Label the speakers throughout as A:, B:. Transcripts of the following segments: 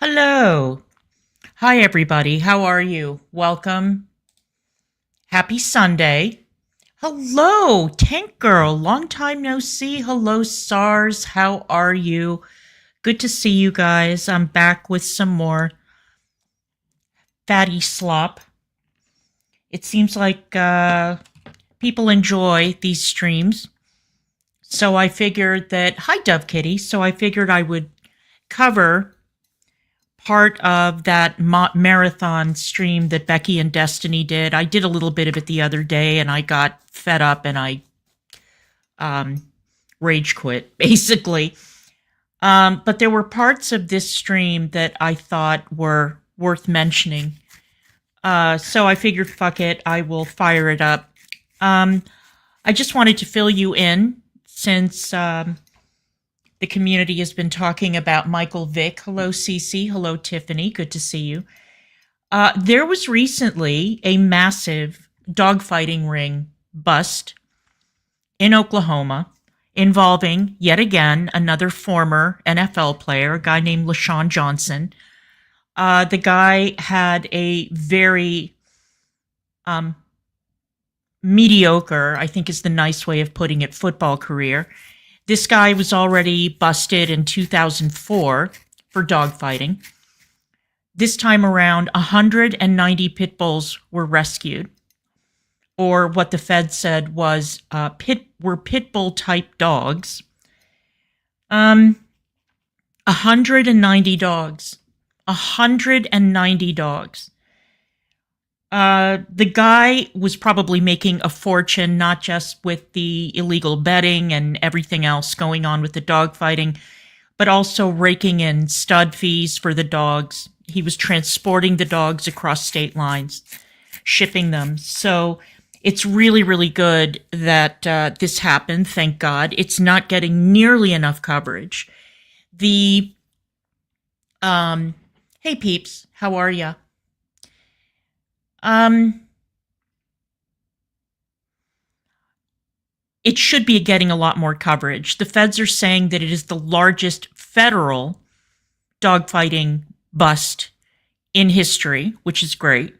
A: Hello. Hi, everybody. How are you? Welcome. Happy Sunday. Hello, Tank Girl. Long time no see. Hello, SARS. How are you? Good to see you guys. I'm back with some more fatty slop. It seems like people enjoy these streams. So I figured that, hi Dove Kitty, so I figured I would cover part of that marathon stream that Becky and Destiny did. I did a little bit of it the other day and I got fed up and I rage quit, basically. But there were parts of this stream that I thought were worth mentioning. So I figured, fuck it, I will fire it up. I just wanted to fill you in since the community has been talking about Michael Vick. Hello, Cece. Hello, Tiffany. Good to see you. There was recently a massive dogfighting ring bust in Oklahoma involving, yet again, another former NFL player, a guy named LaShawn Johnson. The guy had a very mediocre, I think is the nice way of putting it, football career. This guy was already busted in 2004 for dog fighting. This time around, 190 pit bulls were rescued, or what the Fed said was pit bull type dogs. 190 dogs. 190 dogs. The guy was probably making a fortune, not just with the illegal betting and everything else going on with the dog fighting, but also raking in stud fees for the dogs. He was transporting the dogs across state lines, shipping them. So it's really, really good that this happened, thank God. It's not getting nearly enough coverage. Hey peeps, how are ya? It should be getting a lot more coverage. The feds are saying that it is the largest federal dogfighting bust in history, which is great.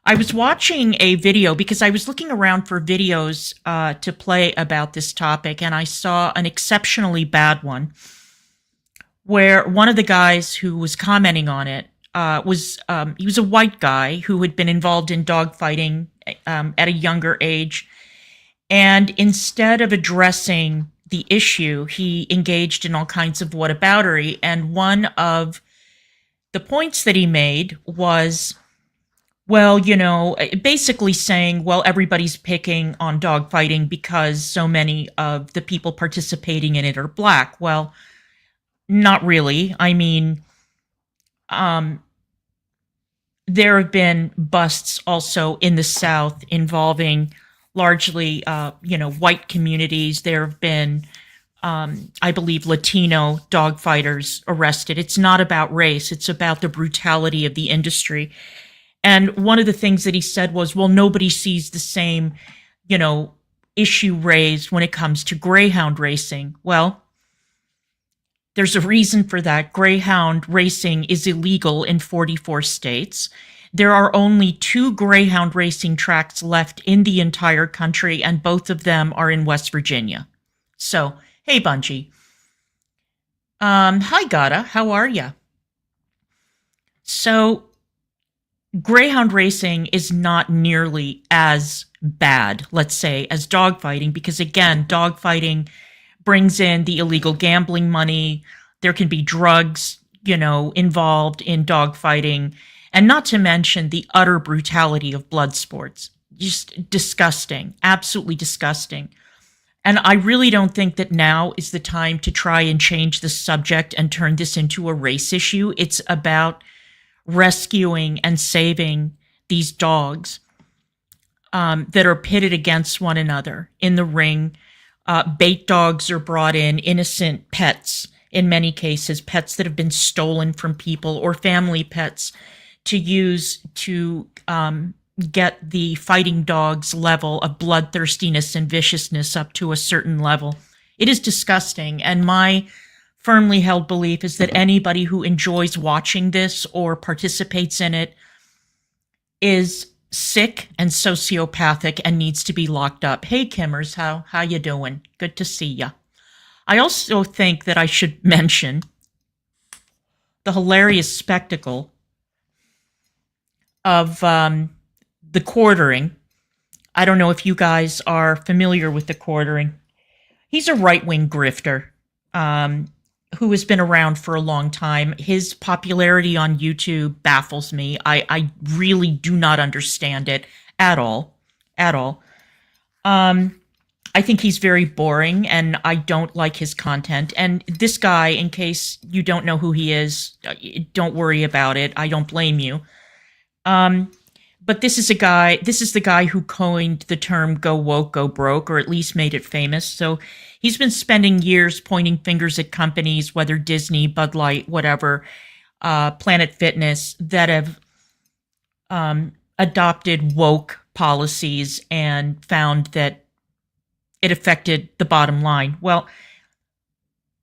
A: I was watching a video because I was looking around for videos to play about this topic, and I saw an exceptionally bad one where one of the guys who was commenting on it was a white guy who had been involved in dogfighting at a younger age. And instead of addressing the issue, he engaged in all kinds of whataboutery. And one of the points that he made was, well, you know, basically saying, well, everybody's picking on dogfighting because so many of the people participating in it are black. Well, not really. I mean, there have been busts also in the South involving largely, white communities. There have been, I believe, Latino dog fighters arrested. It's not about race. It's about the brutality of the industry. And one of the things that he said was, well, nobody sees the same, issue raised when it comes to greyhound racing. Well, there's a reason for that. Greyhound racing is illegal in 44 states. There are only 2 greyhound racing tracks left in the entire country, and both of them are in West Virginia. So, hey, Bungie. Hi, Gata. How are ya? So, greyhound racing is not nearly as bad, let's say, as dogfighting, because, again, dogfighting brings in the illegal gambling money. There can be drugs, involved in dogfighting, and not to mention the utter brutality of blood sports. Just disgusting, absolutely disgusting. And I really don't think that now is the time to try and change the subject and turn this into a race issue. It's about rescuing and saving these dogs that are pitted against one another in the ring. Bait dogs are brought in, innocent pets, in many cases, pets that have been stolen from people or family pets to use to get the fighting dog's level of bloodthirstiness and viciousness up to a certain level. It is disgusting, and my firmly held belief is that anybody who enjoys watching this or participates in it is sick and sociopathic and needs to be locked up. Hey, Kimmers, how you doing? Good to see ya. I also think that I should mention the hilarious spectacle of the quartering. I don't know if you guys are familiar with the quartering. He's a right-wing grifter who has been around for a long time. His popularity on YouTube baffles me. I really do not understand it at all. At all. I think he's very boring, and I don't like his content. And this guy, in case you don't know who he is, don't worry about it. I don't blame you. But this is the guy who coined the term "go woke, go broke," or at least made it famous. So he's been spending years pointing fingers at companies, whether Disney, Bud Light, whatever, Planet Fitness, that have adopted woke policies and found that it affected the bottom line. Well,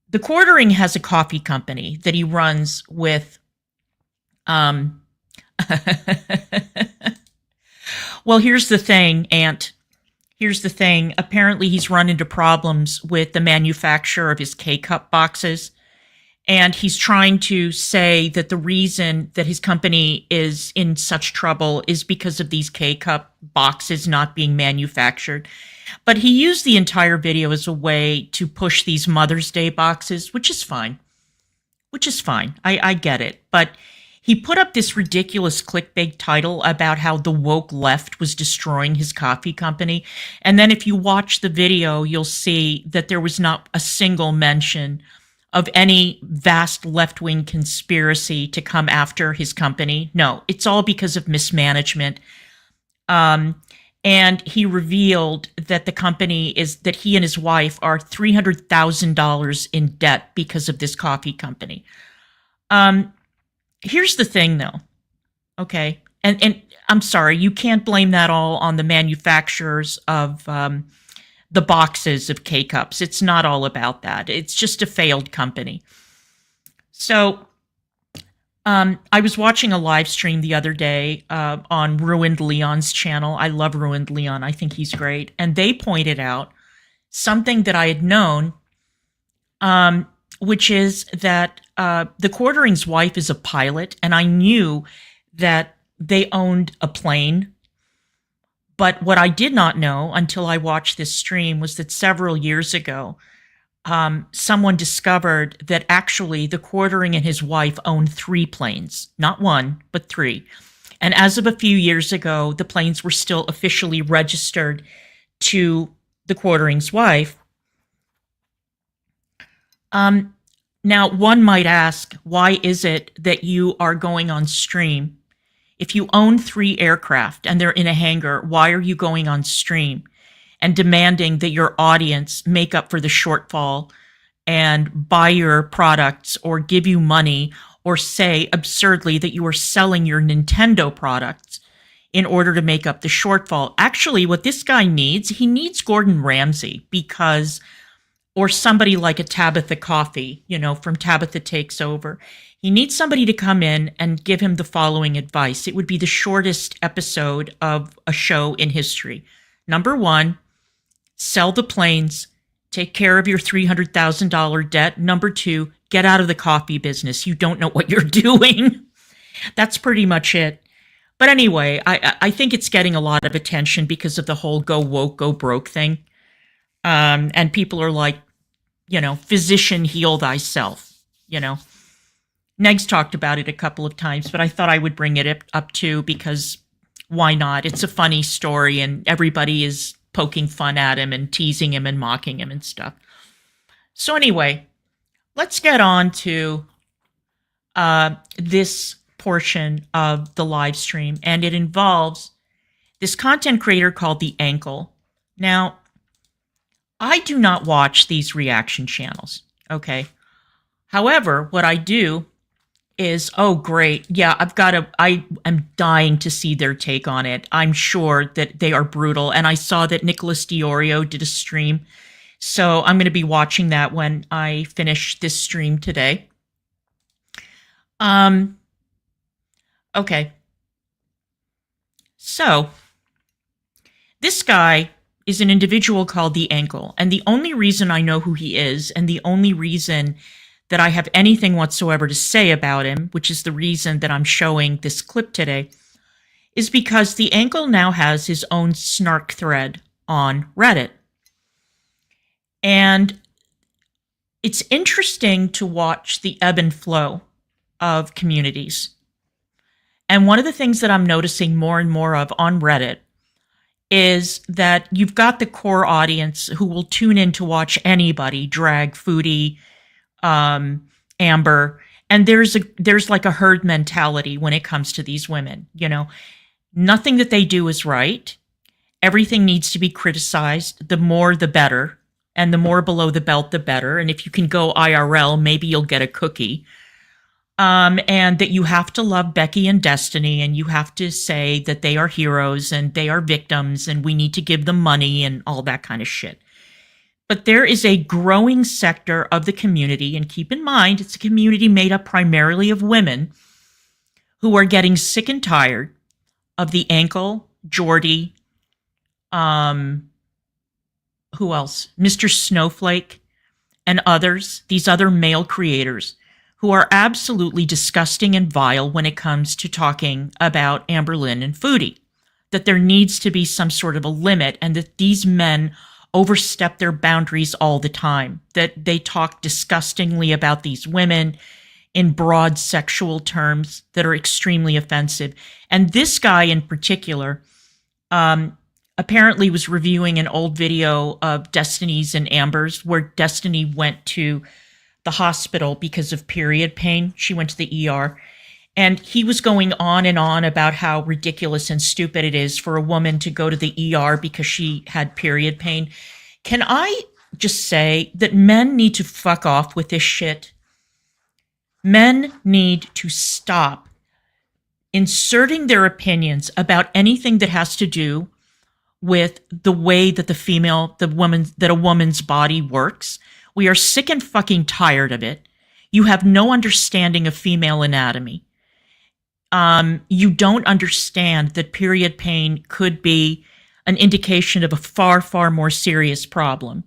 A: the quartering has a coffee company that he runs with well, here's the thing, Ant. Here's the thing. Apparently, he's run into problems with the manufacturer of his K-Cup boxes. And he's trying to say that the reason that his company is in such trouble is because of these K-cup boxes not being manufactured. But he used the entire video as a way to push these Mother's Day boxes, which is fine. I get it. But he put up this ridiculous clickbait title about how the woke left was destroying his coffee company. And then if you watch the video, you'll see that there was not a single mention of any vast left-wing conspiracy to come after his company. No, it's all because of mismanagement. And he revealed that the company is, that he and his wife are $300,000 in debt because of this coffee company. Here's the thing, though. Okay. And I'm sorry, you can't blame that all on the manufacturers of the boxes of K-cups. It's not all about that. It's just a failed company. So I was watching a live stream the other day on Ruined Leon's channel. I love Ruined Leon. I think he's great. And they pointed out something that I had known, which is that the Quartering's wife is a pilot, and I knew that they owned a plane. But what I did not know until I watched this stream was that several years ago, someone discovered that actually the Quartering and his wife owned 3 planes, not 1, but 3. And as of a few years ago, the planes were still officially registered to the Quartering's wife. Now, one might ask, why is it that you are going on stream? If you own 3 aircraft and they're in a hangar, why are you going on stream and demanding that your audience make up for the shortfall and buy your products or give you money or say absurdly that you are selling your Nintendo products in order to make up the shortfall? Actually, what this guy needs, he needs Gordon Ramsay because, or somebody like a Tabitha Coffee, you know, from Tabitha Takes Over. He needs somebody to come in and give him the following advice. It would be the shortest episode of a show in history. Number 1, sell the planes, take care of your $300,000 debt. Number 2, get out of the coffee business. You don't know what you're doing. That's pretty much it. But anyway, I think it's getting a lot of attention because of the whole go woke, go broke thing. And people are like, you know, physician, heal thyself, you know. Negz talked about it a couple of times, but I thought I would bring it up too because why not? It's a funny story and everybody is poking fun at him and teasing him and mocking him and stuff. So anyway, let's get on to this portion of the live stream, and it involves this content creator called The Ankle. Now, I do not watch these reaction channels, okay? However, what I do is, oh, great. Yeah, I am dying to see their take on it. I'm sure that they are brutal. And I saw that Nicholas Diorio did a stream. So I'm going to be watching that when I finish this stream today. Okay. So this guy is an individual called The Ankle. And the only reason I know who he is, and the only reason that I have anything whatsoever to say about him, which is the reason that I'm showing this clip today, is because The Ankle now has his own snark thread on Reddit. And it's interesting to watch the ebb and flow of communities. And one of the things that I'm noticing more and more of on Reddit is that you've got the core audience who will tune in to watch anybody, drag, foodie, Amber, and there's like a herd mentality when it comes to these women. You know, nothing that they do is right. Everything needs to be criticized. The more, the better, and the more below the belt, the better. And if you can go IRL, maybe you'll get a cookie. And that you have to love Becky and Destiny, and you have to say that they are heroes and they are victims, and we need to give them money and all that kind of shit. But there is a growing sector of the community, and keep in mind, it's a community made up primarily of women who are getting sick and tired of The Ankle, Jordy, who else? Mr. Snowflake, and others, these other male creators who are absolutely disgusting and vile when it comes to talking about Amberlynn and Foodie. That there needs to be some sort of a limit, and that these men overstep their boundaries all the time. That they talk disgustingly about these women in broad sexual terms that are extremely offensive. And this guy in particular apparently was reviewing an old video of Destiny's and Amber's, where Destiny went to the hospital because of period pain. She went to the ER. And he was going on and on about how ridiculous and stupid it is for a woman to go to the ER because she had period pain. Can I just say that men need to fuck off with this shit? Men need to stop inserting their opinions about anything that has to do with the way that a woman's body works. We are sick and fucking tired of it. You have no understanding of female anatomy. You don't understand that period pain could be an indication of a far, far more serious problem.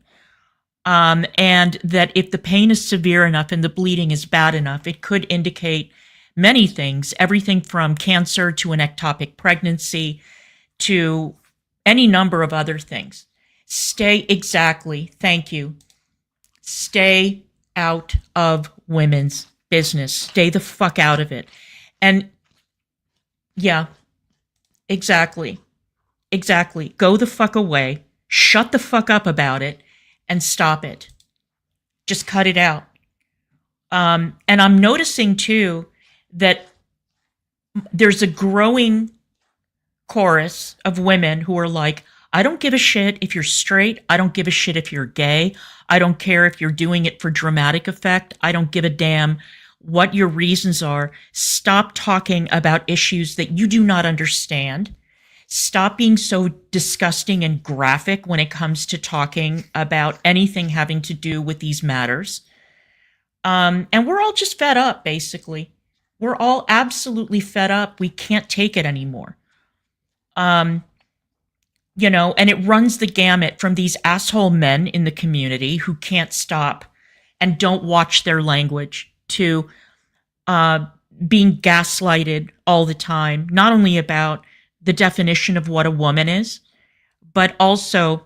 A: And that if the pain is severe enough and the bleeding is bad enough, it could indicate many things, everything from cancer to an ectopic pregnancy to any number of other things. Thank you. Stay out of women's business. Stay the fuck out of it. And yeah, exactly. Go the fuck away. Shut the fuck up about it and stop it. Just cut it out. And I'm noticing too that there's a growing chorus of women who are like, I don't give a shit if you're straight. I don't give a shit if you're gay. I don't care if you're doing it for dramatic effect. I don't give a damn what your reasons are. Stop talking about issues that you do not understand. Stop being so disgusting and graphic when it comes to talking about anything having to do with these matters. And we're all just fed up, basically. We're all absolutely fed up. We can't take it anymore. And it runs the gamut from these asshole men in the community who can't stop and don't watch their language to being gaslighted all the time, not only about the definition of what a woman is, but also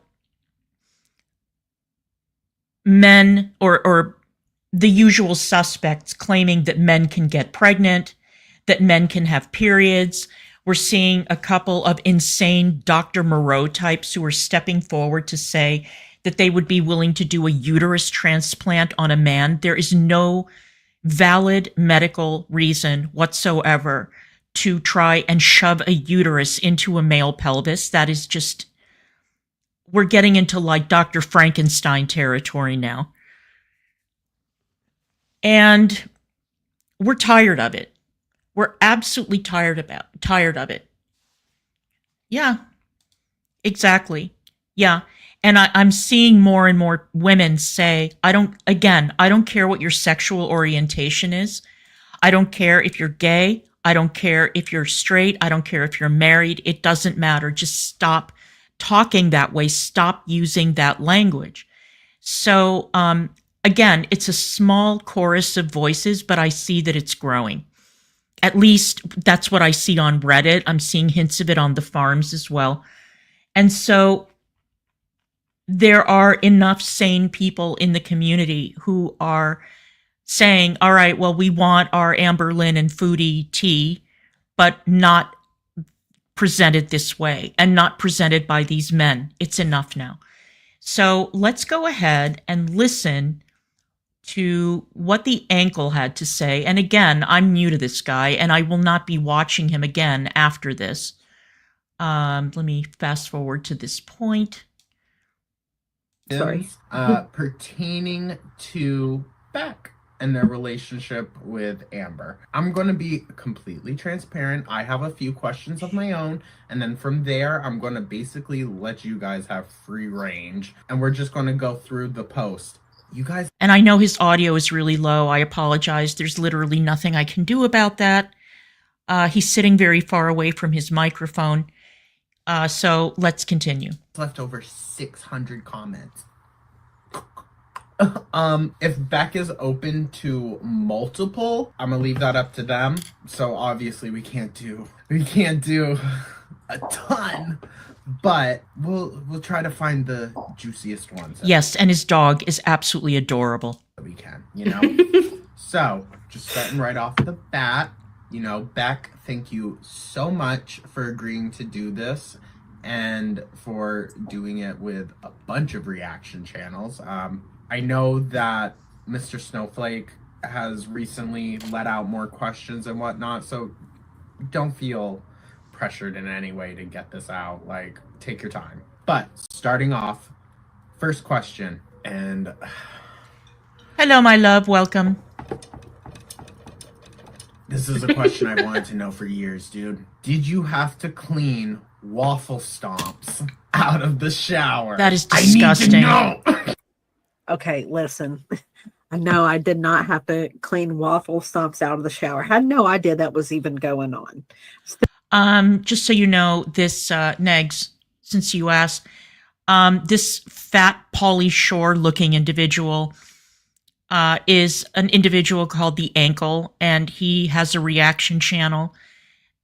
A: men or the usual suspects claiming that men can get pregnant, that men can have periods. We're seeing a couple of insane Dr. Moreau types who are stepping forward to say that they would be willing to do a uterus transplant on a man. There is no valid medical reason whatsoever to try and shove a uterus into a male pelvis. That is just, we're getting into like Dr. Frankenstein territory now. And we're tired of it. We're absolutely tired of it. Yeah, exactly. Yeah. And I'm seeing more and more women say, I don't care what your sexual orientation is. I don't care if you're gay. I don't care if you're straight. I don't care if you're married. It doesn't matter. Just stop talking that way. Stop using that language. So, again, it's a small chorus of voices, but I see that it's growing. At least that's what I see on Reddit. I'm seeing hints of it on the forums as well. And so there are enough sane people in the community who are saying, all right, well, we want our Amberlynn and Foodie tea, but not presented this way and not presented by these men. It's enough now. So let's go ahead and listen to what the ankle had to say. And again, I'm new to this guy, and I will not be watching him again after this. Let me fast forward to this point.
B: Sorry. Pertaining to Beck and their relationship with Amber. I'm going to be completely transparent. I have a few questions of my own, and then from there, I'm going to basically let you guys have free range, and we're just going to go through the post. You guys...
A: And I know his audio is really low. I apologize. There's literally nothing I can do about that. He's sitting very far away from his microphone. So let's continue.
B: Left over 600 comments. If Beck is open to multiple, I'm gonna leave that up to them. So obviously we can't do a ton, but we'll try to find the juiciest ones.
A: Yes, and his dog is absolutely adorable.
B: We can, So, just starting right off the bat, Beck, thank you so much for agreeing to do this and for doing it with a bunch of reaction channels. I know that Mr. Snowflake has recently let out more questions and whatnot, so don't feel pressured in any way to get this out. Like, take your time. But starting off, first question, and
A: hello, my love. Welcome.
B: This is a question I wanted to know for years, dude. Did you have to clean waffle stomps out of the shower?
A: That is disgusting.
B: I need to know.
C: Okay, listen. No, I did not have to clean waffle stomps out of the shower. I had no idea that was even going on.
A: Just so you know, this Negz, since you asked, this fat Pauly Shore looking individual is an individual called the Ankle, and he has a reaction channel,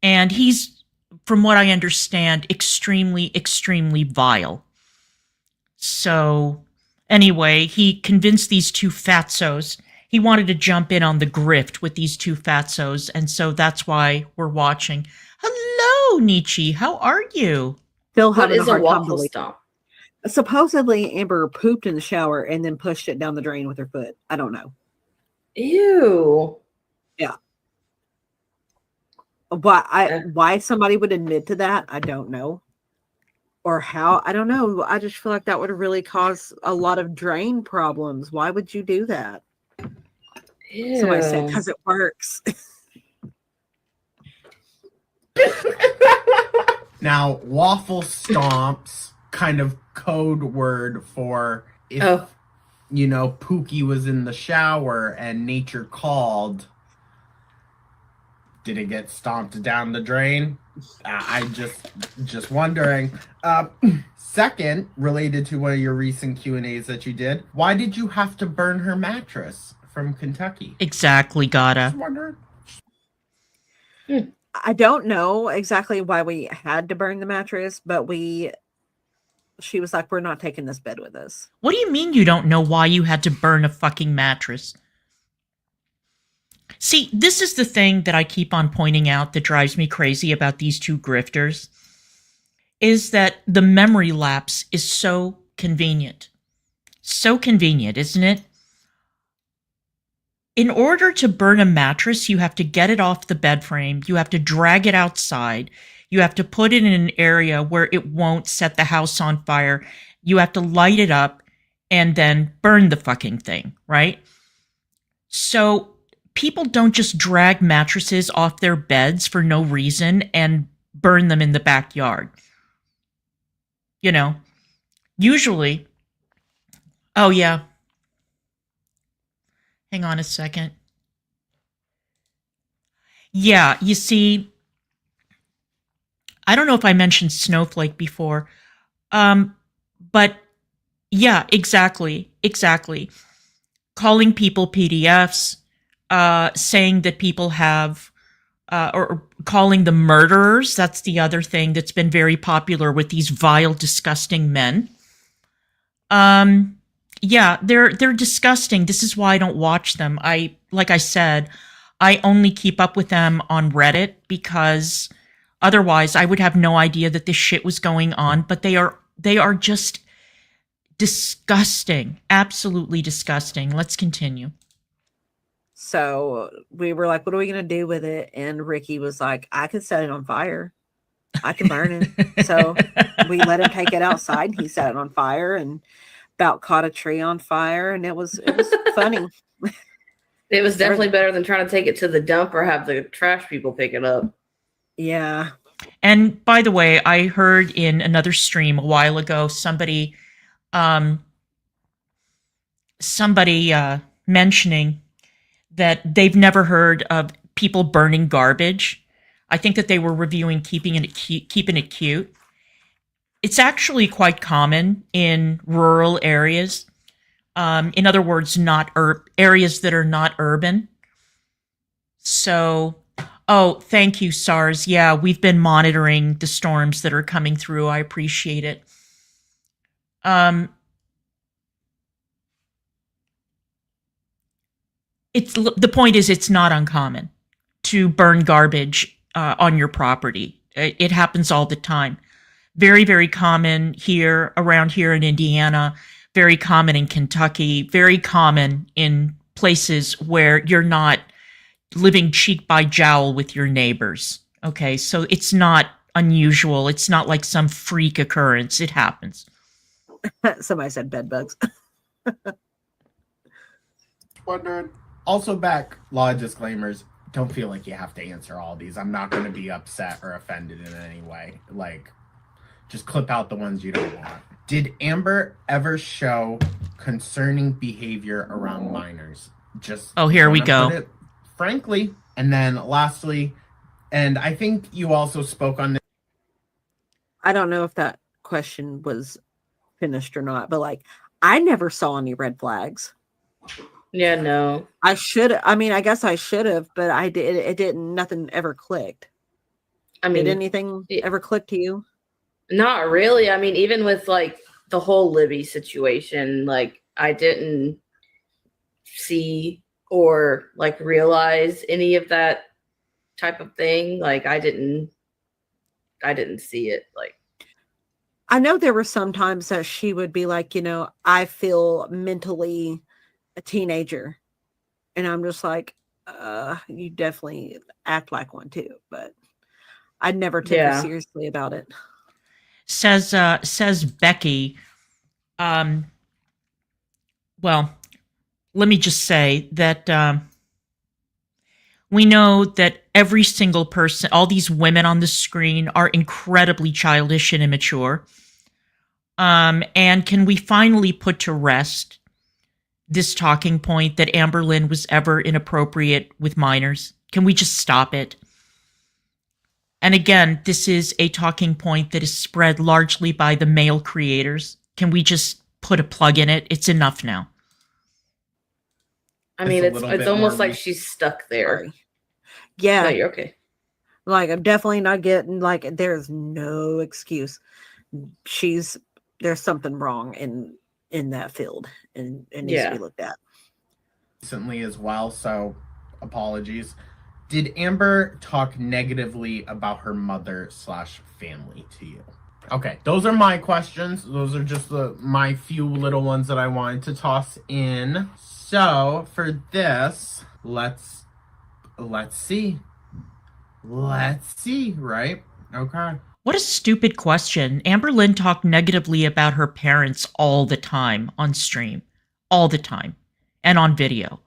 A: and he's, from what I understand, extremely, extremely vile. So anyway, he convinced these two fatzos. He wanted to jump in on the grift with these two fatzos, and so that's why we're watching. Hello, Nietzsche. How are you?
C: Still
D: What
C: having
D: is
C: a
D: a
C: hard time
D: waffle
C: believing.
D: stomp?
C: Supposedly, Amber pooped in the shower and then pushed it down the drain with her foot. I don't know.
D: Ew.
C: Why somebody would admit to that, I don't know. Or how, I don't know. I just feel like that would really cause a lot of drain problems. Why would you do that?
D: Ew.
C: Somebody said, because it works.
B: Now, waffle stomps, kind of code word for if, Pookie was in the shower and nature called, did it get stomped down the drain? I just wondering. Second, related to one of your recent Q&As that you did, why did you have to burn her mattress from Kentucky?
A: Exactly, gotta.
B: Just wondering.
C: I don't know exactly why we had to burn the mattress, but she was like, we're not taking this bed with us.
A: What do you mean you don't know why you had to burn a fucking mattress? See, this is the thing that I keep on pointing out that drives me crazy about these two grifters, is that the memory lapse is so convenient. So convenient, isn't it? In order to burn a mattress, you have to get it off the bed frame, you have to drag it outside, you have to put it in an area where it won't set the house on fire, you have to light it up, and then burn the fucking thing, right? So people don't just drag mattresses off their beds for no reason and burn them in the backyard. Usually, oh yeah. Hang on a second. Yeah, you see, I don't know if I mentioned Snowflake before, but yeah, exactly. Calling people PDFs, saying that people have, or calling them murderers. That's the other thing that's been very popular with these vile, disgusting men. Yeah, they're disgusting. This is why I don't watch them. Like I said, I only keep up with them on Reddit because otherwise I would have no idea that this shit was going on. But they are just disgusting. Absolutely disgusting. Let's continue.
C: So we were like, what are we going to do with it? And Ricky was like, I can set it on fire. I can burn it. So we let him take it outside. He set it on fire and about caught a tree on fire. And it was funny.
D: It was definitely better than trying to take it to the dump or have the trash people pick it up.
C: Yeah.
A: And by the way, I heard in another stream a while ago, somebody mentioning that they've never heard of people burning garbage. I think that they were reviewing keeping it cute. It's actually quite common in rural areas. In other words, not areas that are not urban. So, oh, thank you, SARS. Yeah, we've been monitoring the storms that are coming through. I appreciate it. The point is, it's not uncommon to burn garbage on your property. It happens all the time. Very, very common here, around here in Indiana. Very common in Kentucky. Very common in places where you're not living cheek by jowl with your neighbors. Okay, so it's not unusual. It's not like some freak occurrence. It happens.
C: Somebody said bed bugs.
B: Wondering. Also, back law disclaimers. Don't feel like you have to answer all these. I'm not going to be upset or offended in any way. Like, just clip out the ones you don't want. Did Amber ever show concerning behavior around minors? Just
A: here we go.
B: Put it frankly, and then lastly, and I think you also spoke on this.
C: I don't know if that question was finished or not, but like, I never saw any red flags.
D: Yeah, no.
C: I guess I should have, but I did. It didn't. Nothing ever clicked.
D: I mean,
C: did anything ever click to you?
D: Not really. I mean, even with like the whole Libby situation, like I didn't see or like realize any of that type of thing. Like I didn't see it. Like,
C: I know there were some times that she would be like, I feel mentally a teenager, and I'm just like, you definitely act like one too, but I never took her seriously about it.
A: Says Becky. Well, let me just say that we know that every single person, all these women on the screen, are incredibly childish and immature. And can we finally put to rest this talking point that Amber Lynn was ever inappropriate with minors? Can we just stop it? And again, this is a talking point that is spread largely by the male creators. Can we just put a plug in it? It's enough now.
D: I mean, it's almost like she's stuck there.
C: Yeah.
D: No, you're okay.
C: Like, I'm definitely not getting, like, there's no excuse. There's something wrong in that field, and it needs to be looked at.
B: Recently as well, so apologies. Did Amber talk negatively about her mother/family to you? Okay, those are my questions. Those are just my few little ones that I wanted to toss in. So for this, let's see. Let's see, right? Okay.
A: What a stupid question. Amber Lynn talked negatively about her parents all the time on stream. All the time. And on video.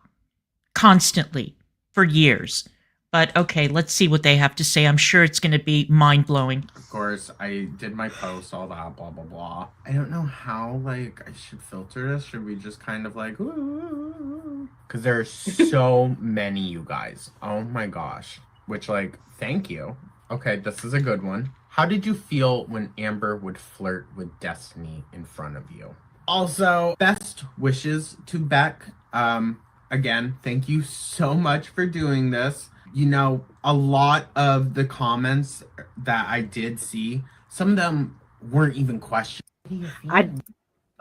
A: Constantly. For years. But okay, let's see what they have to say. I'm sure it's going to be mind-blowing.
B: Of course, I did my post, all that, blah, blah, blah. I don't know how, like, I should filter this. Should we just kind of, like, ooh? Because there are so many, you guys. Oh, my gosh. Which, like, thank you. Okay, this is a good one. How did you feel when Amber would flirt with Destiny in front of you? Also, best wishes to Beck. Again, thank you so much for doing this. You know, a lot of the comments that I did see, some of them weren't even questions.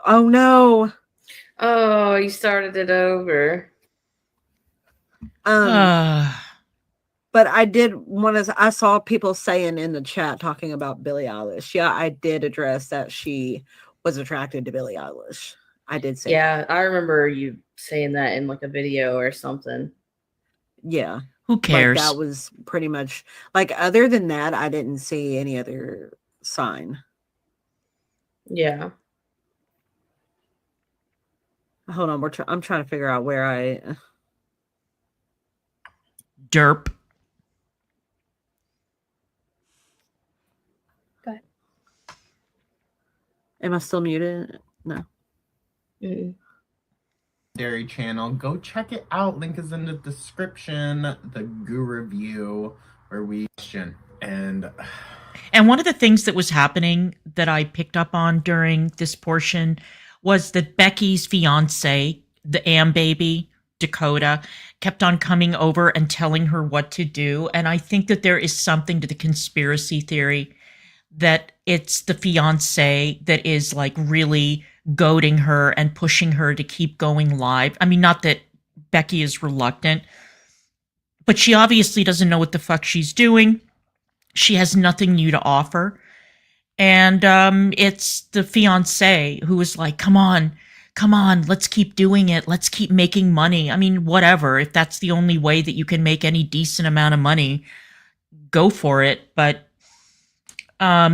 C: Oh no.
D: Oh, you started it over.
C: But I did I saw people saying in the chat talking about Billie Eilish. Yeah, I did address that she was attracted to Billie Eilish. I did say that.
D: I remember you saying that in like a video or something.
C: Yeah.
A: Who cares?
C: Like, that was pretty much, like, other than that, I didn't see any other sign.
D: Yeah.
C: Hold on, I'm trying to figure out where I...
A: Derp.
C: Okay. Am I still muted? No.
D: Mm-mm.
B: Dairy channel, go check it out. Link is in the description. The Goo review where we question and
A: one of the things that was happening that I picked up on during this portion was that Becky's fiance, the Am baby, Dakota, kept on coming over and telling her what to do. And I think that there is something to the conspiracy theory that it's the fiance that is like really goading her and pushing her to keep going live. I mean, not that Becky is reluctant, but she obviously doesn't know what the fuck she's doing. She has nothing new to offer. And it's the fiance who is like, come on, let's keep doing it. Let's keep making money. I mean, whatever. If that's the only way that you can make any decent amount of money, go for it. But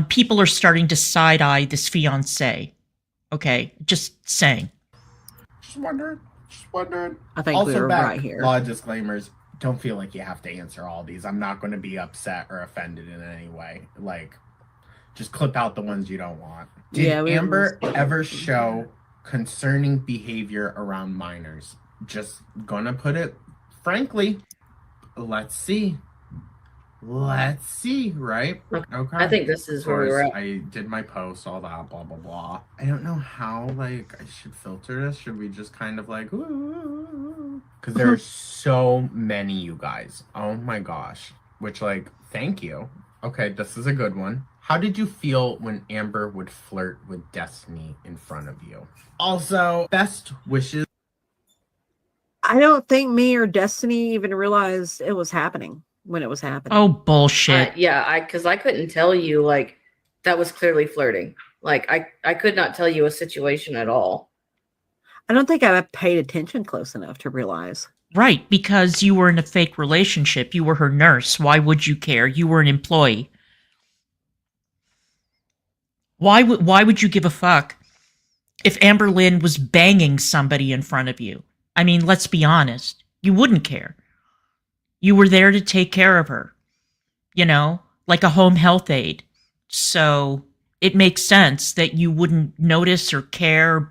A: people are starting to side-eye this fiance. Okay, just saying.
B: Just wondering.
C: I think
B: Also,
C: we were
B: back,
C: right here.
B: law disclaimers. Don't feel like you have to answer all these. I'm not going to be upset or offended in any way. Like, just clip out the ones you don't want. Did Amber ever show concerning behavior around minors? Just gonna put it frankly. Let's see. Right? Okay.
D: I think this is where we were at.
B: I did my post, all that, blah, blah, blah. I don't know how, like, I should filter this. Should we just kind of, like, ooh? Because there are so many, you guys. Oh, my gosh. Which, like, thank you. Okay, this is a good one. How did you feel when Amber would flirt with Destiny in front of you? Also, best wishes.
C: I don't think me or Destiny even realized it was happening when it was happening.
A: Oh, bullshit.
D: Because I couldn't tell you, like, that was clearly flirting. Like, I could not tell you a situation at all.
C: I don't think I paid attention close enough to realize.
A: Right, because you were in a fake relationship. You were her nurse. Why would you care? You were an employee. Why would you give a fuck if Amber Lynn was banging somebody in front of you? I mean, let's be honest. You wouldn't care. You were there to take care of her, you know, like a home health aide. So it makes sense that you wouldn't notice or care or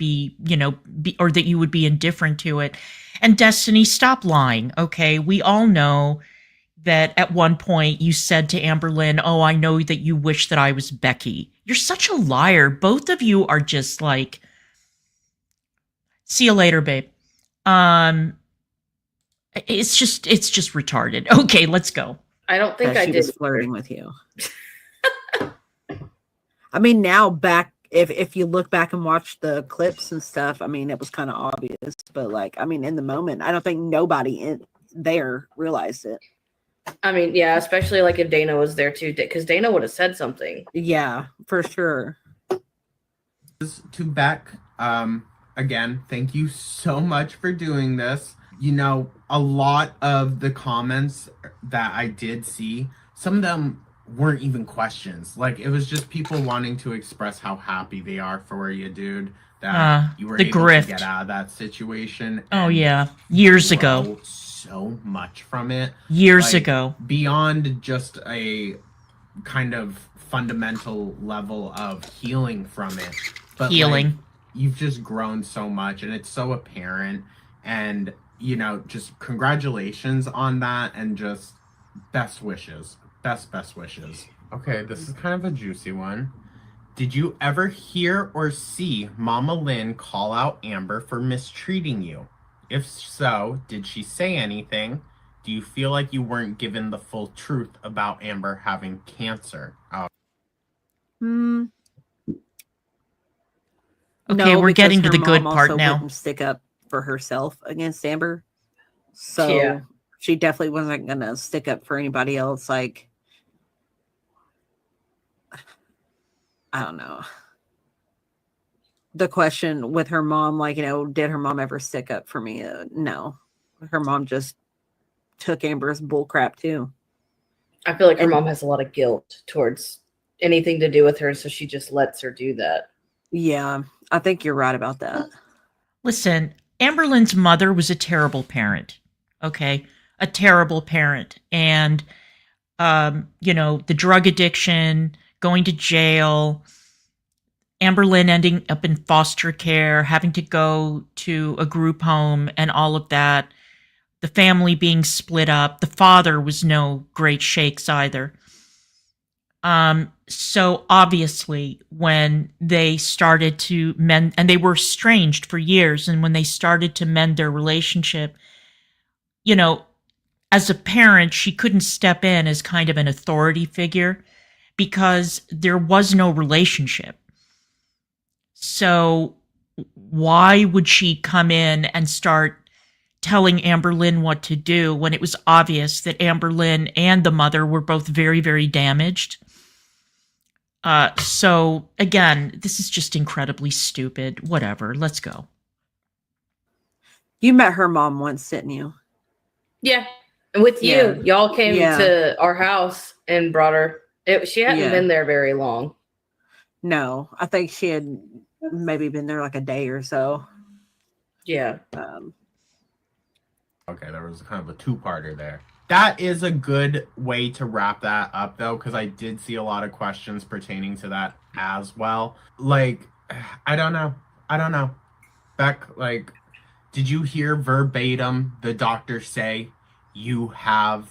A: or that you would be indifferent to it. And Destiny, stop lying, okay? We all know that at one point you said to Amber Lynn, oh, I know that you wish that I was Becky. You're such a liar. Both of you are just like, see you later, babe. It's just retarded. Okay, let's go.
D: I don't think I
C: she
D: did.
C: was flirting with you. I mean, now back, if you look back and watch the clips and stuff, I mean, it was kind of obvious. But like, I mean, in the moment, I don't think nobody in there realized it.
D: I mean, yeah, especially like if Dana was there too, because Dana would have said something.
C: Yeah, for sure.
B: To Beck, again, thank you so much for doing this. You know, a lot of the comments that I did see, some of them weren't even questions. Like, it was just people wanting to express how happy they are for you, dude. That you were able to get out of that situation.
A: Oh, yeah. Years ago.
B: So much from it.
A: Years ago.
B: Beyond just a kind of fundamental level of healing from it. But
A: healing.
B: Like, you've just grown so much, and it's so apparent. And, you know, just congratulations on that, and just best wishes. Best wishes. Okay, this is kind of a juicy one. Did you ever hear or see Mama Lynn call out Amber for mistreating you? If so, did she say anything? Do you feel like you weren't given the full truth about Amber having cancer?
A: Okay,
C: No,
A: we're getting to
C: because
A: the
C: her
A: good
C: mom
A: part
C: also
A: now.
C: wouldn't stick up for herself against Amber. So
D: Yeah.
C: she definitely wasn't going to stick up for anybody else. Like, I don't know. The question with her mom, like, you know, did her mom ever stick up for me? No. Her mom just took Amber's bullcrap too.
D: I feel like her mom has a lot of guilt towards anything to do with her, so she just lets her do that.
C: Yeah, I think you're right about that.
A: Listen, Amber Lynn's mother was a terrible parent. Okay? A terrible parent. And, you know, the drug addiction, going to jail, Amber Lynn ending up in foster care, having to go to a group home and all of that. The family being split up. The father was no great shakes either. So obviously, when they started to mend, and they were estranged for years, and when they started to mend their relationship, you know, as a parent, she couldn't step in as kind of an authority figure because there was no relationship. So why would she come in and start telling Amberlynn what to do when it was obvious that Amberlynn and the mother were both very, very damaged? So again, this is just incredibly stupid. Whatever, let's go.
C: You met her mom once, didn't you?
D: Yeah. And with you,
C: Yeah.
D: y'all came
C: Yeah.
D: to our house and brought her. She hadn't
C: Yeah.
D: been there very long.
C: No, I think she had maybe been there like a day or so.
D: Yeah.
B: Okay, there was kind of a two-parter there. That is a good way to wrap that up, though, because I did see a lot of questions pertaining to that as well. Like, I don't know. Beck, like, did you hear verbatim the doctor say you have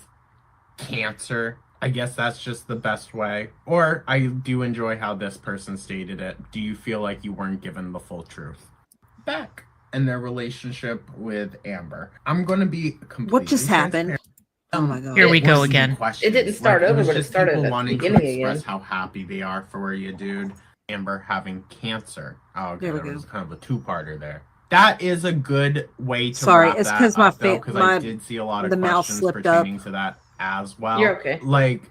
B: cancer? I guess that's just the best way. Or I do enjoy how this person stated it. Do you feel like you weren't given the full truth? Beck and their relationship with Amber. I'm going to be completely
C: What just happened?
B: transparent.
C: Oh my god.
A: Here we
B: It
A: go
B: wasn't
A: again.
B: questions.
D: It didn't start
B: Like,
D: over,
B: was
D: but it
B: just
D: started
B: people
D: at the
B: wanting to
D: beginning
B: express
D: again.
B: how happy they are for you, dude. Amber having cancer. Oh, okay,
C: There we
B: there
C: go.
B: was kind of a two-parter there. That is a good way to
C: Sorry,
B: wrap
C: it's
B: that
C: 'cause my
B: up, though,
C: fa-
B: because
C: my-
B: I did see a lot of
C: the mouse
B: questions
C: slipped up.
B: pertaining to that as well.
D: You're okay.
B: Like,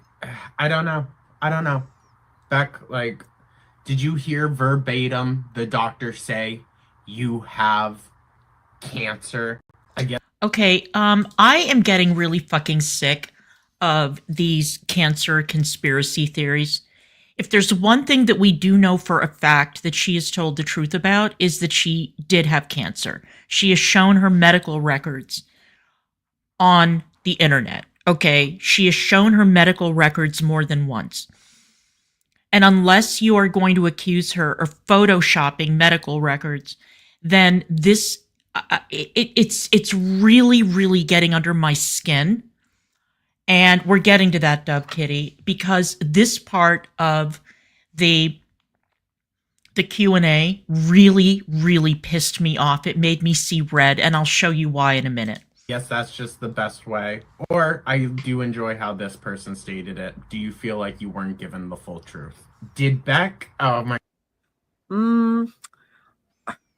B: I don't know. Beck, like, did you hear verbatim the doctor say you have cancer? I guess.
A: Okay, I am getting really fucking sick of these cancer conspiracy theories. If there's one thing that we do know for a fact that she has told the truth about, is that she did have cancer. She has shown her medical records on the internet. Okay, she has shown her medical records more than once. And unless you are going to accuse her of photoshopping medical records, then this it's really, really getting under my skin. And we're getting to that, Dove Kitty, because this part of the Q&A really, really pissed me off. It made me see red, and I'll show you why in a minute.
B: Yes, that's just the best way. Or I do enjoy how this person stated it. Do you feel like you weren't given the full truth? Did Beck? Oh my.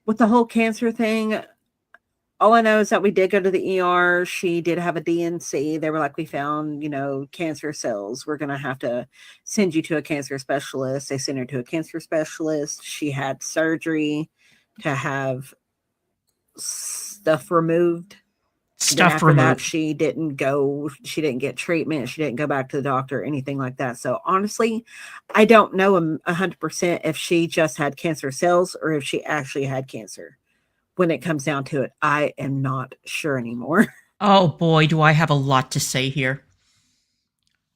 C: With the whole cancer thing, all I know is that we did go to the ER. She did have a DNC. They were like, we found, cancer cells. We're going to have to send you to a cancer specialist. They sent her to a cancer specialist. She had surgery to have stuff removed. Then after that, she didn't get treatment. She didn't go back to the doctor or anything like that. So honestly, I don't know 100% if she just had cancer cells or if she actually had cancer. When it comes down to it, I am not sure anymore.
A: Oh boy, do I have a lot to say here.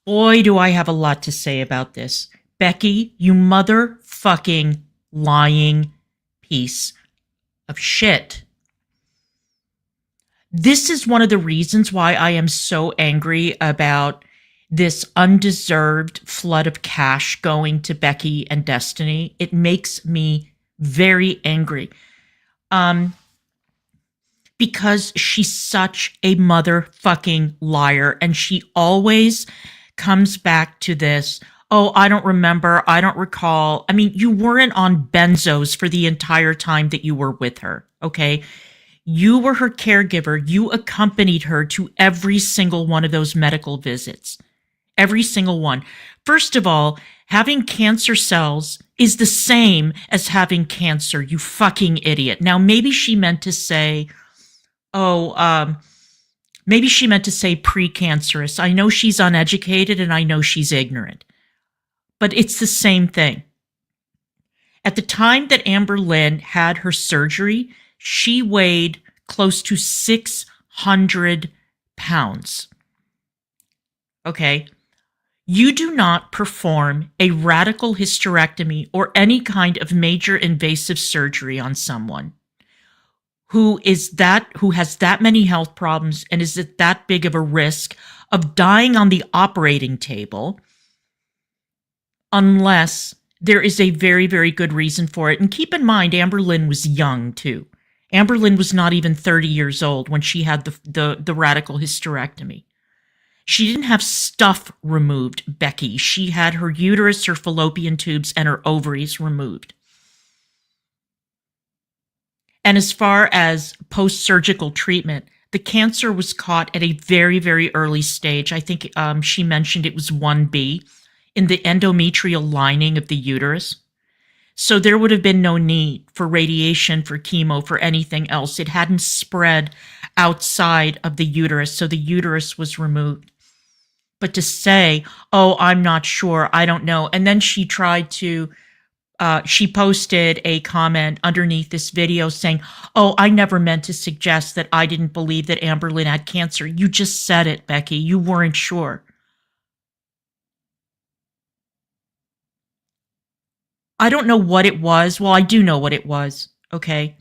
A: Boy, do I have a lot to say about this. Becky, you motherfucking lying piece of shit. This is one of the reasons why I am so angry about this undeserved flood of cash going to Becky and Destiny. It makes me very angry. Because she's such a motherfucking liar, and she always comes back to this. Oh, I don't remember. I don't recall. I mean, you weren't on benzos for the entire time that you were with her, okay? You were her caregiver. You accompanied her to every single one of those medical visits. Every single one. First of all, having cancer cells is the same as having cancer, you fucking idiot. Now, maybe she meant to say, maybe she meant to say precancerous. I know she's uneducated and I know she's ignorant, but it's the same thing. At the time that Amberlynn had her surgery, she weighed close to 600 pounds. Okay. You do not perform a radical hysterectomy or any kind of major invasive surgery on someone who has that many health problems and is at that big of a risk of dying on the operating table unless there is a very, very good reason for it. And keep in mind, Amber Lynn was young too. Amber Lynn was not even 30 years old when she had the radical hysterectomy. She didn't have stuff removed, Becky. She had her uterus, her fallopian tubes, and her ovaries removed. And as far as post-surgical treatment, the cancer was caught at a very, very early stage. I think she mentioned it was 1B in the endometrial lining of the uterus. So there would have been no need for radiation, for chemo, for anything else. It hadn't spread outside of the uterus, so the uterus was removed. But to say, oh, I'm not sure, I don't know. And then she tried to, she posted a comment underneath this video saying, oh, I never meant to suggest that I didn't believe that Amber Lynn had cancer. You just said it, Becky. You weren't sure. I don't know what it was. Well, I do know what it was, okay?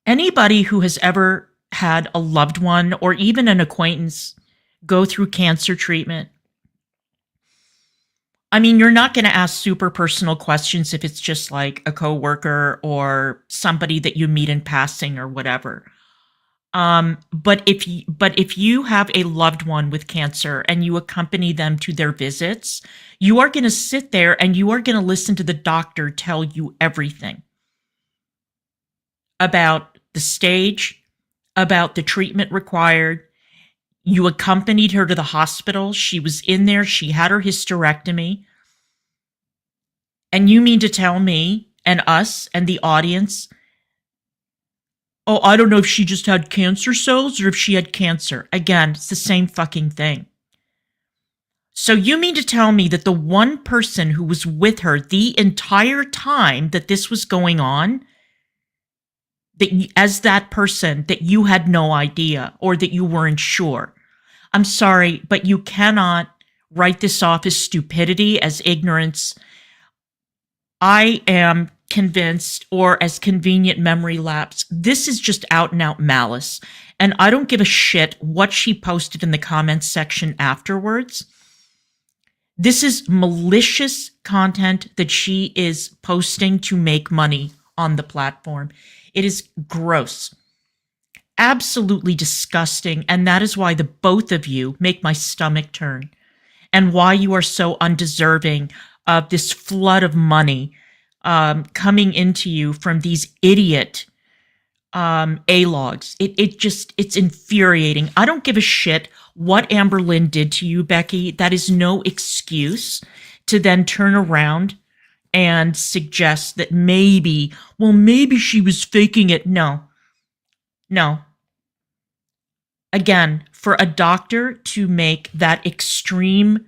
A: Anybody who has ever had a loved one or even an acquaintance go through cancer treatment, I mean, you're not going to ask super personal questions if it's just like a coworker or somebody that you meet in passing or whatever. But if you have a loved one with cancer and you accompany them to their visits, you are going to sit there and you are going to listen to the doctor tell you everything about the stage, about the treatment required. You accompanied her to the hospital. She was in there. She had her hysterectomy. And you mean to tell me and us and the audience, oh, I don't know if she just had cancer cells or if she had cancer. Again, it's the same fucking thing. So you mean to tell me that the one person who was with her the entire time that this was going on, that as that person, that you had no idea or that you weren't sure? I'm sorry, but you cannot write this off as stupidity, as ignorance. I am convinced, or as convenient memory lapse, this is just out and out malice. And I don't give a shit what she posted in the comments section afterwards. This is malicious content that she is posting to make money on the platform. It is gross, absolutely disgusting. And that is why the both of you make my stomach turn, and why you are so undeserving of this flood of money coming into you from these idiot A-logs. It's infuriating. I don't give a shit what Amber Lynn did to you, Becky. That is no excuse to then turn around and suggest that maybe she was faking it. No. Again, for a doctor to make that extreme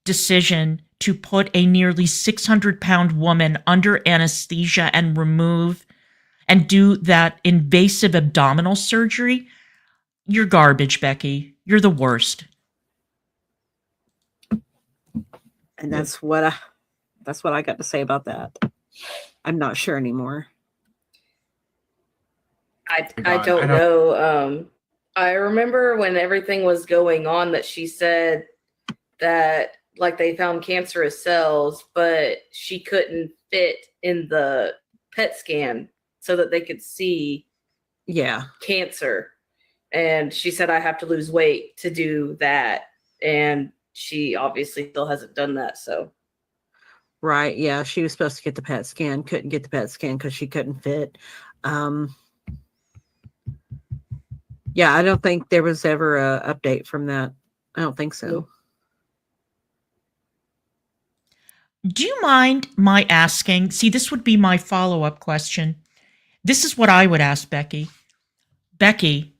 A: decision to put a nearly 600-pound woman under anesthesia and remove and do that invasive abdominal surgery, you're garbage, Becky. You're the worst.
C: And that's what I got to say about that. I'm not sure anymore.
D: I don't know. I remember when everything was going on that she said that like they found cancerous cells, but she couldn't fit in the PET scan so that they could see cancer. And she said, I have to lose weight to do that. And she obviously still hasn't done that. So.
C: Right. Yeah. She was supposed to get the PET scan, couldn't get the PET scan because she couldn't fit. Yeah. I don't think there was ever a update from that. I don't think so.
A: Do you mind my asking? See, this would be my follow-up question. This is what I would ask Becky. Becky,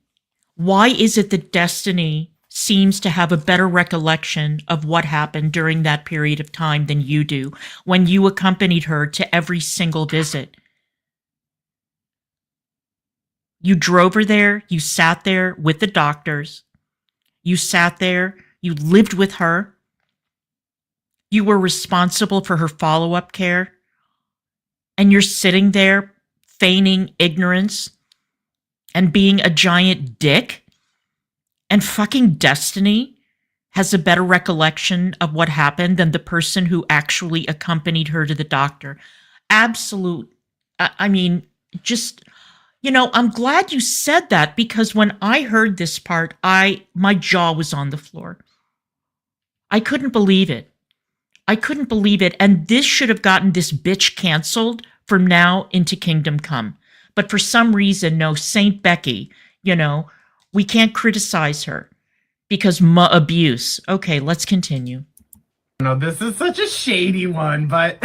A: why is it that Destiny seems to have a better recollection of what happened during that period of time than you do when you accompanied her to every single visit? You drove her there. You sat there with the doctors. You sat there. You lived with her. You were responsible for her follow-up care. And you're sitting there feigning ignorance and being a giant dick. And fucking Destiny has a better recollection of what happened than the person who actually accompanied her to the doctor. Absolute. I mean, just, I'm glad you said that, because when I heard this part, my jaw was on the floor. I couldn't believe it. And this should have gotten this bitch canceled from now into Kingdom Come. But for some reason, no, Saint Becky, we can't criticize her because abuse. Okay, let's continue.
B: No, this is such a shady one, but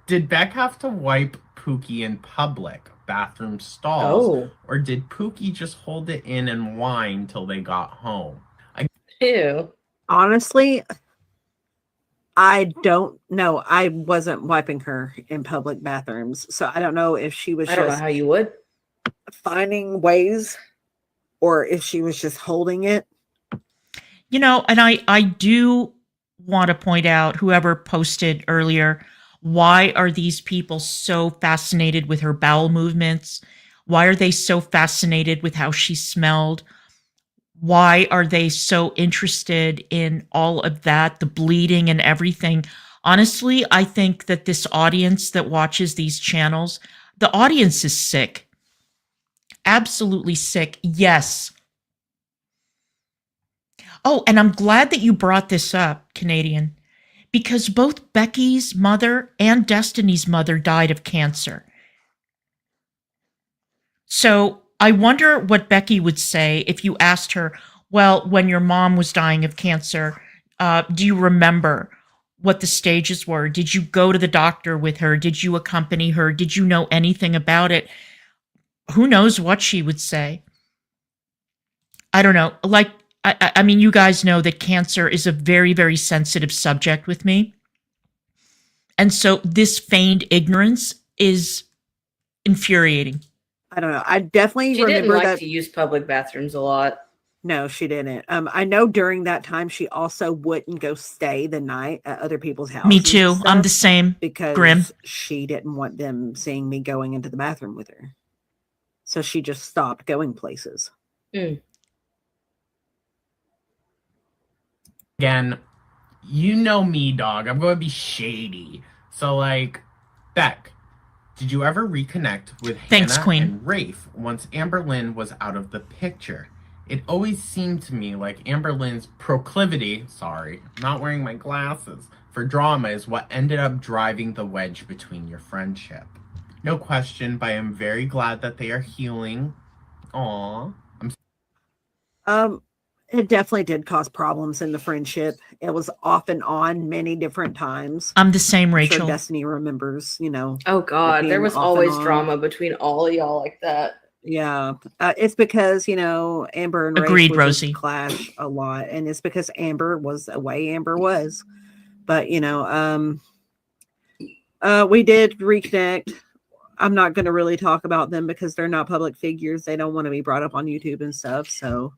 B: did Beck have to wipe Pookie in public, bathroom stalls? Or did Pookie just hold it in and whine till they got home?
D: Ew.
C: Honestly, I don't know. I wasn't wiping her in public bathrooms, so I don't know if she was
D: I don't know how you would.
C: finding ways or if she was just holding it.
A: And I do want to point out, whoever posted earlier, why are these people so fascinated with her bowel movements? Why are they so fascinated with how she smelled? Why are they so interested in all of that, the bleeding and everything? Honestly, I think that this audience that watches these channels, the audience is sick. Absolutely sick. Yes. Oh, and I'm glad that you brought this up, Canadian, because both Becky's mother and Destiny's mother died of cancer. So I wonder what Becky would say if you asked her, well, when your mom was dying of cancer, do you remember what the stages were? Did you go to the doctor with her? Did you accompany her? Did you know anything about it? Who knows what she would say? I don't know. Like, I mean, you guys know that cancer is a very, very sensitive subject with me. And so this feigned ignorance is infuriating.
C: I don't know. I definitely
D: She
C: remember
D: didn't like
C: that.
D: to use public bathrooms a lot.
C: No, she didn't. I know during that time she also wouldn't go stay the night at other people's houses.
A: Me too.
C: and
A: I'm
C: stuff
A: the same.
C: because
A: Grim.
C: she didn't want them seeing me going into the bathroom with her. So she just stopped going places.
B: Again, you know me, dog. I'm going to be shady. So, like, Beck, did you ever reconnect with
A: Thanks,
B: Hannah
A: Queen.
B: and Rafe once Amber Lynn was out of the picture? It always seemed to me like Amber Lynn's proclivity, sorry, I'm not wearing my glasses, for drama is what ended up driving the wedge between your friendship. No question, but I am very glad that they are healing. Aww.
C: It definitely did cause problems in the friendship. It was off and on many different times.
A: I'm the same,
C: I'm
A: Rachel.
C: sure Destiny remembers,
D: Oh God, there
C: being
D: was
C: off and
D: always
C: on.
D: drama between all of y'all like that.
C: Yeah, it's because Amber and Rafe
A: Agreed,
C: would
A: Rosie.
C: just clash a lot, and it's because Amber was the way Amber was. But we did reconnect. I'm not going to really talk about them because they're not public figures. They don't want to be brought up on YouTube and stuff. So,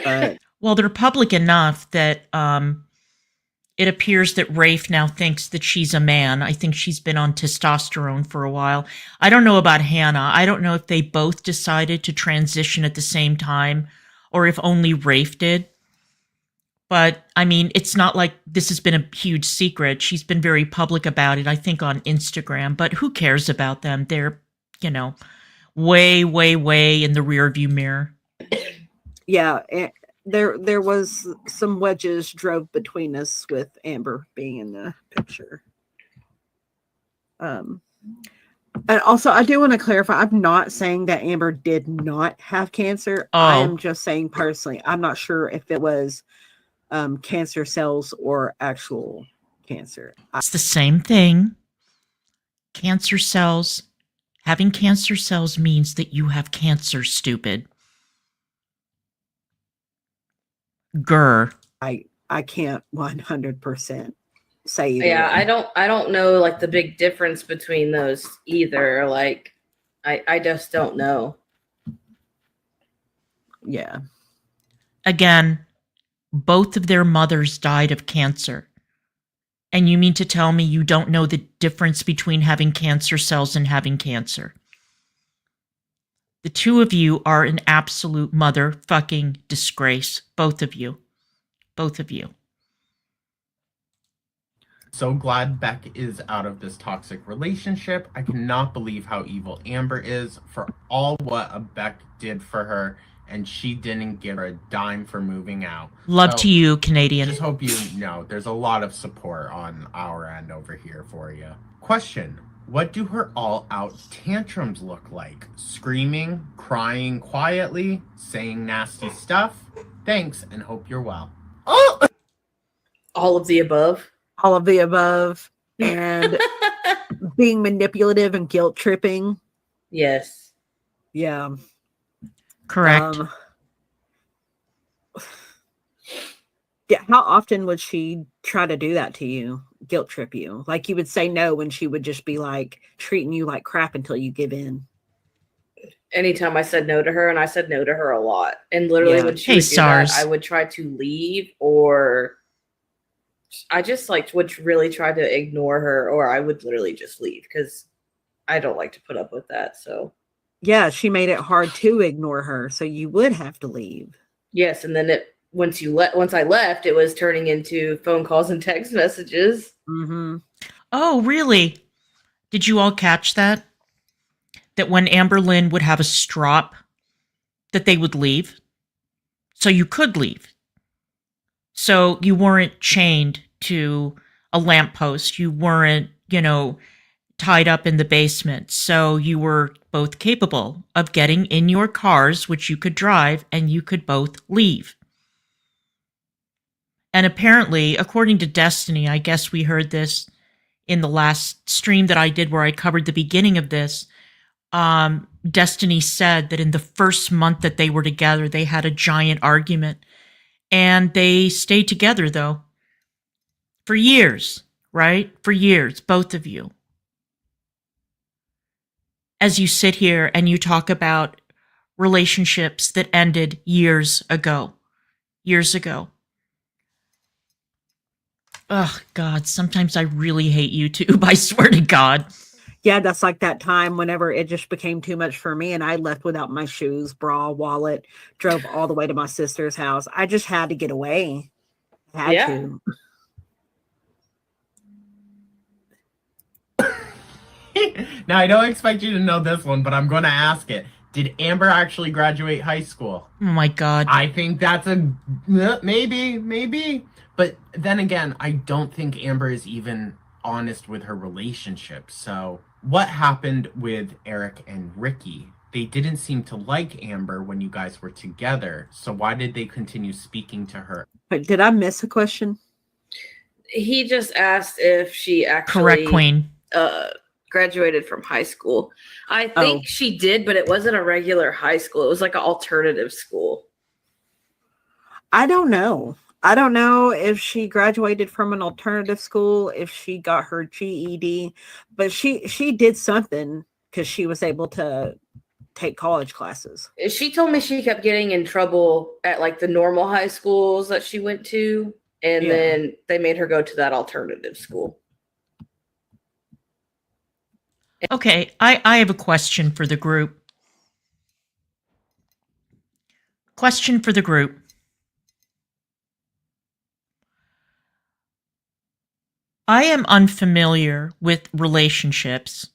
C: but
A: Well, they're public enough that it appears that Rafe now thinks that she's a man. I think she's been on testosterone for a while. I don't know about Hannah. I don't know if they both decided to transition at the same time or if only Rafe did. But, I mean, it's not like this has been a huge secret. She's been very public about it, I think, on Instagram. But who cares about them? They're, way, way, way in the rearview mirror.
C: yeah, there was some wedges drove between us with Amber being in the picture. And also, I do want to clarify, I'm not saying that Amber did not have cancer. I am just saying personally, I'm not sure if it was cancer cells or actual cancer.
A: It's the same thing. Cancer cells. Having cancer cells means that you have cancer, stupid. Grr.
C: I can't 100% say either
D: Yeah,
C: way.
D: I don't know like the big difference between those either. Like I just don't know.
C: Yeah.
A: Again, both of their mothers died of cancer. And you mean to tell me you don't know the difference between having cancer cells and having cancer? The two of you are an absolute motherfucking disgrace. Both of you. Both of you.
B: So glad Beck is out of this toxic relationship. I cannot believe how evil Amber is for all what a Beck did for her, and she didn't give her a dime for moving out.
A: Love
B: So,
A: to you, Canadian.
B: just hope you know there's a lot of support on our end over here for you. Question: what do her all-out tantrums look like? Screaming, crying quietly, saying nasty stuff? Thanks, and hope you're well. Oh!
D: All of the above.
C: All of the above, and being manipulative and guilt tripping.
D: Yes.
C: Yeah.
A: Correct.
C: Yeah. How often would she try to do that to you? Guilt trip you? Like you would say no when she would just be like treating you like crap until you give in.
D: Anytime I said no to her, and I said no to her a lot. And literally when she
A: Hey,
D: would do that,
A: SARS.
D: I would try to leave, or I just like would really try to ignore her, or I would literally just leave because I don't like to put up with that. So
C: Yeah, she made it hard to ignore her, so you would have to leave.
D: yes, and then once I left, it was turning into phone calls and text messages.
C: Mm-hmm.
A: Oh, really? Did you all catch that? That when Amber Lynn would have a strop, that they would leave? So you could leave. So you weren't chained to a lamppost. You weren't, tied up in the basement. So you were both capable of getting in your cars, which you could drive, and you could both leave. And apparently, according to Destiny, I guess we heard this in the last stream that I did where I covered the beginning of this. Destiny said that in the first month that they were together, they had a giant argument. And they stayed together, though, for years, right? For years, both of you. As you sit here and you talk about relationships that ended years ago. Years ago. Oh, God, sometimes I really hate YouTube. I swear to God.
C: Yeah, that's like that time whenever it just became too much for me and I left without my shoes, bra, wallet, drove all the way to my sister's house. I just had to get away. I had to.
B: Now, I don't expect you to know this one, but I'm going to ask it. Did Amber actually graduate high school?
A: Oh, my God.
B: I think that's a maybe. But then again, I don't think Amber is even honest with her relationship. So what happened with Eric and Ricky? They didn't seem to like Amber when you guys were together. So why did they continue speaking to her?
C: But did I miss a question?
D: He just asked if she actually
A: Correct, Queen.
D: Graduated from high school. I think she did, but it wasn't a regular high school. It was like an alternative school.
C: I don't know. I don't know if she graduated from an alternative school, if she got her GED, but she did something because she was able to take college classes.
D: She told me she kept getting in trouble at like the normal high schools that she went to, and then they made her go to that alternative school.
A: Okay, I have a question for the group. Question for the group. I am unfamiliar with relationships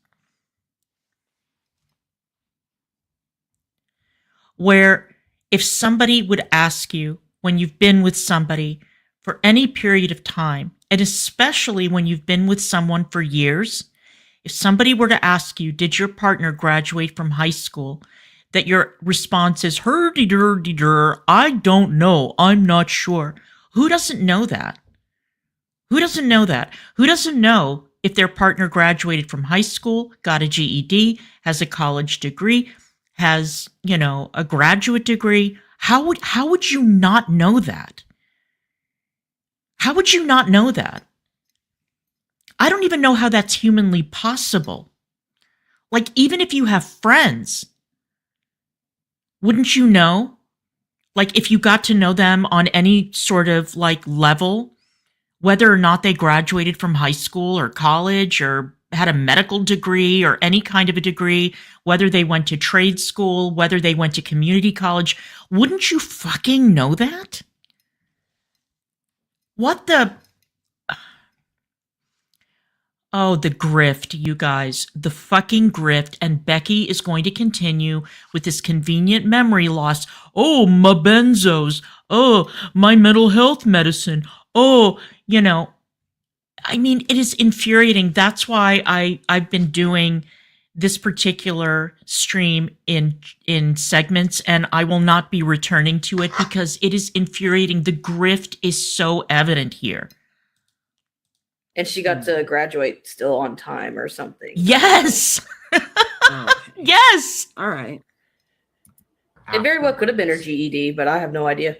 A: where if somebody would ask you when you've been with somebody for any period of time, and especially when you've been with someone for years, if somebody were to ask you, did your partner graduate from high school, that your response is, hurdy-durdy-dur, I don't know, I'm not sure. Who doesn't know that? Who doesn't know that? Who doesn't know if their partner graduated from high school, got a GED, has a college degree, has, a graduate degree? How would you not know that? How would you not know that? I don't even know how that's humanly possible. Like, even if you have friends, wouldn't you know? Like, if you got to know them on any sort of like level, whether or not they graduated from high school or college or had a medical degree or any kind of a degree, whether they went to trade school, whether they went to community college, wouldn't you fucking know that? What the... Oh, the grift, you guys. The fucking grift. And Becky is going to continue with this convenient memory loss. Oh, my benzos. Oh, my mental health medicine. Oh, I mean, it is infuriating. That's why I've been doing this particular stream in segments, and I will not be returning to it because it is infuriating. The grift is so evident here.
D: And she got to graduate still on time or something.
A: Yes.
C: Oh, okay.
A: Yes.
C: All right.
D: It very well could have been her GED, but I have no idea.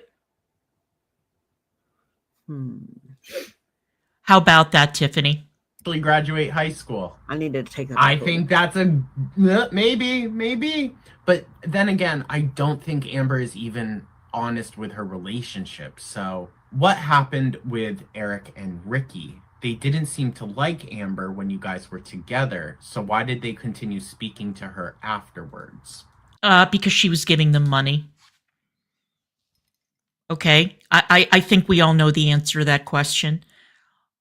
A: How about that, Tiffany?
B: Graduate high school.
C: I needed to take that.
B: I think that's a maybe. But then again, I don't think Amber is even honest with her relationship. So what happened with Eric and Ricky? They didn't seem to like Amber when you guys were together. So why did they continue speaking to her afterwards?
A: Because she was giving them money. Okay. I think we all know the answer to that question.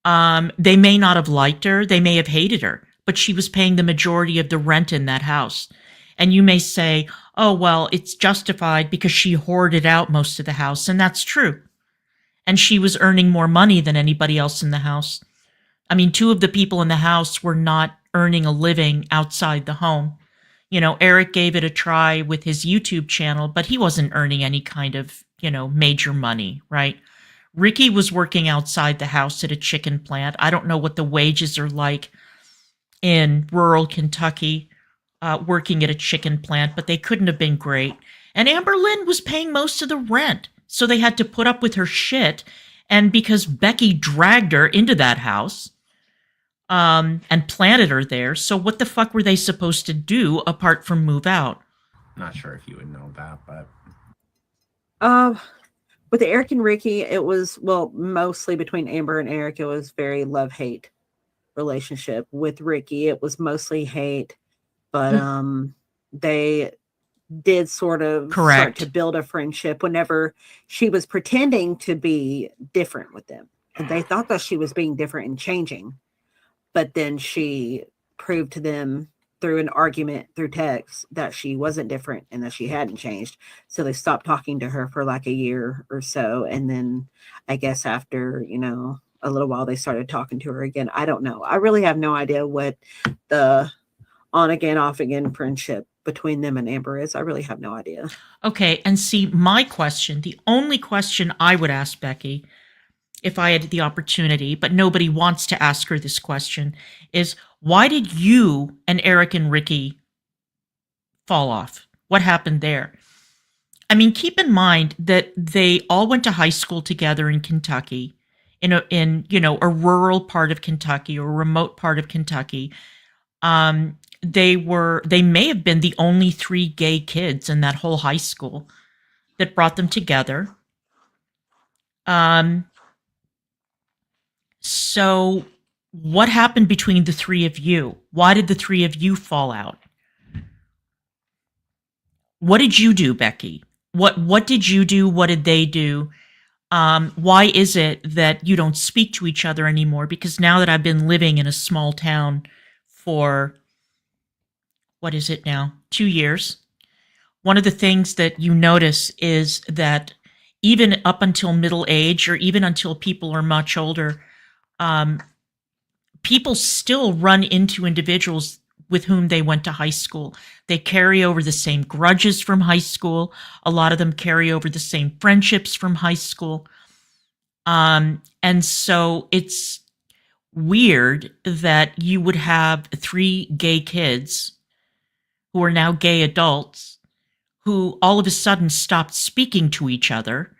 A: They may not have liked her. They may have hated her, but she was paying the majority of the rent in that house. And you may say, oh, well, it's justified because she hoarded out most of the house. And that's true. And she was earning more money than anybody else in the house. I mean, two of the people in the house were not earning a living outside the home. Eric gave it a try with his YouTube channel, but he wasn't earning any kind of, major money, right? Ricky was working outside the house at a chicken plant. I don't know what the wages are like in rural Kentucky, working at a chicken plant, but they couldn't have been great. And Amber Lynn was paying most of the rent, so they had to put up with her shit. And because Becky dragged her into that house, and planted her there. So what the fuck were they supposed to do apart from move out?
B: Not sure if you would know that, but
C: with Eric and Ricky, it was mostly between Amber and Eric. It was very love-hate relationship. With Ricky, it was mostly hate, but they did sort of start to build a friendship whenever she was pretending to be different with them, and they thought that she was being different and changing. But then she proved to them through an argument through text that she wasn't different and that she hadn't changed. So they stopped talking to her for like a year or so. And then I guess after, a little while, they started talking to her again. I don't know. I really have no idea what the on again, off again friendship between them and Amber is. I really have no idea.
A: Okay. And see, my question, the only question I would ask Becky, if I had the opportunity, but nobody wants to ask her this question, is why did you and Eric and Ricky fall off? What happened there? I mean, keep in mind that they all went to high school together in Kentucky, in a rural part of Kentucky or a remote part of Kentucky. They may have been the only 3 gay kids in that whole high school that brought them together. So what happened between the 3 of you? Why did the 3 of you fall out? What did you do, Becky? What did you do? What did they do? Why is it that you don't speak to each other anymore? Because now that I've been living in a small town for, what is it now? 2 years. One of the things that you notice is that even up until middle age, or even until people are much older, people still run into individuals with whom they went to high school. They carry over the same grudges from high school. A lot of them carry over the same friendships from high school. And so it's weird that you would have 3 gay kids who are now gay adults who all of a sudden stopped speaking to each other.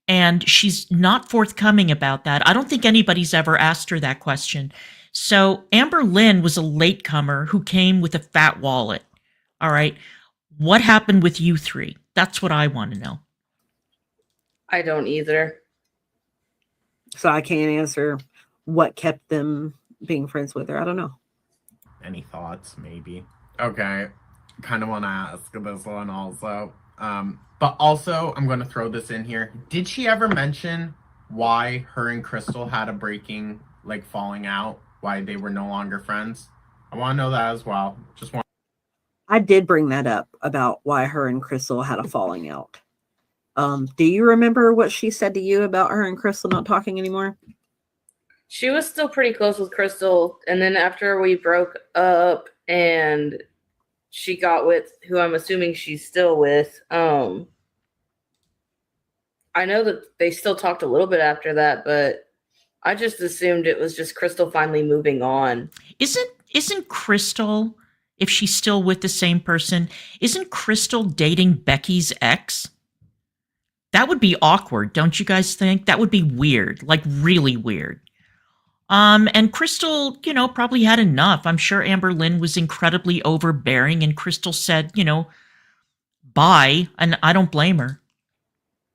A: And she's not forthcoming about that. I don't think anybody's ever asked her that question. So Amber Lynn was a latecomer who came with a fat wallet. All right. What happened with you 3? That's what I want to know.
D: I don't either.
C: So I can't answer what kept them being friends with her. I don't know.
B: Any thoughts? Maybe. Okay. Kind of want to ask this one also. But also, I'm going to throw this in here. Did she ever mention why her and Crystal had a falling out? why they were no longer friends? I want to know that as well. Just want.
C: I did bring that up about why her and Crystal had a falling out. Do you remember what she said to you about her and Crystal not talking anymore?
D: She was still pretty close with Crystal, and then after we broke up and she got with who I'm assuming she's still with, I know that they still talked a little bit after that, but I just assumed it was just Crystal finally moving on.
A: Isn't Crystal, if she's still with the same person, isn't Crystal dating Becky's ex? That would be awkward, don't you guys think? That would be weird, like really weird. And Crystal, probably had enough. I'm sure Amber Lynn was incredibly overbearing, and Crystal said, bye, and I don't blame her.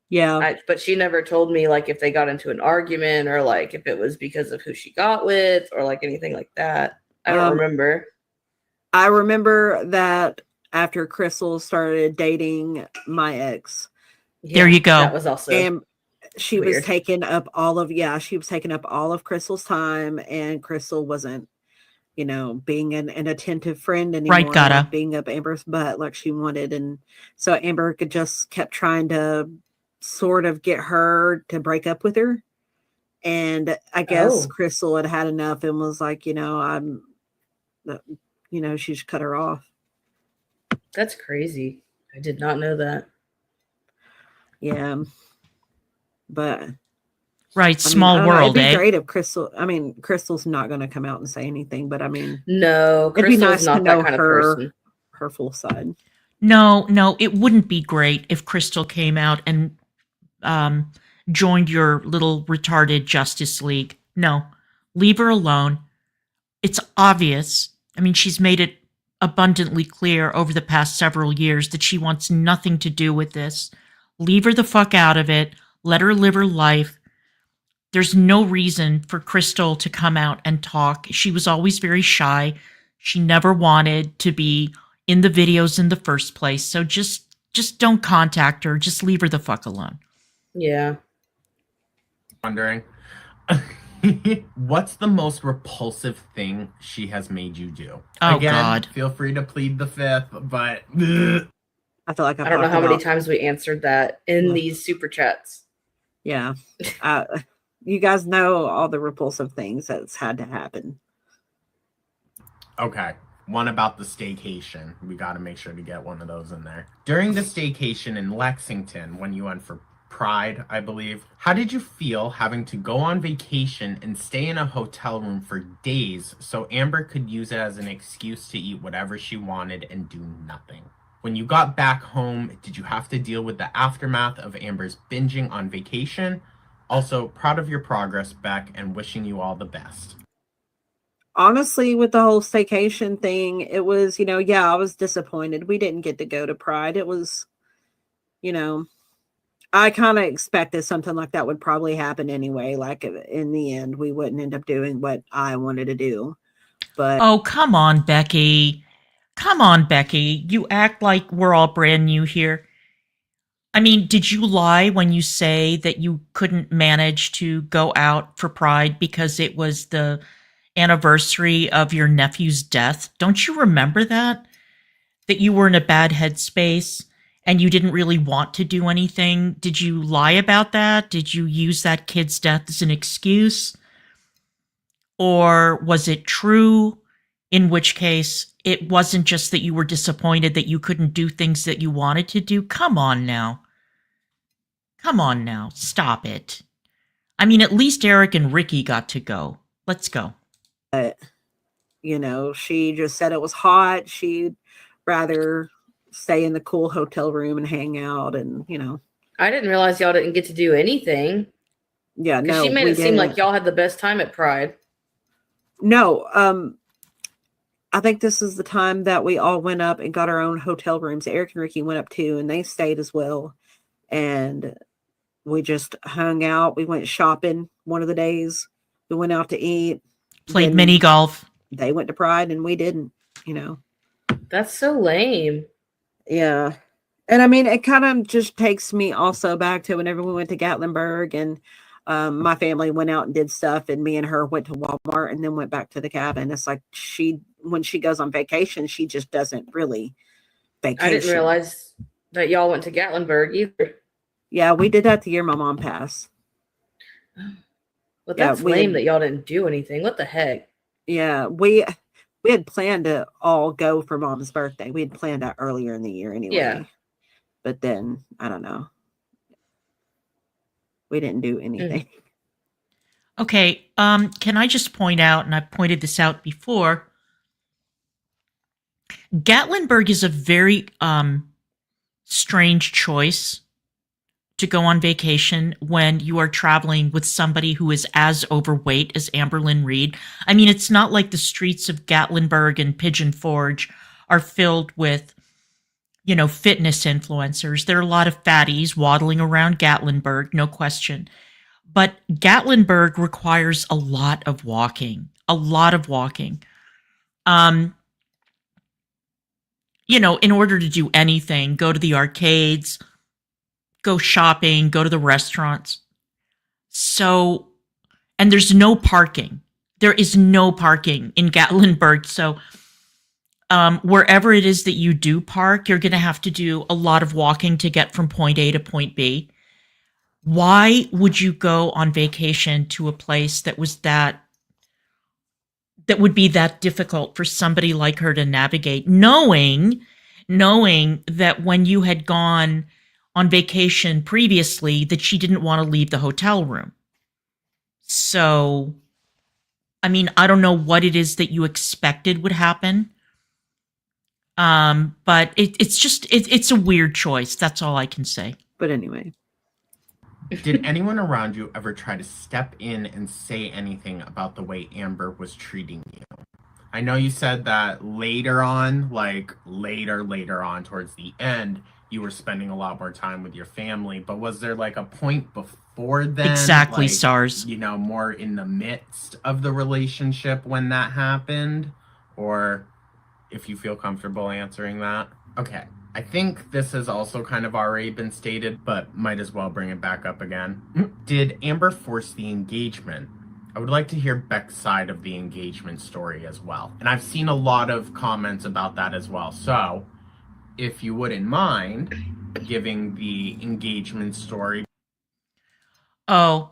C: Yeah.
D: But she never told me, like, if they got into an argument or, like, if it was because of who she got with or, like, anything like that. I don't remember.
C: I remember that after Crystal started dating my ex.
A: Yeah, there you go.
D: That was also
C: and she
D: weird.
C: was taking up all of Crystal's time, and Crystal wasn't, being an attentive friend anymore.
A: Right, gotta.
C: Like being up Amber's butt like she wanted. And so Amber just kept trying to sort of get her to break up with her. And I guess Crystal had enough and was like, she should cut her off.
D: That's crazy. I did not know that.
C: Yeah. But
A: right, small world,
C: it'd be great if Crystal's not going to come out and say anything, but
D: no, Crystal's
C: nice
D: not that kind of person.
C: Her full side.
A: No, it wouldn't be great if Crystal came out and joined your little retarded Justice League. No, leave her alone. It's obvious. She's made it abundantly clear over the past several years that she wants nothing to do with this. Leave her the fuck out of it. Let her live her life. There's no reason for Crystal to come out and talk. She was always very shy. She never wanted to be in the videos in the first place. So just don't contact her. Just leave her the fuck alone.
D: Yeah.
B: Wondering, what's the most repulsive thing she has made you do?
A: Oh,
B: Again,
A: God.
B: Feel free to plead the fifth, but
C: I feel like
D: I don't know how many times we answered that in these super chats.
C: Yeah. You guys know all the repulsive things that's had to happen.
B: Okay. One about the staycation. We got to make sure to get one of those in there. During the staycation in Lexington, when you went for Pride, I believe, how did you feel having to go on vacation and stay in a hotel room for days so Amber could use it as an excuse to eat whatever she wanted and do nothing? When you got back home, did you have to deal with the aftermath of Amber's binging on vacation? Also, proud of your progress, Beck, and wishing you all the best.
C: Honestly, with the whole staycation thing, it was, I was disappointed. We didn't get to go to Pride. It was, I kind of expected something like that would probably happen anyway. Like in the end, we wouldn't end up doing what I wanted to do. But
A: oh, come on, Becky. Come on, Becky. You act like we're all brand new here. Did you lie when you say that you couldn't manage to go out for Pride because it was the anniversary of your nephew's death? Don't you remember that? That you were in a bad headspace and you didn't really want to do anything? Did you lie about that? Did you use that kid's death as an excuse? Or was it true? In which case, it wasn't just that you were disappointed that you couldn't do things that you wanted to do. Come on now. Stop it. At least Eric and Ricky got to go. Let's go.
C: But, she just said it was hot. She'd rather stay in the cool hotel room and hang out and,
D: I didn't realize y'all didn't get to do anything.
C: Yeah, no.
D: She made it seem like y'all had the best time at Pride.
C: No, I think this is the time that we all went up and got our own hotel rooms. Eric and Ricky went up too, and they stayed as well. And we just hung out. We went shopping one of the days. We went out to eat.
A: Played mini golf.
C: They went to Pride and we didn't,
D: That's so lame.
C: Yeah. And it kind of just takes me also back to whenever we went to Gatlinburg and My family went out and did stuff, and me and her went to Walmart and then went back to the cabin. It's like when she goes on vacation, she just doesn't really vacation.
D: I didn't realize that y'all went to Gatlinburg either.
C: Yeah, we did that the year my mom passed.
D: Well, that's lame that y'all didn't do anything. What the heck?
C: Yeah, we had planned to all go for Mom's birthday. We had planned that earlier in the year anyway.
D: Yeah.
C: But then, I don't know. We didn't do anything.
A: Okay, can I just point out, and I've pointed this out before, Gatlinburg is a very strange choice to go on vacation when you are traveling with somebody who is as overweight as Amberlynn Reed. I mean, it's not like the streets of Gatlinburg and Pigeon Forge are filled with, you know, fitness influencers. There are a lot of fatties waddling around Gatlinburg, no question. But Gatlinburg requires a lot of walking, you know, in order to do anything, go to the arcades, go shopping, go to the restaurants. So, and there's no parking. There is no parking in Gatlinburg. So, wherever it is that you do park, you're going to have to do a lot of walking to get from point A to point B. Why would you go on vacation to a place that would be that difficult for somebody like her to navigate, knowing that when you had gone on vacation previously that she didn't want to leave the hotel room? So, I mean, I don't know what it is that you expected would happen. But it's a weird choice. That's all I can say.
C: But anyway.
B: Did anyone around you ever try to step in and say anything about the way Amber was treating you? I know you said that later on, like later on towards the end, you were spending a lot more time with your family, but was there like a point before then?
A: Exactly,
B: like,
A: SARS.
B: You know, more in the midst of the relationship when that happened? Or if you feel comfortable answering that? Okay. I think this has also kind of already been stated, but might as well bring it back up again. Did Amber force the engagement? I would like to hear Beck's side of the engagement story as well. And I've seen a lot of comments about that as well. So, if you wouldn't mind giving the engagement story.
A: Oh.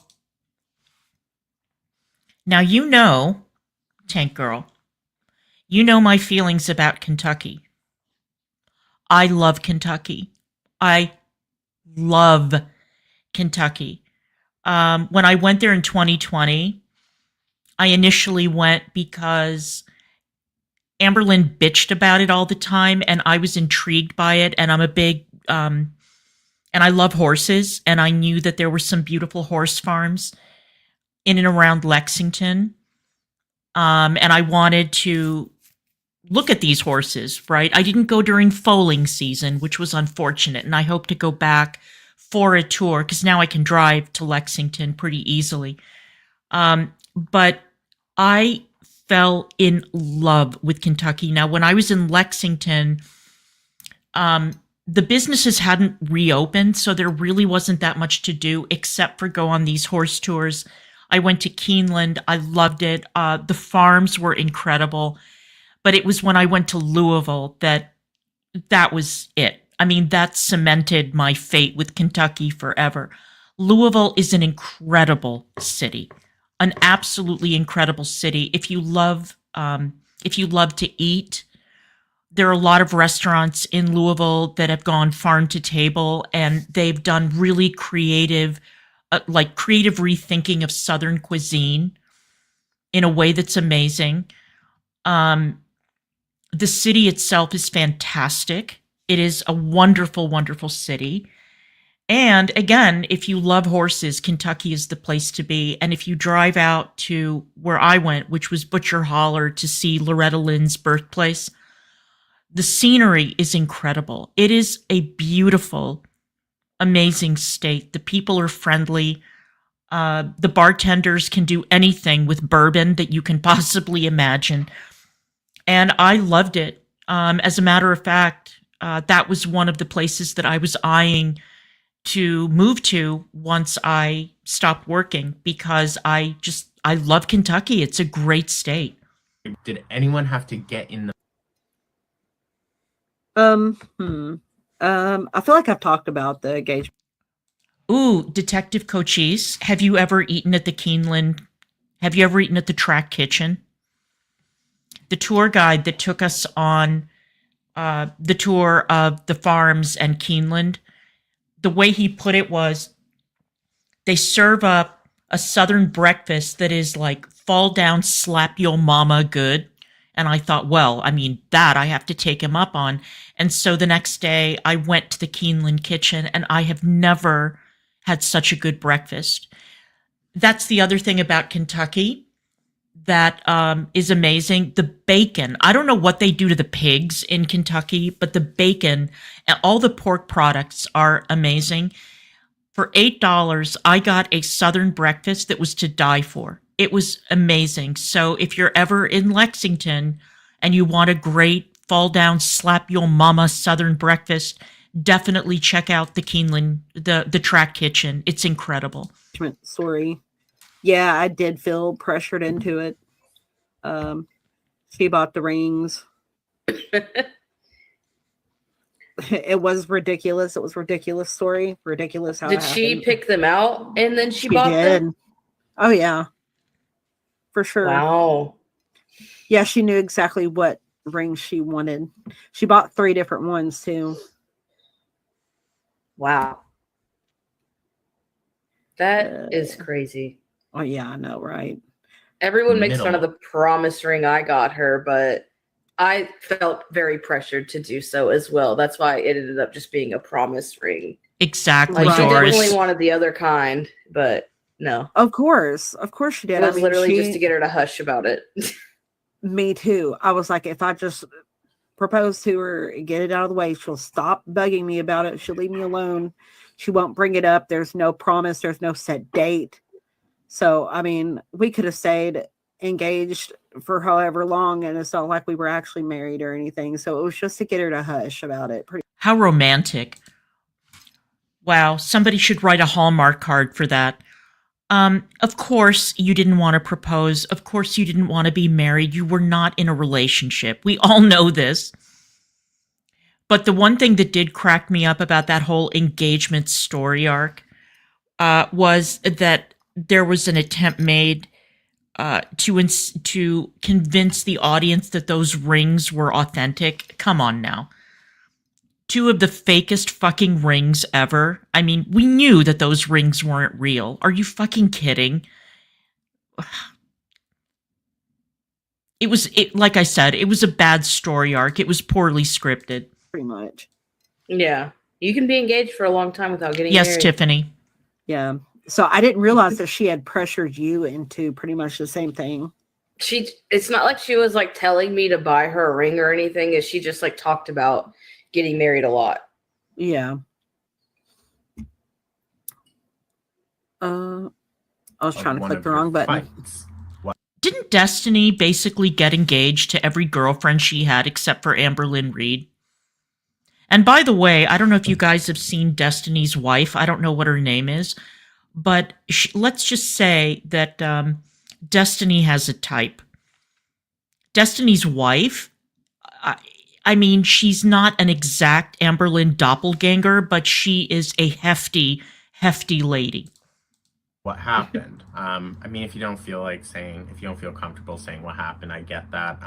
A: Now, you know, Tank Girl, you know my feelings about Kentucky. I love Kentucky. I love Kentucky. When I went there in 2020, I initially went because Amberlynn bitched about it all the time, and I was intrigued by it, and I'm a big, and I love horses, and I knew that there were some beautiful horse farms in and around Lexington, and I wanted to look at these horses, right? I didn't go during foaling season, which was unfortunate, and I hope to go back for a tour because now I can drive to Lexington pretty easily. But I fell in love with Kentucky. Now, when I was in Lexington, the businesses hadn't reopened, so there really wasn't that much to do except for go on these horse tours. I went to Keeneland. I loved it. The farms were incredible. But it was when I went to Louisville that was it. I mean, that cemented my fate with Kentucky forever. Louisville is an incredible city, an absolutely incredible city. If you love to eat, there are a lot of restaurants in Louisville that have gone farm to table, and they've done really creative rethinking of Southern cuisine in a way that's amazing. The city itself is fantastic. It is a wonderful, wonderful city. And again, if you love horses, Kentucky is the place to be. And if you drive out to where I went, which was Butcher Holler, to see Loretta Lynn's birthplace, the scenery is incredible. It is a beautiful, amazing state. The people are friendly. The bartenders can do anything with bourbon that you can possibly imagine. And I loved it. As a matter of fact, that was one of the places that I was eyeing to move to once I stopped working because I love Kentucky. It's a great state.
B: Did anyone have to get in the
C: I feel like I've talked about the engagement.
A: Ooh, Detective Cochise, have you ever eaten at the Keeneland? Have you ever eaten at the Track Kitchen? The tour guide that took us on the tour of the farms and Keeneland, the way he put it was, they serve up a Southern breakfast that is like fall down, slap your mama good. And I thought, well, I mean, that I have to take him up on. And so the next day I went to the Keeneland kitchen and I have never had such a good breakfast. That's the other thing about Kentucky that is amazing. The bacon. I don't know what they do to the pigs in Kentucky, but the bacon and all the pork products are amazing. For $8, I got a Southern breakfast that was to die for. It was amazing. So if you're ever in Lexington and you want a great fall down, slap your mama Southern breakfast, definitely check out the Keeneland, the Track Kitchen. It's incredible.
C: Sorry. Yeah, I did feel pressured into it. She bought the rings. It was ridiculous. It was ridiculous story. Ridiculous how
D: Did
C: it
D: she
C: happened.
D: pick them out and then she bought
C: did.
D: them?
C: Oh yeah. For sure.
D: Wow.
C: Yeah, she knew exactly what ring she wanted. She bought 3 different ones too.
D: Wow. That is crazy.
C: Oh yeah, I know, right?
D: Everyone makes fun of the promise ring I got her, but I felt very pressured to do so as well. That's why it ended up just being a promise ring.
A: Exactly,
D: Like, she
A: Doris.
D: definitely wanted the other kind, but no.
C: Of course she did.
D: It was literally just to get her to hush about it.
C: Me too. I was like, if I just propose to her and get it out of the way, she'll stop bugging me about it. She'll leave me alone. She won't bring it up. There's no promise. There's no set date. So, I mean, we could have stayed engaged for however long, and it's not like we were actually married or anything. So it was just to get her to hush about it.
A: How romantic. Wow, somebody should write a Hallmark card for that. Of course you didn't want to propose. Of course you didn't want to be married. You were not in a relationship. We all know this. But the one thing that did crack me up about that whole engagement story arc was that there was an attempt made to convince the audience that those rings were authentic. Come on now. 2 of the fakest fucking rings ever. I mean, we knew that those rings weren't real. Are you fucking kidding? Like I said, it was a bad story arc. It was poorly scripted.
C: Pretty much.
D: Yeah. You can be engaged for a long time without getting married.
A: Yes, Tiffany.
C: Yeah. So I didn't realize that she had pressured you into pretty much the same thing.
D: It's not like she was like telling me to buy her a ring or anything. Is she just like talked about getting married a lot?
C: Yeah. I was trying to click the wrong button.
A: Didn't Destiny basically get engaged to every girlfriend she had except for Amber Lynn Reed? And by the way, I don't know if you guys have seen Destiny's wife. I don't know what her name is. But let's just say that Destiny has a type. Destiny's wife, I mean, she's not an exact Amberlynn doppelganger, but she is a hefty, hefty lady.
B: What happened? I mean, if you don't feel comfortable saying what happened, I get that.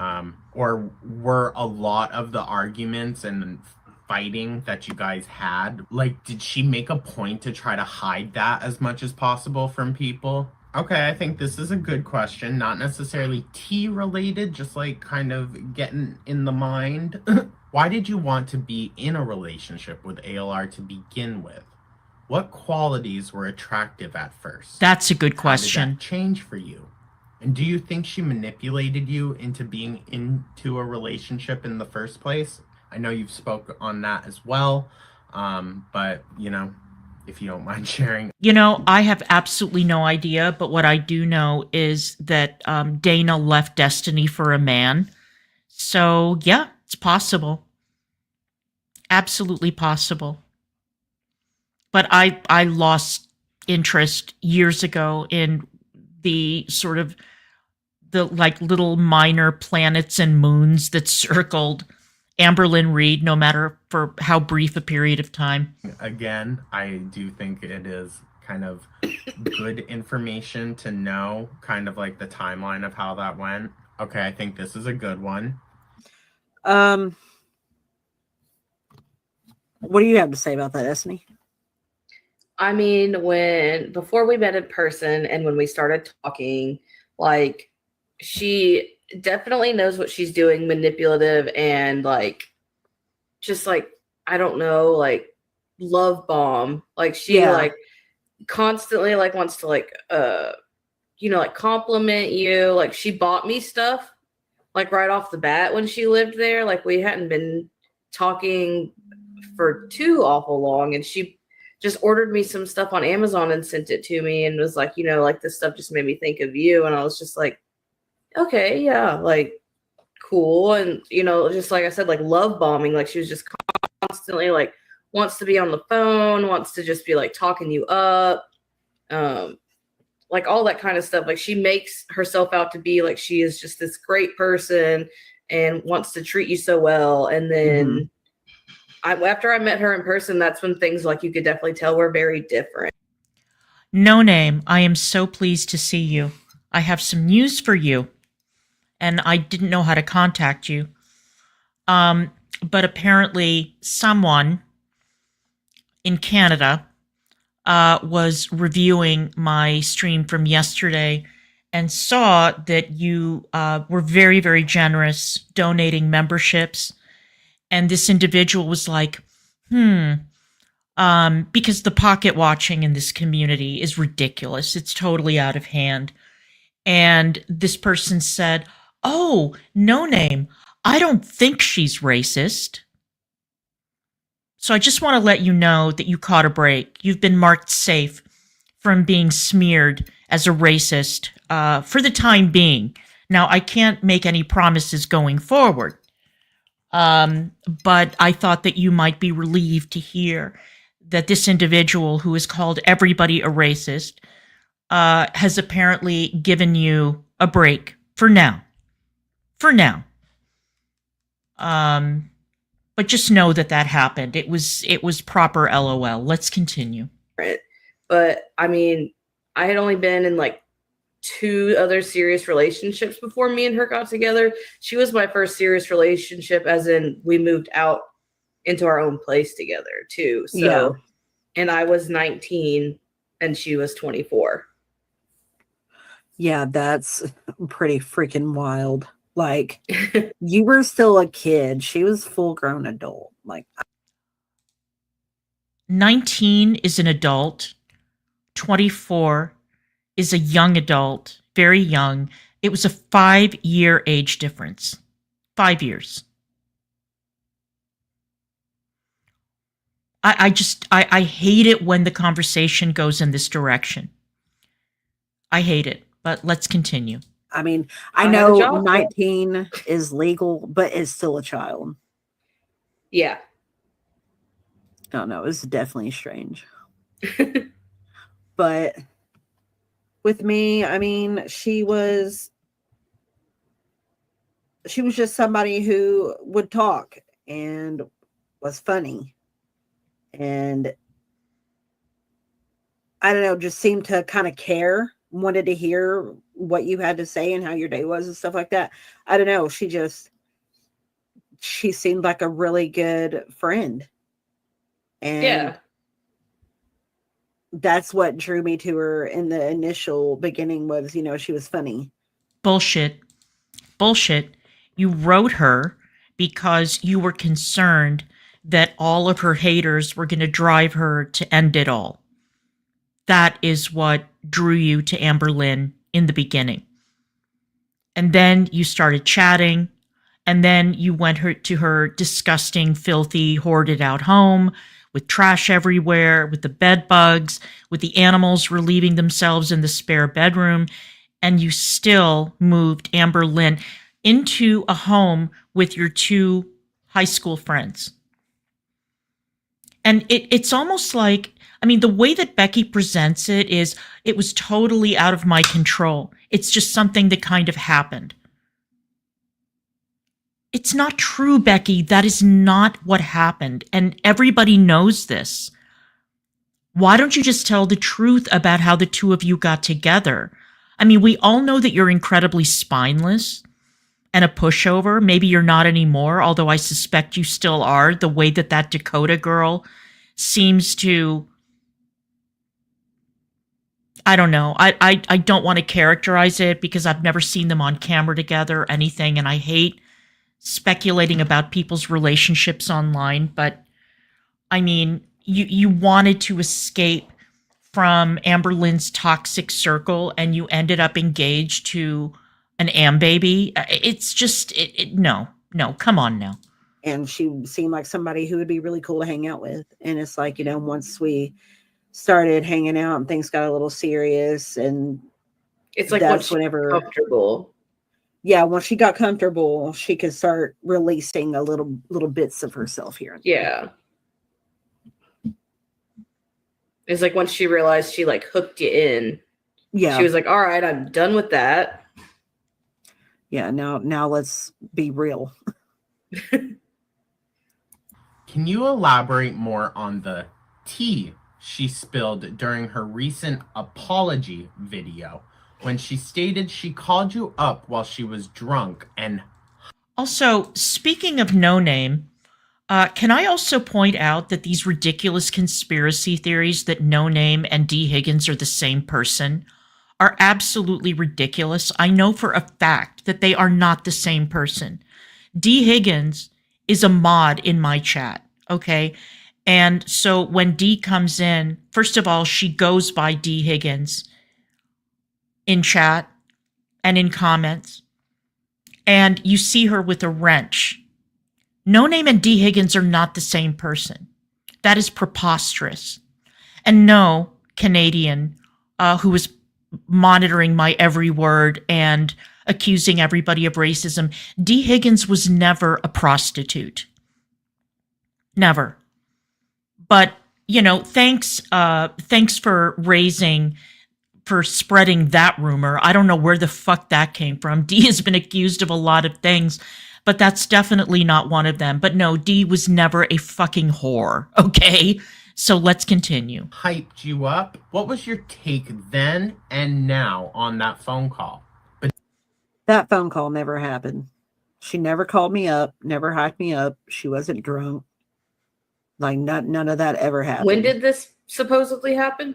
B: Or were a lot of the arguments and fighting that you guys had, like, did she make a point to try to hide that as much as possible from people? Okay, I think this is a good question. Not necessarily tea related, just like kind of getting in the mind. Why did you want to be in a relationship with ALR to begin with? What qualities were attractive at first?
A: That's a good question.
B: How did that change for you? And do you think she manipulated you into being into a relationship in the first place? I know you've spoke on that as well, but, you know, if you don't mind sharing.
A: You know, I have absolutely no idea, but what I do know is that Dana left Destiny for a man. So, yeah, it's possible. Absolutely possible. but I lost interest years ago in the sort of the like little minor planets and moons that circled Amberlynn Reed, no matter for how brief a period of time.
B: Again, I do think it is kind of good information to know, kind of like the timeline of how that went. Okay, I think this is a good one.
C: What do you have to say about that, Esme?
D: I mean, before we met in person and when we started talking, like, she definitely knows what she's doing, manipulative and like, just like, I don't know, like love bomb. Like she like constantly like wants to like, like compliment you. Like she bought me stuff like right off the bat when she lived there. Like we hadn't been talking for too awful long, and she just ordered me some stuff on Amazon and sent it to me and was like, like this stuff just made me think of you. And I was just like, okay, yeah, like cool. And just like I said, like love bombing. Like she was just constantly like wants to be on the phone, wants to just be like talking you up, like all that kind of stuff. Like she makes herself out to be like she is just this great person and wants to treat you so well. And then after I met her in person, that's when things like you could definitely tell were very different.
A: No Name, I am so pleased to see you. I have some news for you, and I didn't know how to contact you. But apparently someone in Canada was reviewing my stream from yesterday and saw that you were very, very generous donating memberships. And this individual was like, because the pocket watching in this community is ridiculous. It's totally out of hand. And this person said, oh, No Name, I don't think she's racist. So I just want to let you know that you caught a break. You've been marked safe from being smeared as a racist for the time being. Now, I can't make any promises going forward. But I thought that you might be relieved to hear that this individual who has called everybody a racist has apparently given you a break for now. For now. But just know that happened. It was proper LOL. Let's continue.
D: But I mean, I had only been in like 2 other serious relationships before me and her got together. She was my first serious relationship, as in we moved out into our own place together too. So, and I was 19 and she was 24.
C: Yeah, that's pretty freaking wild. Like, you were still a kid. She was full grown adult. Like,
A: 19 is an adult. 24 is a young adult, very young. It was a 5-year age difference. 5 years. I hate it when the conversation goes in this direction. I hate it, but let's continue.
C: I mean, I know 19 is legal, but it's still a child.
D: Yeah.
C: I don't know. It's definitely strange. But with me, I mean, she was just somebody who would talk and was funny. And I don't know, just seemed to kind of care, wanted to hear what you had to say and how your day was and stuff like that. I don't know. She seemed like a really good friend. And that's what drew me to her in the initial beginning was, she was funny.
A: Bullshit. You wrote her because you were concerned that all of her haters were going to drive her to end it all. That is what drew you to Amberlynn in the beginning. And then you started chatting, and then you went to her disgusting, filthy, hoarded out home with trash everywhere, with the bed bugs, with the animals relieving themselves in the spare bedroom, and you still moved Amberlynn into a home with your 2 high school friends. And it's almost like, I mean, the way that Becky presents it is it was totally out of my control. It's just something that kind of happened. It's not true, Becky. That is not what happened. And everybody knows this. Why don't you just tell the truth about how the two of you got together? I mean, we all know that you're incredibly spineless and a pushover. Maybe you're not anymore, although I suspect you still are, the way that that Dakota girl seems to... I don't know. I don't want to characterize it because I've never seen them on camera together or anything, and I hate speculating about people's relationships online. But, I mean, you wanted to escape from Amber Lynn's toxic circle, and you ended up engaged to an Am baby. It's just, no, come on now.
C: And she seemed like somebody who would be really cool to hang out with. And it's like, you know, once we started hanging out and things got a little serious, and
D: It's like
C: that's
D: once
C: whenever,
D: comfortable.
C: yeah, once she got comfortable, she could start releasing a little bits of herself here and there.
D: Yeah. It's like once she realized she like hooked you in,
C: Yeah.
D: she was like, all right, I'm done with that.
C: Yeah. Now let's be real.
B: Can you elaborate more on the tea she spilled during her recent apology video when she stated she called you up while she was drunk? And
A: also, speaking of No Name, can I also point out that these ridiculous conspiracy theories that No Name and D. Higgins are the same person are absolutely ridiculous? I know for a fact that they are not the same person. D. Higgins is a mod in my chat, okay? And so when D comes in, first of all, she goes by D. Higgins in chat and in comments, and you see her with a wrench. No Name and D. Higgins are not the same person. That is preposterous. And no, Canadian, who was monitoring my every word and accusing everybody of racism, D. Higgins was never a prostitute. Never. But, you know, thanks for spreading that rumor. I don't know where the fuck that came from. D has been accused of a lot of things, but that's definitely not one of them. But no, D was never a fucking whore, okay? So let's continue.
B: hyped you up. What was your take then and now on that phone call?
C: That phone call never happened. She never called me up, never hyped me up. She wasn't drunk. Like none of that ever happened.
D: When did this supposedly happen?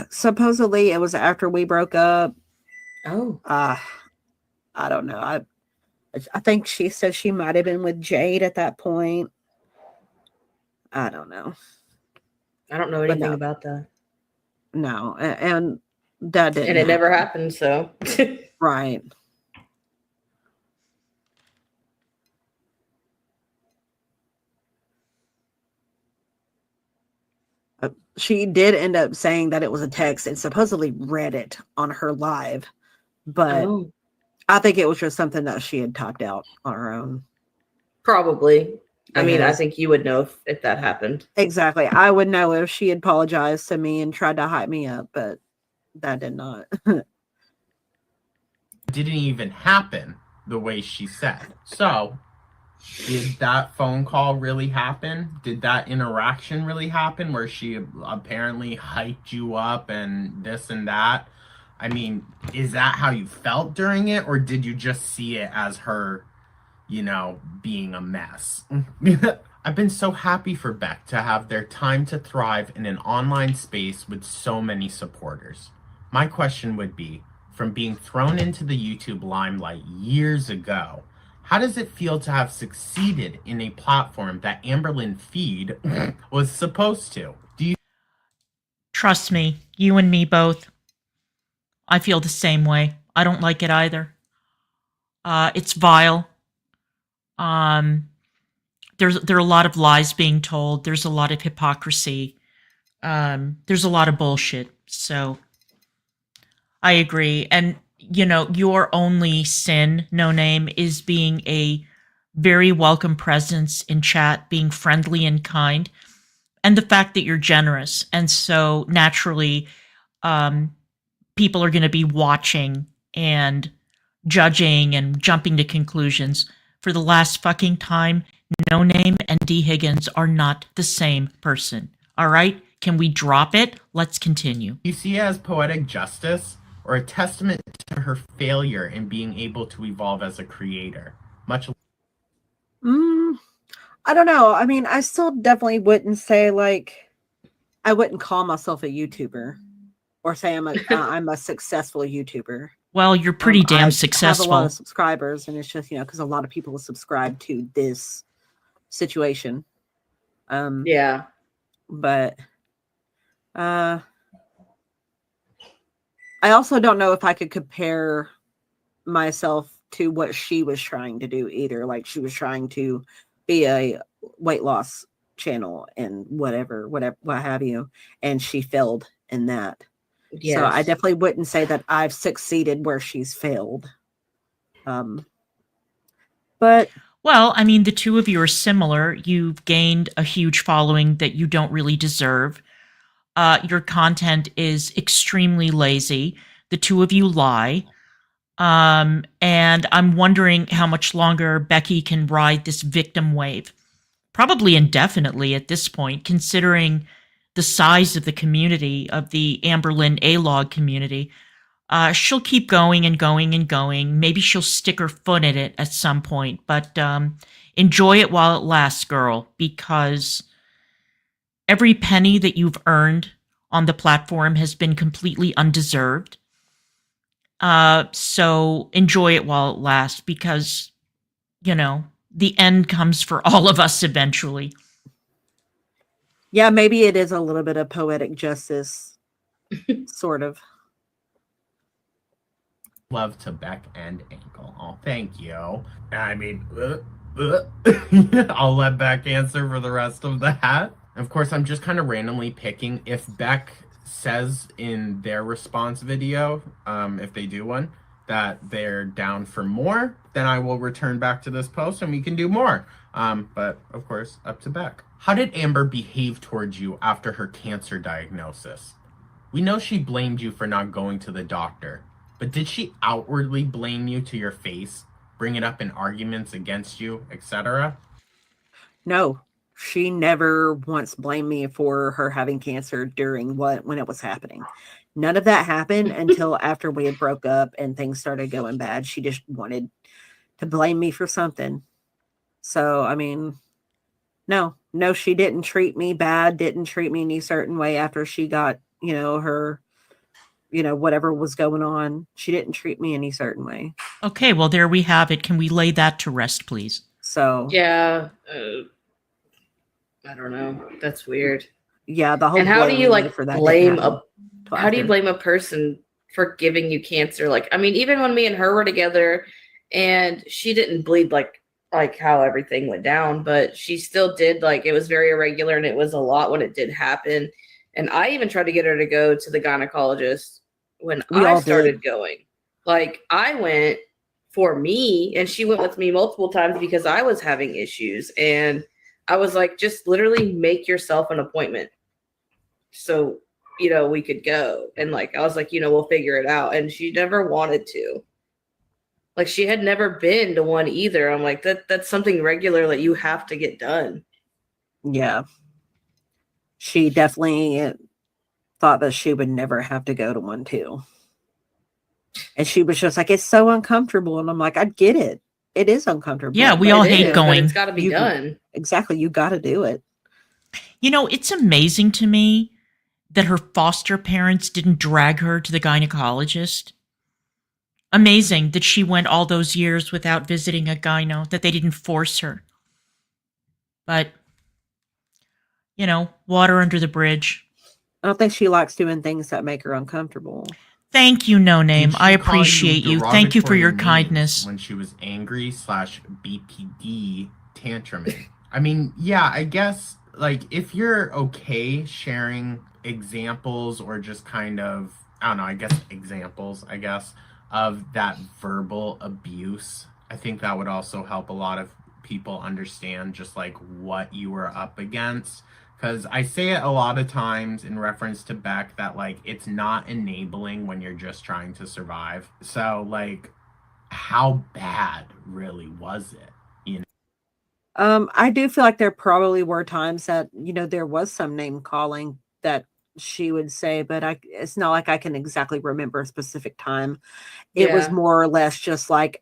C: Supposedly it was after we broke up.
D: Oh.
C: I don't know. I think she said she might have been with Jade at that point. I don't know.
D: I don't know anything about that.
C: No, and that didn't.
D: And it never happened, so.
C: Right. She did end up saying that it was a text and supposedly read it on her live, but I think it was just something that she had typed out on her own.
D: Probably. I mean, I think you would know if that happened.
C: Exactly. I would know if she had apologized to me and tried to hype me up, but that did not.
B: Didn't even happen the way she said. So, did that phone call really happen? Did that interaction really happen where she apparently hyped you up and this and that? I mean, is that how you felt during it, or did you just see it as her, you know, being a mess? I've been so happy for Beck to have their time to thrive in an online space with so many supporters. My question would be, from being thrown into the YouTube limelight years ago, how does it feel to have succeeded in a platform that Amberlynn Feed was supposed to? Do you
A: Trust me, you and me both. I feel the same way. I don't like it either. It's vile. There are a lot of lies being told. There's a lot of hypocrisy. There's a lot of bullshit. So I agree. And, you know, your only sin, No Name, is being a very welcome presence in chat, being friendly and kind. and the fact that you're generous. And so naturally, people are going to be watching and judging and jumping to conclusions. For the last fucking time, No Name and D. Higgins are not the same person. All right? Can we drop it? Let's continue.
B: You see it as poetic justice or a testament to her failure in being able to evolve as a creator? Much.
C: I don't know. I mean, I still definitely wouldn't say like I wouldn't call myself a YouTuber or say I'm a successful YouTuber.
A: Well, you're pretty damn successful.
C: I have a lot of subscribers, and it's just, because a lot of people will subscribe to this situation.
D: Yeah.
C: But I also don't know if I could compare myself to what she was trying to do either. Like, she was trying to be a weight loss channel and what have you, and she failed in that. Yes. So I definitely wouldn't say that I've succeeded where she's failed. But
A: well, I mean, the two of you are similar. You've gained a huge following that you don't really deserve. Your content is extremely lazy. The two of you lie. And I'm wondering how much longer Becky can ride this victim wave. Probably indefinitely at this point, considering the size of the community, of the Amberlynn A-Log community. She'll keep going and going and going. Maybe she'll stick her foot in it at some point, but enjoy it while it lasts, girl, because every penny that you've earned on the platform has been completely undeserved. So enjoy it while it lasts, because, the end comes for all of us eventually.
C: Yeah, maybe it is a little bit of poetic justice, sort of.
B: Love to Beck and Ankle. Oh, thank you. I mean, I'll let Beck answer for the rest of that. Of course, I'm just kind of randomly picking. If Beck says in their response video, if they do one, that they're down for more, then I will return back to this post and we can do more. But of course, up to Beck. How did Amber behave towards you after her cancer diagnosis? We know she blamed you for not going to the doctor, but did she outwardly blame you to your face, bring it up in arguments against you, etc.?
C: No, she never once blamed me for her having cancer when it was happening. None of that happened until after we had broke up and things started going bad. She just wanted to blame me for something. So, I mean, no, she didn't treat me bad, didn't treat me any certain way after she got, her, whatever was going on. She didn't treat me any certain way.
A: Okay, well, there we have it. Can we lay that to rest, please?
C: So,
D: yeah, I don't know. That's weird.
C: Yeah, the whole.
D: And how do you how do you blame a person for giving you cancer? Like, I mean, even when me and her were together, and she didn't bleed like how everything went down, but she still did, like, it was very irregular and it was a lot when it did happen. And I even tried to get her to go to the gynecologist when I started going. Like, I went for me and she went with me multiple times because I was having issues. And I was like, just literally make yourself an appointment so, we could go. And like, I was like, we'll figure it out. And she never wanted to. Like, she had never been to one either. I'm like, that's something regular that you have to get done.
C: Yeah. She definitely thought that she would never have to go to one too. And she was just like, it's so uncomfortable. And I'm like, I get it. It is uncomfortable.
A: Yeah, we all hate going.
D: It's got to be done.
C: Exactly. You got to do it.
A: It's amazing to me that her foster parents didn't drag her to the gynecologist. Amazing that she went all those years without visiting a gyno, that they didn't force her. But, water under the bridge.
C: I don't think she likes doing things that make her uncomfortable.
A: Thank you, No Name. I appreciate you. Thank you for your kindness.
B: When she was angry /BPD tantruming. I mean, yeah, I guess, like, if you're okay sharing examples or just kind of, examples, of that verbal abuse, I think that would also help a lot of people understand just like what you were up against. Because I say it a lot of times in reference to Beck that, like, it's not enabling when you're just trying to survive. So, like, how bad really was it? You know?
C: I do feel like there probably were times that, you know, there was some name calling that she would say, but it's not like I can exactly remember a specific time. It was
D: Yeah.
C: more or less just like,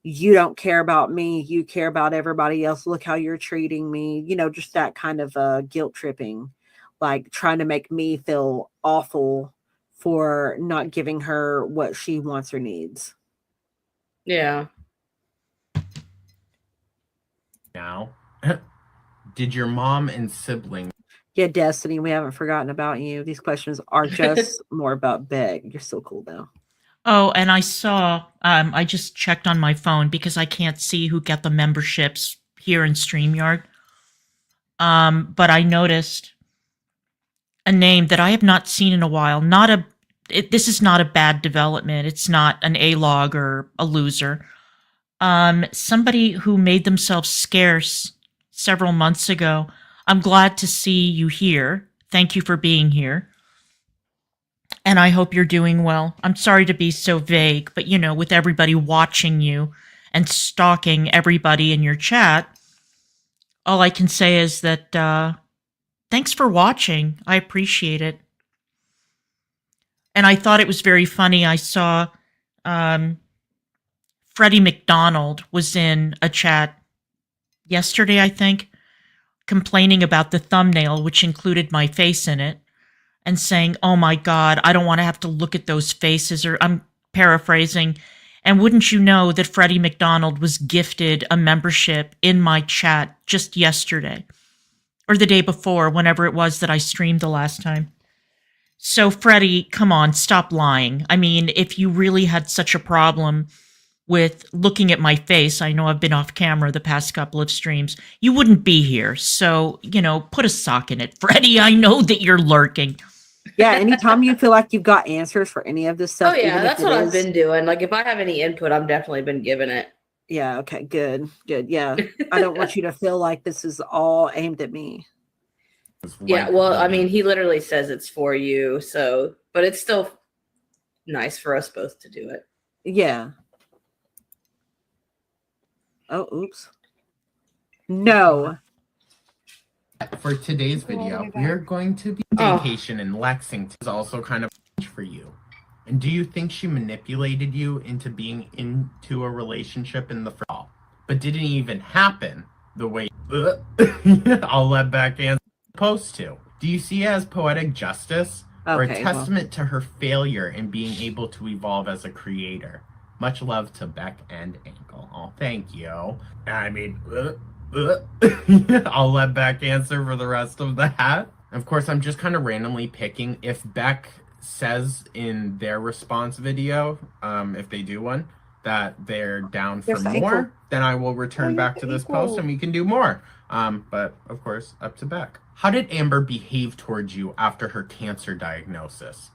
C: you don't care about me, you care about everybody else. Look how you're treating me. You know, just that kind of guilt tripping, like trying to make me feel awful for not giving her what she wants or needs.
D: Yeah.
B: Now, did your mom and siblings?
C: Yeah, Destiny, we haven't forgotten about you. These questions are just more about Beck. You're so cool though.
A: Oh, and I saw, I just checked on my phone because I can't see who get the memberships here in StreamYard. But I noticed a name that I have not seen in a while. This is not a bad development. It's not an A-log or a loser. Somebody who made themselves scarce several months ago. I'm glad to see you here. Thank you for being here. And I hope you're doing well. I'm sorry to be so vague, but you know, with everybody watching you and stalking everybody in your chat, all I can say is that thanks for watching. I appreciate it. And I thought it was very funny. I saw Freddie McDonald was in a chat yesterday, I think, complaining about the thumbnail, which included my face in it, and saying, oh my God, I don't want to have to look at those faces, or I'm paraphrasing. And wouldn't you know that Freddie McDonald was gifted a membership in my chat just yesterday, or the day before, whenever it was that I streamed the last time. So Freddie, come on, stop lying. I mean, if you really had such a problem with looking at my face, I know I've been off camera the past couple of streams, you wouldn't be here. So, you know, put a sock in it. Freddie, I know that you're lurking.
C: Yeah, anytime you feel like you've got answers for any of this stuff.
D: Oh yeah,
C: even if
D: that's
C: it
D: what I've
C: is-
D: been doing. Like if I have any input, I've definitely been giving it.
C: Yeah, okay, good. Yeah. I don't want you to feel like this is all aimed at me.
D: Yeah, well, I mean, he literally says it's for you, so, but it's still nice for us both to do it.
C: Yeah. Oh, oops. No.
B: For today's video, we are going to be
D: Oh.
B: vacation in Lexington. Is also kind of for you. And do you think she manipulated you into being into a relationship in the fall, but didn't even happen the way I'll let Beck answer supposed to? Do you see it as poetic justice or a
C: Okay,
B: testament to her failure in being able to evolve as a creator? Much love to Beck and Ankle. Oh, thank you. I mean, I'll let Beck answer for the rest of that. Of course, I'm just kind of randomly picking. If Beck says in their response video, if they do one, that they're down for
C: There's the
B: more,
C: ankle.
B: then I will return back to this post and we can do more. But of course, up to Beck. How did Amber behave towards you after her cancer diagnosis?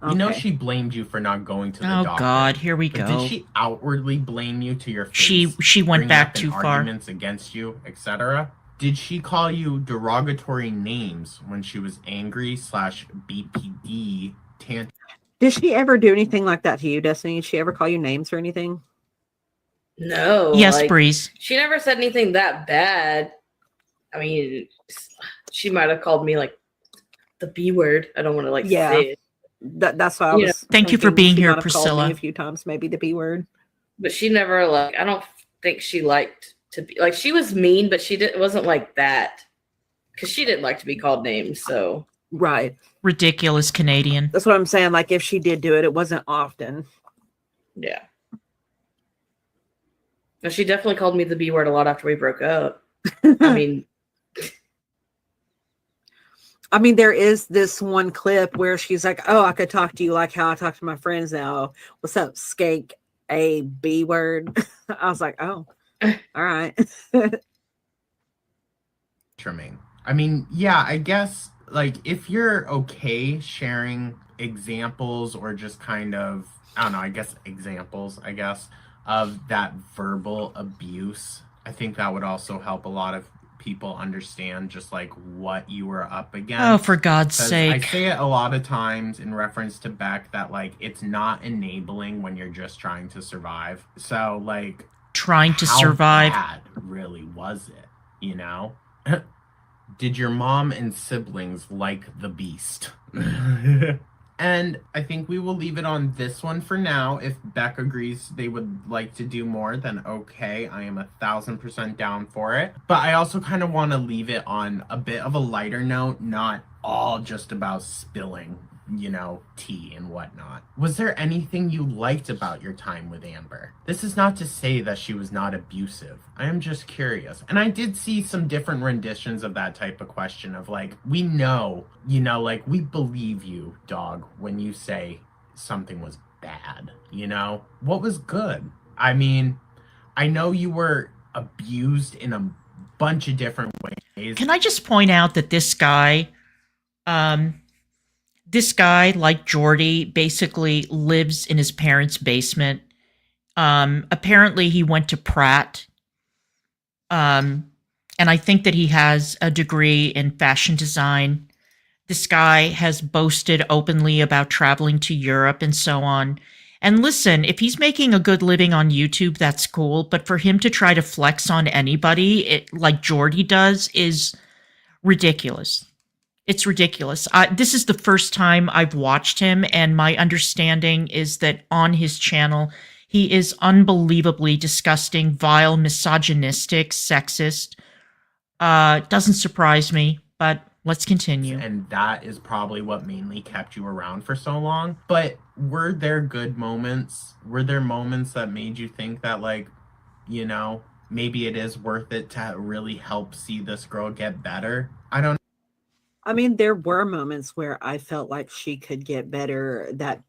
B: We know
C: Okay.
B: she blamed you for not going to the
A: Oh
B: doctor.
A: God, here we
B: But
A: go.
B: did she outwardly blame you to your face?
A: She went
B: bring
A: back
B: up in
A: too far.
B: arguments against you, etc.? Did she call you derogatory names when she was angry /BPD tantrum?
C: Did she ever do anything like that to you, Destiny? Did she ever call you names or anything?
D: No.
A: Yes,
D: like,
A: Breeze.
D: she never said anything that bad. I mean, she might have called me like the B word. I don't want to like
C: Yeah.
D: say it.
C: That's why I
D: Yeah.
C: was.
A: Thank you for
C: thinking
A: being
C: she
A: here,
C: might have called me
A: Priscilla.
C: a few times, maybe the B word.
D: But she never like. I don't think she liked to be like. She was mean, but it wasn't like that because she didn't like to be called names. So
C: Right.
A: Ridiculous Canadian.
C: That's what I'm saying. Like if she did do it, it wasn't often.
D: yeah. But she definitely called me the B word a lot after we broke up. I mean,
C: there is this one clip where she's like, "Oh, I could talk to you like how I talk to my friends now. What's up, skate? A B word." I was like, "Oh, all right."
B: Trimming. I mean, yeah, I guess, like, if you're okay sharing examples or just kind of, I don't know, I guess examples, of that verbal abuse, I think that would also help a lot of people understand just like what you were up against.
A: Oh, for God's
B: 'Cause
A: sake.
B: I say it a lot of times in reference to Beck that like it's not enabling when you're just trying to survive. So like
A: Trying to
B: how
A: survive.
B: bad really was it, you know? Did your mom and siblings like the beast? And I think we will leave it on this one for now. If Beck agrees they would like to do more, then okay, I am 1,000% down for it. But I also kind of want to leave it on a bit of a lighter note, not all just about spilling, you know, tea and whatnot. Was there anything you liked about your time with Amber? This is not to say that she was not abusive. I am just curious. And I did see some different renditions of that type of question of like, we know, you know, like we believe you, dog, when you say something was bad, you know? What was good? I mean, I know you were abused in a bunch of different ways.
A: Can I just point out that this guy, like Jordy, basically lives in his parents' basement. Apparently he went to Pratt. And I think that he has a degree in fashion design. This guy has boasted openly about traveling to Europe and so on. And listen, if he's making a good living on YouTube, that's cool. But for him to try to flex on anybody, like Jordy does, is ridiculous. It's ridiculous. This is the first time I've watched him, and my understanding is that on his channel, he is unbelievably disgusting, vile, misogynistic, sexist. Doesn't surprise me, but let's continue.
B: And that is probably what mainly kept you around for so long. But were there good moments? Were there moments that made you think that, like, you know, maybe it is worth it to really help see this girl get better? I don't know.
C: I mean, there were moments where I felt like she could get better, that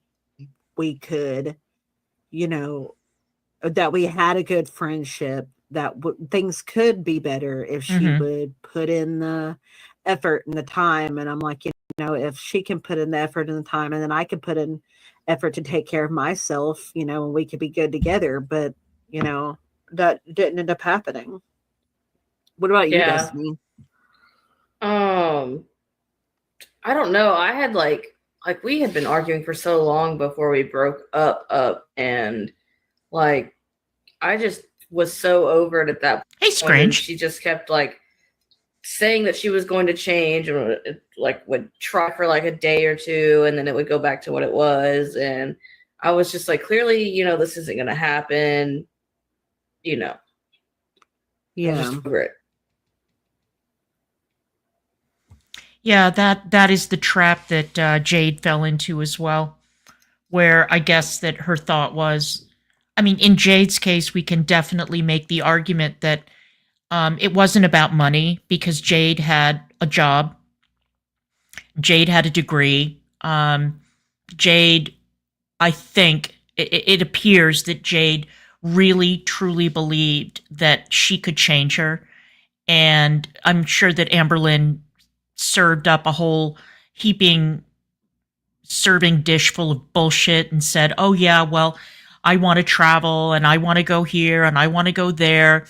C: we could, you know, that we had a good friendship, that things could be better if she would put in the effort and the time. And I'm like, you know, if she can put in the effort and the time, and then I can put in effort to take care of myself, you know, and we could be good together. But, you know, that didn't end up happening. What about you, Destiny?
D: I don't know. I had like we had been arguing for so long before we broke up, and like I just was so over it at that point.
A: Hey, Scrange.
D: She just kept like saying that she was going to change, and like would try for like a day or two, and then it would go back to what it was. And I was just like, clearly, you know, this isn't going to happen. You know,
C: Yeah.
D: just over it.
A: Yeah, that is the trap that Jade fell into as well, where I guess that her thought was, I mean, in Jade's case, we can definitely make the argument that it wasn't about money, because Jade had a job. Jade had a degree. Jade, I think, it appears that Jade really, truly believed that she could change her. And I'm sure that Amberlynn served up a whole serving dish full of bullshit and said, oh yeah, well, I want to travel and I want to go here and I want to go there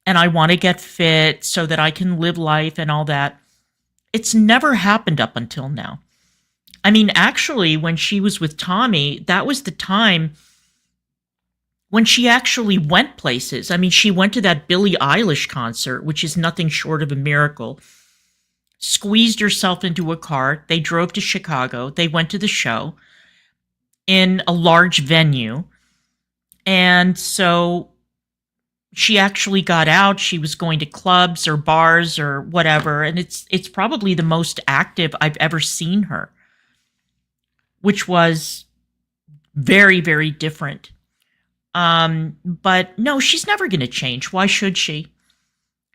A: and I want to get fit so that I can live life and all that. It's never happened up until now. I mean, actually, when she was with Tommy, that was the time when she actually went places. I mean, she went to that Billie Eilish concert, which is nothing short of a miracle. Squeezed herself into a car. They drove to Chicago. They went to the show in a large venue. And so she actually got out. She was going to clubs or bars or whatever. And it's probably the most active I've ever seen her, which was very, very different. But no, she's never going to change. Why should she?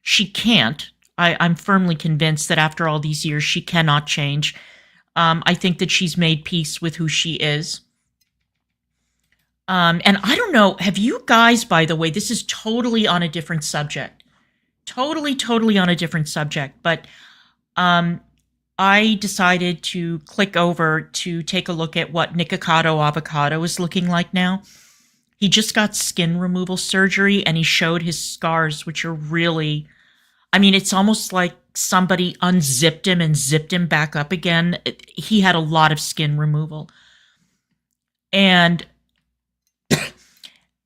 A: She can't. I'm firmly convinced that after all these years, she cannot change. I think that she's made peace with who she is. And I don't know, have you guys, by the way, this is totally on a different subject. Totally on a different subject. But I decided to click over to take a look at what Nikocado Avocado is looking like now. He just got skin removal surgery, and he showed his scars, which are really I mean, it's almost like somebody unzipped him and zipped him back up again. He had a lot of skin removal. And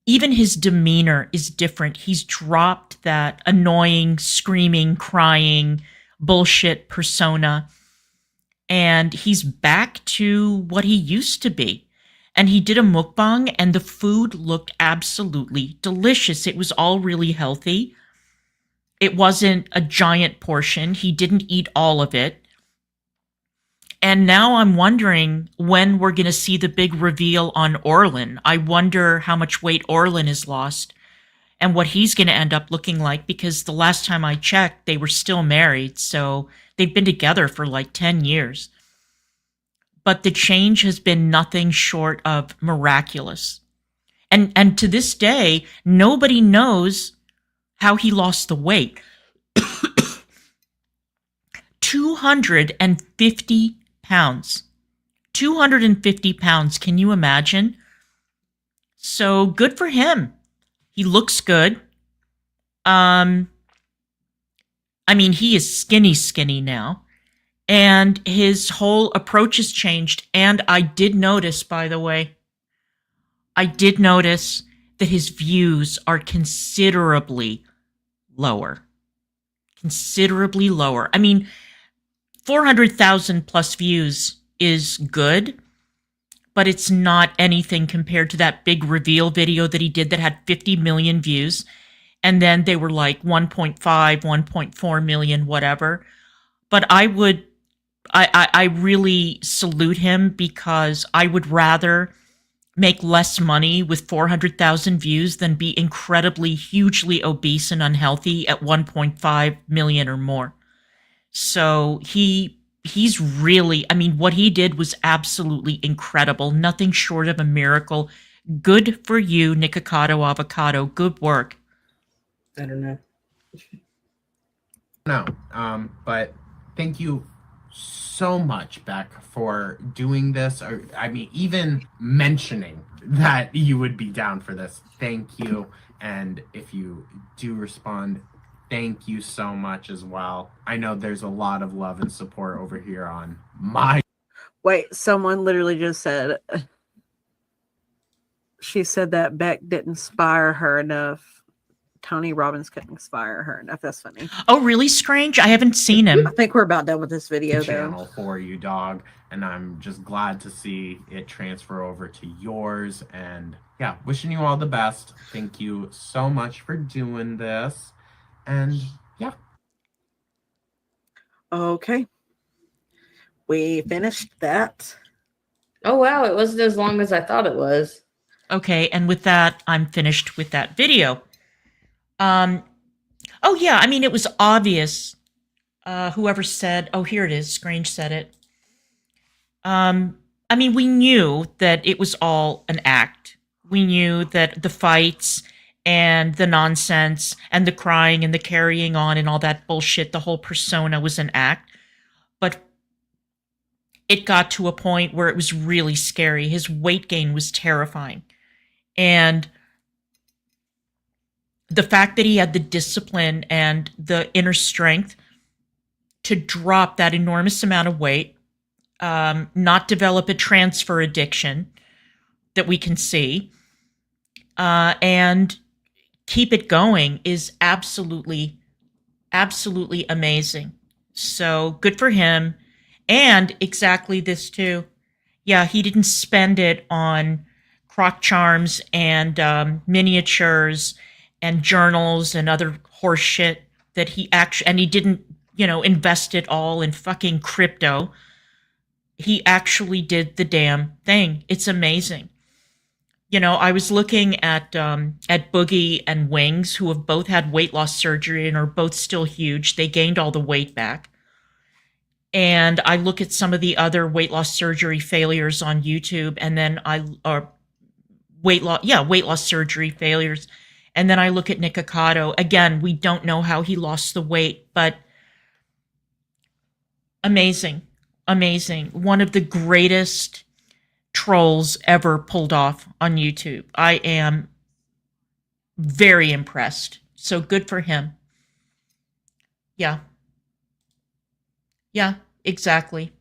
A: even his demeanor is different. He's dropped that annoying, screaming, crying, bullshit persona. And he's back to what he used to be. And he did a mukbang, and the food looked absolutely delicious. It was all really healthy. It wasn't a giant portion. He didn't eat all of it. And now I'm wondering when we're going to see the big reveal on Orlin. I wonder how much weight Orlin has lost and what he's going to end up looking like, because the last time I checked, they were still married. So they've been together for like 10 years. But the change has been nothing short of miraculous. And to this day, nobody knows how he lost the weight. 250 pounds. 250 pounds. Can you imagine? So good for him. He looks good. I mean, he is skinny now. And his whole approach has changed. And I did notice, by the way, that his views are considerably lower. Considerably lower. I mean, 400,000 plus views is good, but it's not anything compared to that big reveal video that he did that had 50 million views. And then they were like 1.5, 1.4 million, whatever. But I really salute him, because I would rather make less money with 400,000 views than be incredibly, hugely obese and unhealthy at 1.5 million or more. So he's really, I mean, what he did was absolutely incredible. Nothing short of a miracle. Good for you, Nikocado Avocado. Good work.
D: I don't know.
B: No, but thank you so much, Beck, for doing this. Or, I mean, even mentioning that you would be down for this. Thank you. And if you do respond, thank you so much as well. I know there's a lot of love and support over here on my...
C: Wait, someone literally just said, she said that Beck didn't inspire her enough. Tony Robbins couldn't inspire her enough. That's funny.
A: Oh, really, Strange? I haven't seen him.
C: I think we're about done with this video,
B: channel
C: though.
B: For you, dog. And I'm just glad to see it transfer over to yours. And yeah, wishing you all the best. Thank you so much for doing this. And yeah.
C: Okay. We finished that.
D: Oh, wow. It wasn't as long as I thought it was.
A: Okay, and with that, I'm finished with that video. Oh yeah, I mean, it was obvious. Whoever said, oh, here it is, Strange said it. I mean, we knew that it was all an act. We knew that the fights and the nonsense and the crying and the carrying on and all that bullshit, the whole persona was an act. But it got to a point where it was really scary. His weight gain was terrifying. And the fact that he had the discipline and the inner strength to drop that enormous amount of weight, not develop a transfer addiction that we can see, and keep it going is absolutely, absolutely amazing. So good for him. And exactly this too. Yeah, he didn't spend it on crock charms and miniatures and journals and other horse shit that he actually, and he didn't, invest it all in fucking crypto. He actually did the damn thing. It's amazing. I was looking at Boogie and Wings, who have both had weight loss surgery and are both still huge. They gained all the weight back. And I look at some of the other weight loss surgery failures on YouTube, and then weight loss surgery failures. And then I look at Nikocado. Again, we don't know how he lost the weight, but amazing. Amazing. One of the greatest trolls ever pulled off on YouTube. I am very impressed. So good for him. Yeah. Yeah, exactly.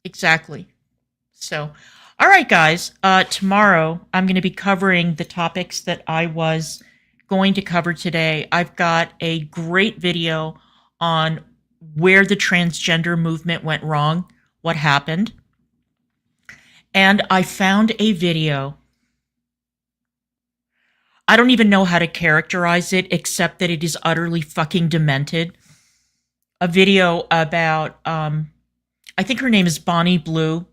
A: Exactly. So, all right, guys. Tomorrow I'm going to be covering the topics that I was going to cover today. I've got a great video on where the transgender movement went wrong, what happened. And I found a video. I don't even know how to characterize it except that it is utterly fucking demented. A video about, I think her name is Bonnie Blue,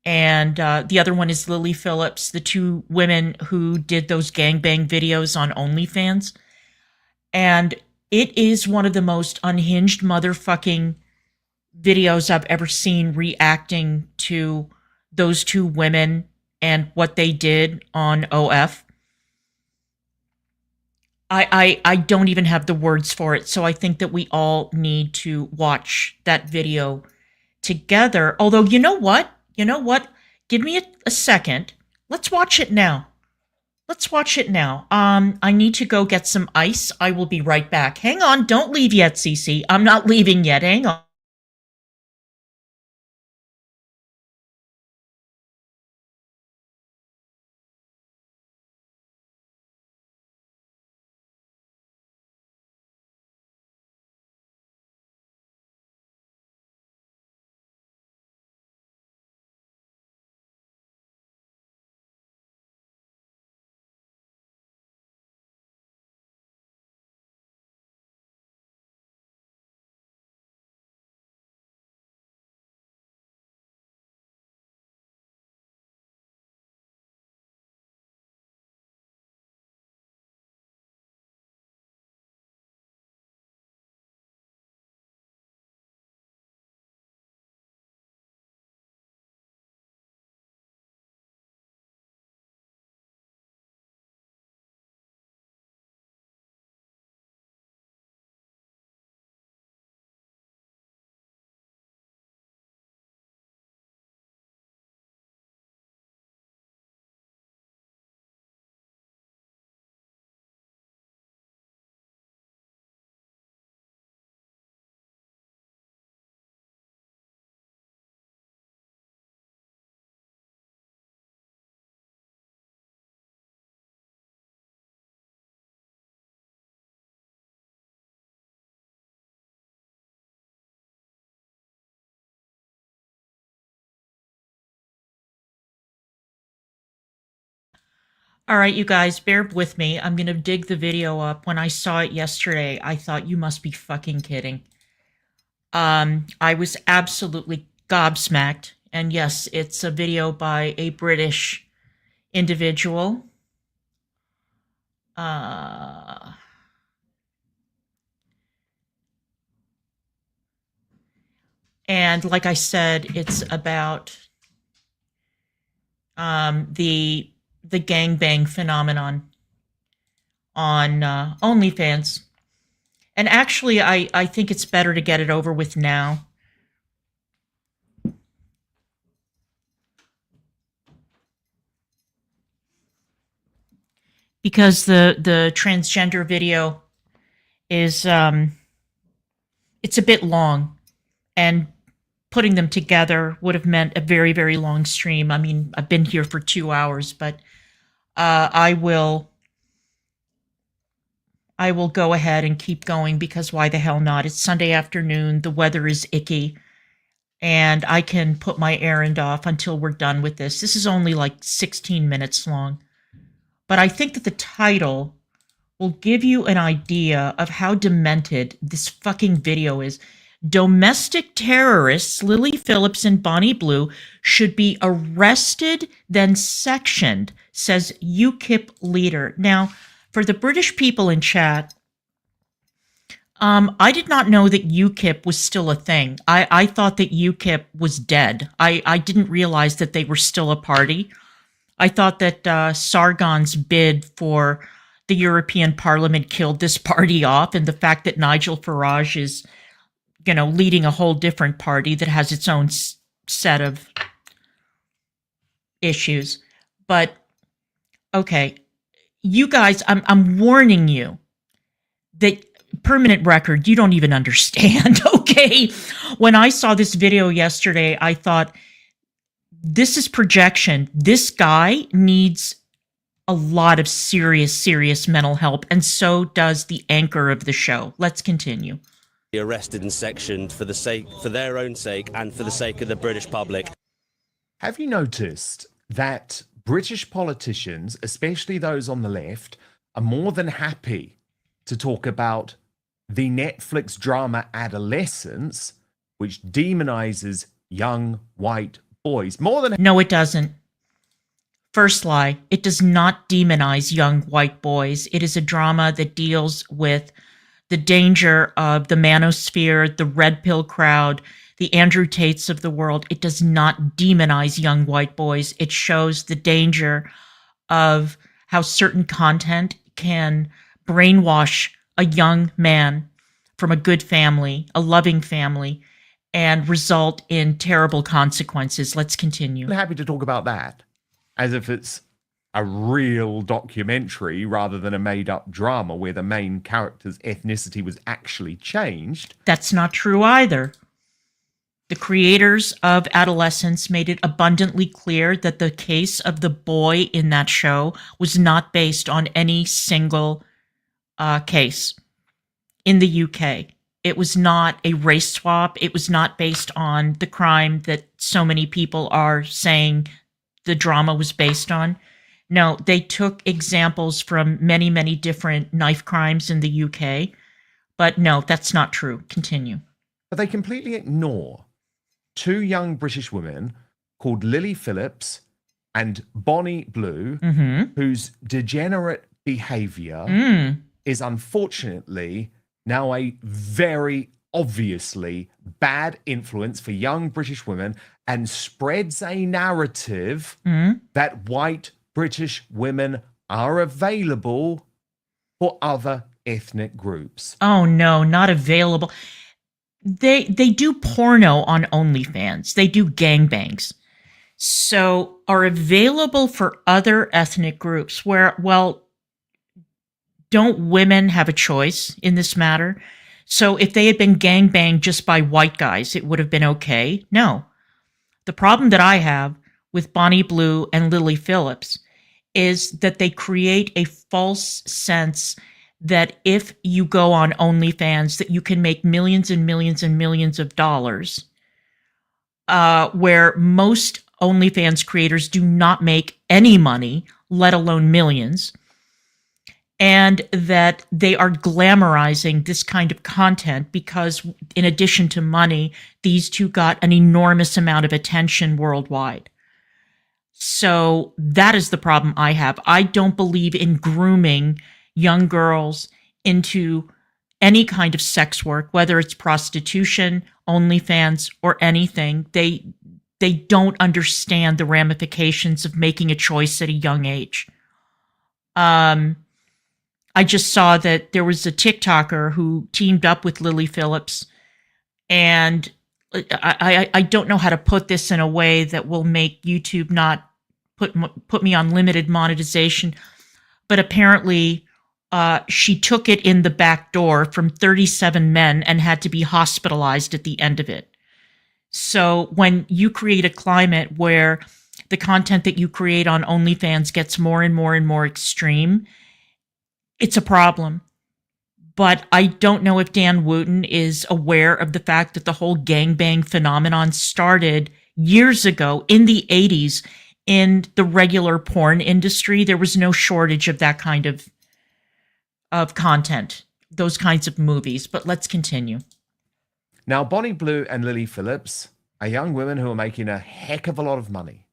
A: and the other one is Lily Phillips, the two women who did those gangbang videos on OnlyFans. And it is one of the most unhinged motherfucking videos I've ever seen reacting to those two women and what they did on OF. I don't even have the words for it, so I think that we all need to watch that video together. Although, you know what? You know what? Give me a second. Let's watch it now. Let's watch it now. I need to go get some ice. I will be right back. Hang on. Don't leave yet, Cece. I'm not leaving yet. Hang on. All right, you guys, bear with me. I'm going to dig the video up. When I saw it yesterday, I thought, you must be fucking kidding. I was absolutely gobsmacked. And yes, it's a video by a British individual. And like I said, it's about the gangbang phenomenon on OnlyFans. And actually, I think it's better to get it over with now. Because the transgender video is, it's a bit long. And putting them together would have meant a very, very long stream. I mean, I've been here for 2 hours, but I will go ahead and keep going because why the hell not? It's Sunday afternoon. The weather is icky. And I can put my errand off until we're done with this. This is only like 16 minutes long. But I think that the title will give you an idea of how demented this fucking video is. Domestic terrorists Lily Phillips and Bonnie Blue should be arrested, then sectioned, says UKIP leader. Now, for the British people in chat, I did not know that UKIP was still a thing. I thought that UKIP was dead. I didn't realize that they were still a party. I thought that Sargon's bid for the European Parliament killed this party off, and the fact that Nigel Farage is, you know, leading a whole different party that has its own set of issues. But okay, you guys, I'm warning you. That permanent record, you don't even understand. Okay. When I saw this video yesterday, I thought, this is projection. This guy needs a lot of serious mental help, and so does the anchor of the show. Let's continue.
E: Arrested and sectioned for their own sake and for the sake of the British public.
F: Have you noticed that British politicians, especially those on the left, are more than happy to talk about the Netflix drama Adolescence, which demonizes young white boys more than...
A: No, it doesn't. First lie, it does not demonize young white boys. It is a drama that deals with the danger of the manosphere, the red pill crowd, the Andrew Tates of the world. It does not demonize young white boys. It shows the danger of how certain content can brainwash a young man from a good family, a loving family, and result in terrible consequences. Let's continue.
F: I'm happy to talk about that as if it's a real documentary rather than a made-up drama where the main character's ethnicity was actually changed.
A: That's not true either. The creators of Adolescence made it abundantly clear that the case of the boy in that show was not based on any single case in the UK. It was not a race swap. It was not based on the crime that so many people are saying the drama was based on. No, they took examples from many different knife crimes in the UK. But no, that's not true. Continue.
F: But they completely ignore two young British women called Lily Phillips and Bonnie Blue, whose degenerate behavior is unfortunately now a very obviously bad influence for young British women and spreads a narrative that white British women are available for other ethnic groups.
A: Oh no, not available. They do porno on OnlyFans. They do gangbangs. So are available for other ethnic groups where, well, don't women have a choice in this matter? So if they had been gangbanged just by white guys, it would have been okay? No. The problem that I have with Bonnie Blue and Lily Phillips is that they create a false sense that if you go on OnlyFans, that you can make millions and millions and millions of dollars, where most OnlyFans creators do not make any money, let alone millions, and that they are glamorizing this kind of content because in addition to money, these two got an enormous amount of attention worldwide. So that is the problem I have. I don't believe in grooming young girls into any kind of sex work, whether it's prostitution, OnlyFans, or anything. They don't understand the ramifications of making a choice at a young age. I just saw that there was a TikToker who teamed up with Lily Phillips, and I don't know how to put this in a way that will make YouTube not put me on limited monetization, but apparently she took it in the back door from 37 men and had to be hospitalized at the end of it. So when you create a climate where the content that you create on OnlyFans gets more and more and more extreme, it's a problem. But I don't know if Dan Wooten is aware of the fact that the whole gangbang phenomenon started years ago in the 80s in the regular porn industry. There was no shortage of that kind of content, those kinds of movies. But let's continue.
F: Now, Bonnie Blue and Lily Phillips are young women who are making a heck of a lot of money.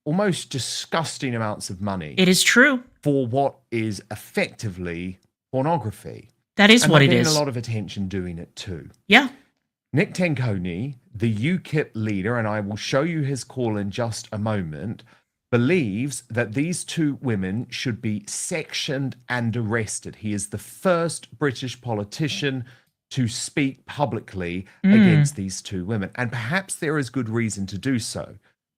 F: Almost disgusting amounts of money.
A: It is true.
F: For what is effectively pornography.
A: That is what it is.
F: And a lot of attention doing it too.
A: Yeah.
F: Nick Tenkoni, the UKIP leader, and I will show you his call in just a moment, believes that these two women should be sectioned and arrested. He is the first British politician to speak publicly against these two women. And perhaps there is good reason to do so.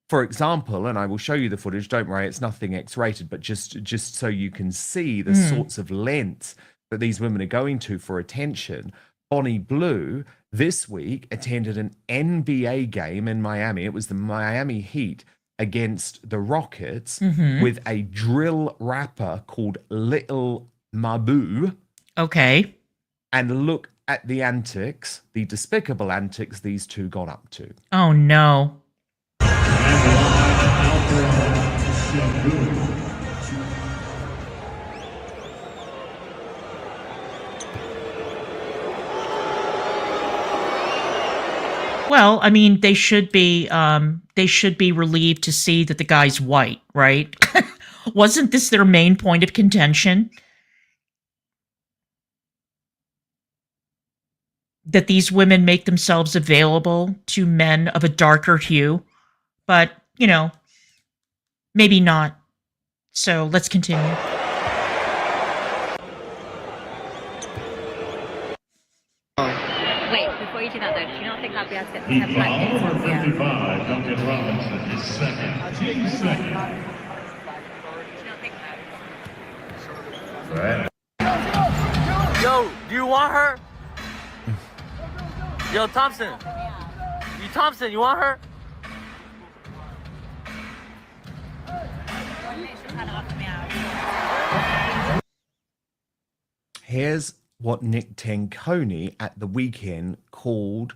F: For example, and I will show you the footage, don't worry, it's nothing X-rated, but just so you can see the sorts of lengths that these women are going to for attention. Bonnie Blue this week attended an NBA game in Miami. It was the Miami Heat against the Rockets with a drill rapper called Little Mabu.
A: Okay.
F: And look at the antics, the despicable antics these two got up to.
A: Oh, no. Well, I mean, they should be relieved to see that the guy's white, right? Wasn't this their main point of contention? That these women make themselves available to men of a darker hue, but, you know, maybe not. So let's continue.
G: Wait, before you do that though, do you not think I'd be able to get the 10 packets on the
H: 55, Duncan Robinson is second. Team second.
G: Do you not think that?
H: Right.
I: Yo, do you want her? Yo, Thompson. You Thompson, you want her?
F: Here's what Nick Tenconi at the weekend called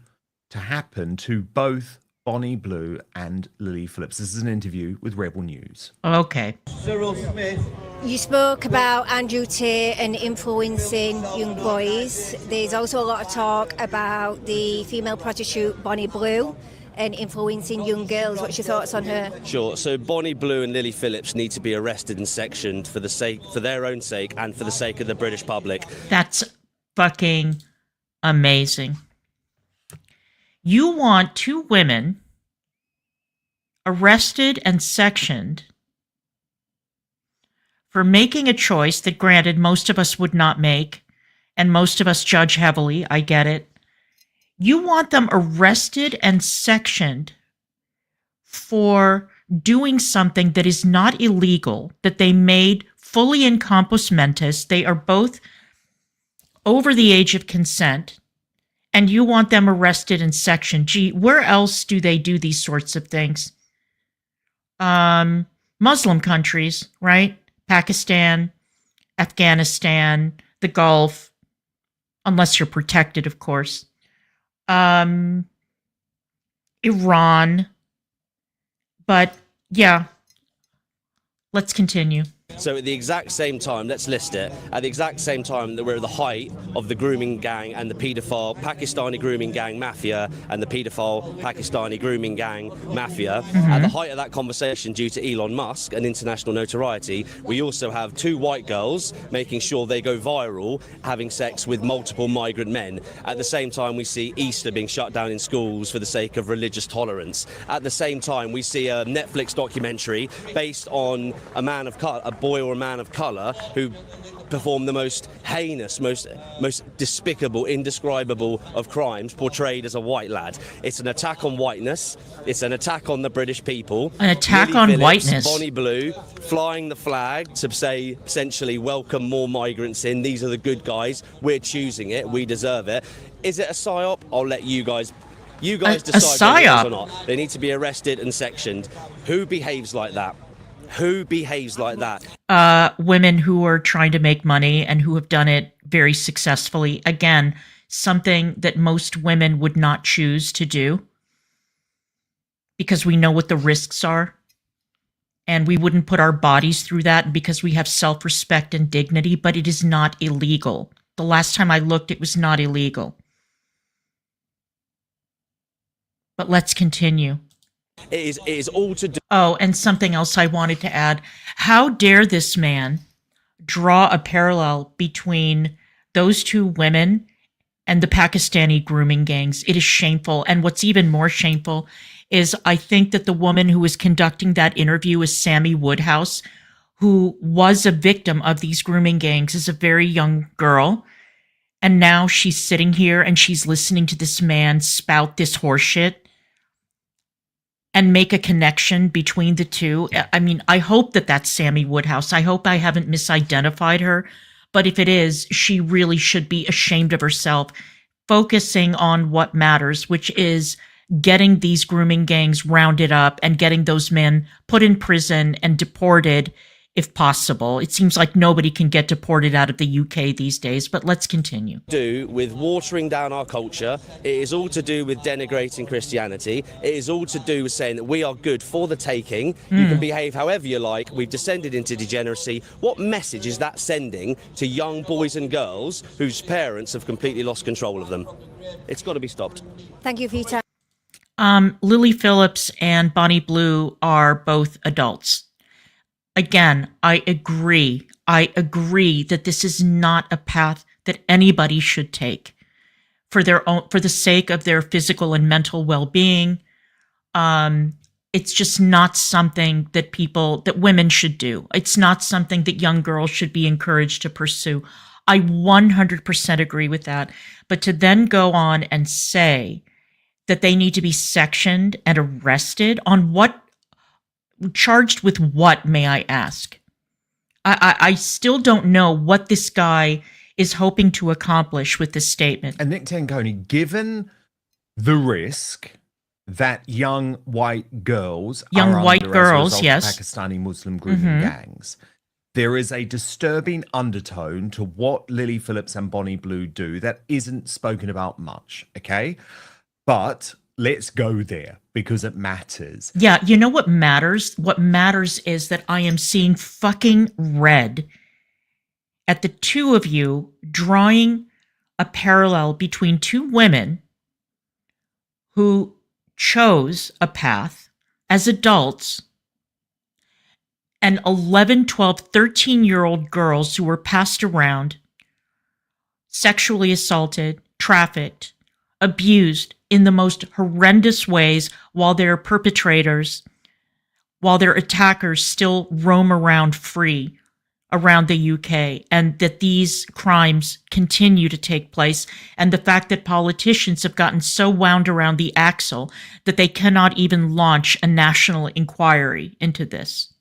F: to happen to both Bonnie Blue and Lily Phillips. This is an interview with Rebel News.
A: Okay.
I: Cyril Smith.
J: You spoke about Andrew Tate and influencing young boys. There's also a lot of talk about the female prostitute Bonnie Blue and influencing young girls. What's your thoughts on her?
E: Sure. So Bonnie Blue and Lily Phillips need to be arrested and sectioned for their own sake and for the sake of the British public.
A: That's fucking amazing. You want two women arrested and sectioned for making a choice that, granted, most of us would not make, and most of us judge heavily. I get it. You want them arrested and sectioned for doing something that is not illegal, that they made fully in compos mentis. They are both over the age of consent, and you want them arrested and sectioned. Gee, where else do they do these sorts of things? Muslim countries, right? Pakistan, Afghanistan, the Gulf, unless you're protected, of course. Iran. But yeah, let's continue.
E: So at the exact same time, let's list it, at the exact same time that we're at the height of the grooming gang and the paedophile Pakistani grooming gang mafia and the paedophile Pakistani grooming gang mafia, at the height of that conversation due to Elon Musk and international notoriety, we also have two white girls making sure they go viral, having sex with multiple migrant men. At the same time, we see Easter being shut down in schools for the sake of religious tolerance. At the same time, we see a Netflix documentary based on a man of color, a boy or a man of colour who performed the most heinous, most despicable, indescribable of crimes, portrayed as a white lad. It's an attack on whiteness. It's an attack on the British people.
A: An attack
E: Lily
A: on
E: Phillips,
A: whiteness.
E: Bonnie Blue flying the flag to say, essentially, welcome more migrants in. These are the good guys. We're choosing it. We deserve it. Is it a psyop? I'll let you guys decide whether it is
A: psyop?
E: or not. They need to be arrested and sectioned. Who behaves like that? Who behaves like that?
A: Women who are trying to make money and who have done it very successfully. Again, something that most women would not choose to do because we know what the risks are. And we wouldn't put our bodies through that because we have self-respect and dignity, but it is not illegal. The last time I looked, it was not illegal. But let's continue.
E: It is all to do.
A: Oh, and something else I wanted to add. How dare this man draw a parallel between those two women and the Pakistani grooming gangs? It is shameful. And what's even more shameful is I think that the woman who was conducting that interview is Sammy Woodhouse, who was a victim of these grooming gangs as a very young girl. And now she's sitting here and she's listening to this man spout this horseshit and make a connection between the two. I mean, I hope that that's Sammy Woodhouse. I hope I haven't misidentified her, But if it is, she really should be ashamed of herself, focusing on what matters, which is getting these grooming gangs rounded up and getting those men put in prison and deported if possible. It seems like nobody can get deported out of the UK these days, but let's continue.
E: Do with watering down our culture. It is all to do with denigrating Christianity. It is all to do with saying that we are good for the taking. You can behave however you like. We've descended into degeneracy. What message is that sending to young boys and girls whose parents have completely lost control of them? It's got to be stopped.
J: Thank you for your time.
A: Lily Phillips and Bonnie Blue are both adults. Again, I agree. I agree that this is not a path that anybody should take for their own, for the sake of their physical and mental well-being. It's just not something that women should do. It's not something that young girls should be encouraged to pursue. I 100% agree with that. But to then go on and say that they need to be sectioned and arrested on what? Charged with what, may I ask? I still don't know what this guy is hoping to accomplish with this statement.
F: And Nick Tanconi, given the risk that young white girls
A: yes,
F: Pakistani Muslim grooming gangs, there is a disturbing undertone to what Lily Phillips and Bonnie Blue do that isn't spoken about much, okay? But let's go there because it matters.
A: Yeah, you know what matters? What matters is that I am seeing fucking red at the two of you drawing a parallel between two women who chose a path as adults and 11, 12, 13-year-old girls who were passed around, sexually assaulted, trafficked, abused in the most horrendous ways while their attackers still roam around free around the UK, and that these crimes continue to take place, and the fact that politicians have gotten so wound around the axle that they cannot even launch a national inquiry into this.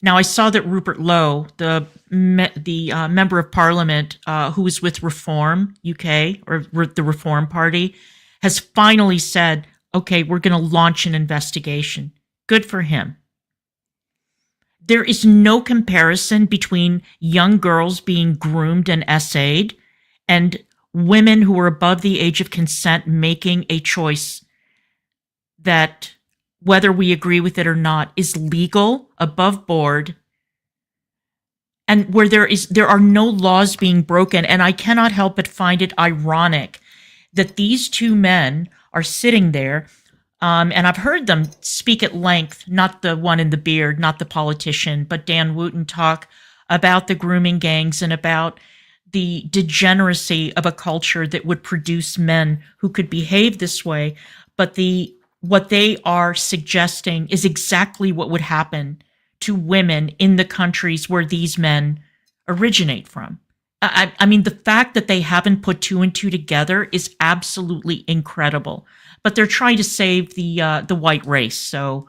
A: Now, I saw that Rupert Lowe, the member of parliament who is with Reform UK, or the Reform Party, has finally said, okay, we're going to launch an investigation. Good for him. There is no comparison between young girls being groomed and essayed and women who are above the age of consent making a choice that, whether we agree with it or not, is legal, above board, and where there are no laws being broken. And I cannot help but find it ironic that these two men are sitting there, and I've heard them speak at length, not the one in the beard, not the politician, but Dan Wooten talk about the grooming gangs and about the degeneracy of a culture that would produce men who could behave this way. But what they are suggesting is exactly what would happen to women in the countries where these men originate from. I mean, the fact that they haven't put two and two together is absolutely incredible. But they're trying to save the white race. So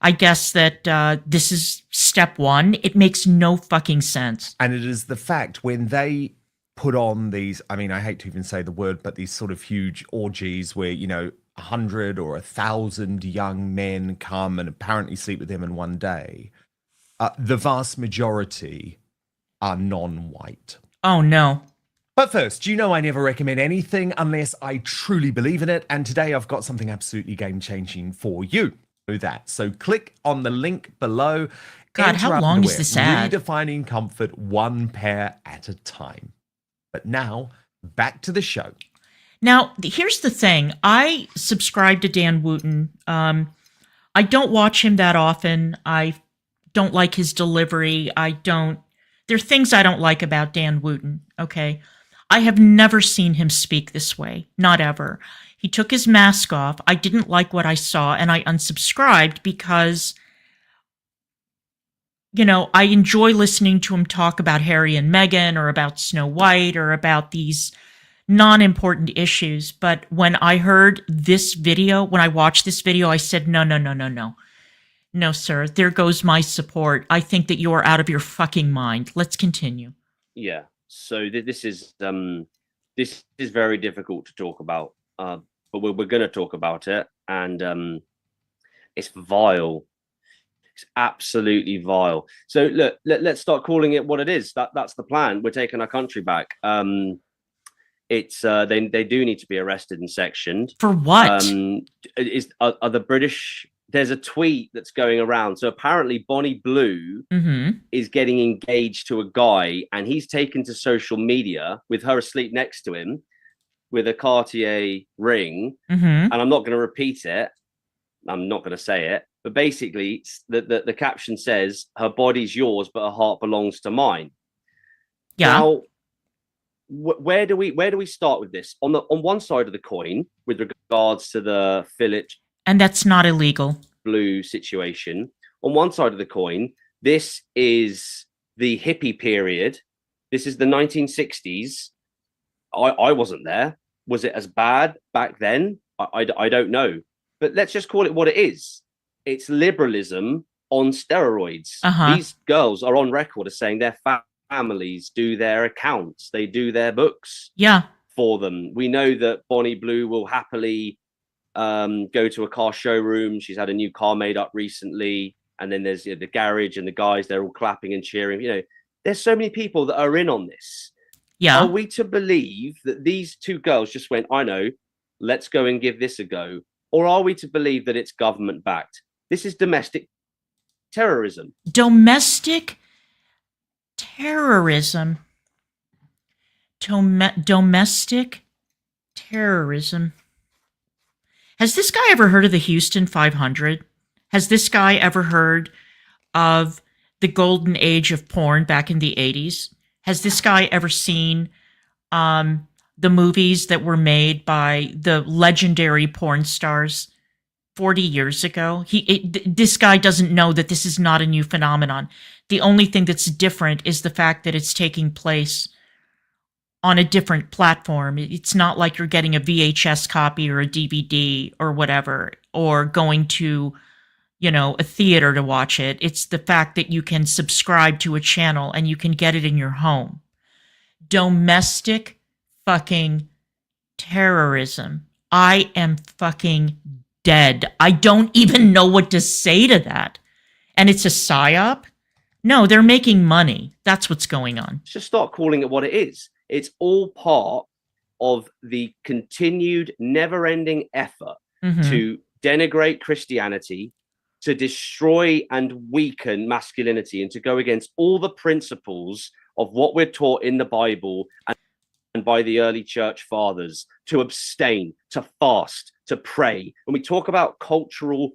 A: I guess that this is step one. It makes no fucking sense.
F: And it is the fact when they put on these, I mean, I hate to even say the word, but these sort of huge orgies where, 100 or 1,000 young men come and apparently sleep with them in one day, the vast majority are non-white.
A: Oh, no.
F: But first, I never recommend anything unless I truly believe in it. And today I've got something absolutely game-changing for you. Do that. So click on the link below.
A: God, how long is this ad?
F: Redefining comfort one pair at a time. But now, back to the show.
A: Now, here's the thing. I subscribe to Dan Wooten. I don't watch him that often. I don't like his delivery. There are things I don't like about Dan Wooten, okay? I have never seen him speak this way. Not ever. He took his mask off. I didn't like what I saw, and I unsubscribed because, I enjoy listening to him talk about Harry and Meghan or about Snow White or about these non-important issues. But when I heard this video, when I watched this video, I said, no. No, sir. There goes my support. I think that you are out of your fucking mind. Let's continue.
K: Yeah. So this is very difficult to talk about, but we're going to talk about it, and it's vile. It's absolutely vile. So look, let's start calling it what it is. That's the plan. We're taking our country back. It's they do need to be arrested and sectioned.
A: For what?
K: Are the British? There's a tweet that's going around. So apparently Bonnie Blue is getting engaged to a guy, and he's taken to social media with her asleep next to him with a Cartier ring. And I'm not going to repeat it. I'm not going to say it. But basically, the caption says, "Her body's yours, but her heart belongs to mine."
A: Yeah.
K: Now, where do we start with this? On one side of the coin, with regards to the Philip
A: and that's not illegal
K: Blue situation. On one side of the coin, this is the hippie period. This is the 1960s. I wasn't there. Was it as bad back then? I don't know. But let's just call it what it is. It's liberalism on steroids. These girls are on record as saying their families do their accounts. They do their books for them. We know that Bonnie Blue will happily go to a car showroom. She's had a new car made up recently. And then there's the garage and the guys, they're all clapping and cheering. You know, there's so many people that are in on this.
A: Yeah.
K: Are we to believe that these two girls just went, I know, let's go and give this a go? Or are we to believe that it's government backed? This is domestic terrorism.
A: Domestic terrorism. Domestic terrorism. Has this guy ever heard of the Houston 500? Has this guy ever heard of the golden age of porn back in the 80s? Has this guy ever seen the movies that were made by the legendary porn stars 40 years ago? This guy doesn't know that this is not a new phenomenon. The only thing that's different is the fact that it's taking place on a different platform. It's not like you're getting a VHS copy or a DVD or whatever, or going to, a theater to watch it. It's the fact that you can subscribe to a channel and you can get it in your home. Domestic fucking terrorism. I am fucking dead. I don't even know what to say to that. And it's a psyop? No, they're making money. That's what's going on.
K: Let's just start calling it what it is. It's all part of the continued never-ending effort to denigrate Christianity, to destroy and weaken masculinity, and to go against all the principles of what we're taught in the Bible and by the early church fathers, to abstain, to fast, to pray. When we talk about cultural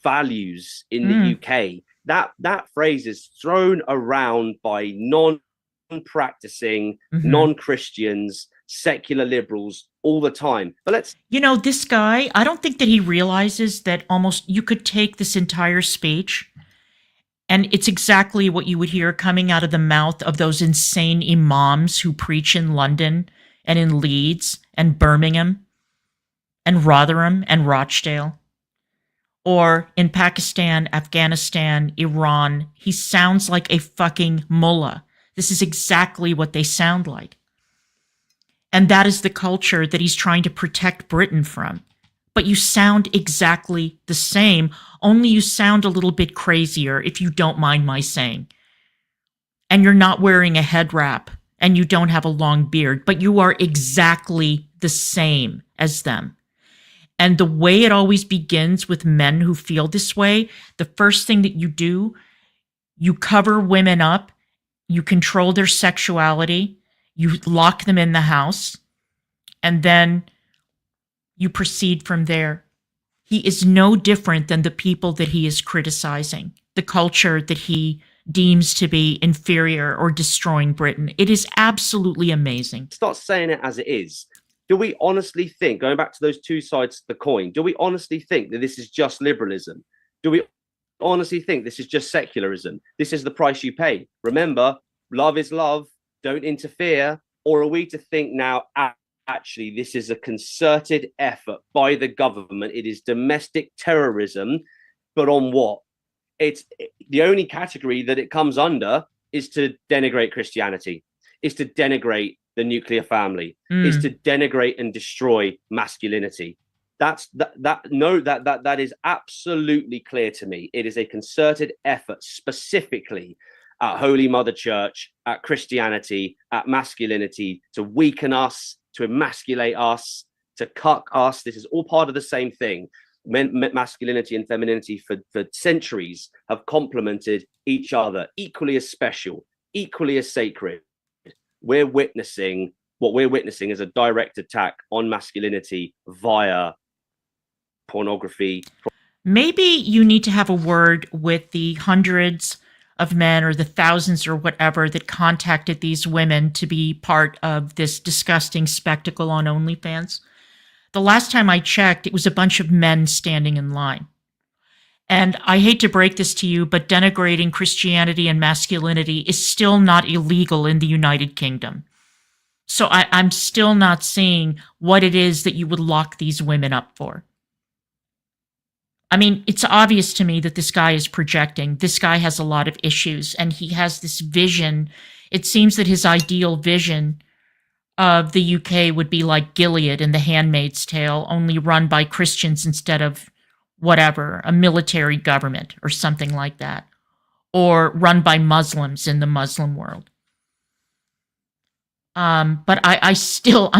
K: values in the UK, that phrase is thrown around by non-practicing, non-Christians, secular liberals all the time. But let's...
A: this guy, I don't think that he realizes that almost you could take this entire speech and it's exactly what you would hear coming out of the mouth of those insane imams who preach in London and in Leeds and Birmingham and Rotherham and Rochdale, or in Pakistan, Afghanistan, Iran. He sounds like a fucking mullah. This is exactly what they sound like. And that is the culture that he's trying to protect Britain from. But you sound exactly the same, only you sound a little bit crazier, if you don't mind my saying. And you're not wearing a head wrap, and you don't have a long beard, but you are exactly the same as them. And the way it always begins with men who feel this way, the first thing that you do, you cover women up, you control their sexuality, you lock them in the house, and then you proceed from there. He is no different than the people that he is criticizing, the culture that he deems to be inferior or destroying Britain. It is absolutely amazing.
K: Start saying it as it is. Do we honestly think, going back to those two sides of the coin, do we honestly think that this is just liberalism? Do we honestly think this is just secularism? This is the price you pay. Remember, love is love. Don't interfere. Or are we to think now, actually, this is a concerted effort by the government? It is domestic terrorism, but on what? it's the only category that it comes under is to denigrate Christianity, is to denigrate the nuclear family, is to denigrate and destroy masculinity. That is absolutely clear to me. It is a concerted effort specifically at Holy Mother Church, at Christianity, at masculinity, to weaken us, to emasculate us, to cuck us. This is all part of the same thing. Masculinity and femininity for centuries have complemented each other, equally as special, equally as sacred. What we're witnessing is a direct attack on masculinity via pornography.
A: Maybe you need to have a word with the hundreds of men or the thousands or whatever that contacted these women to be part of this disgusting spectacle on OnlyFans. The last time I checked, it was a bunch of men standing in line. And I hate to break this to you, but denigrating Christianity and masculinity is still not illegal in the United Kingdom. So I'm still not seeing what it is that you would lock these women up for. I mean, it's obvious to me that this guy is projecting. This guy has a lot of issues, and he has this vision. It seems that his ideal vision of the UK would be like Gilead in The Handmaid's Tale, only run by Christians instead of whatever, a military government or something like that, or run by Muslims in the Muslim world. But I'm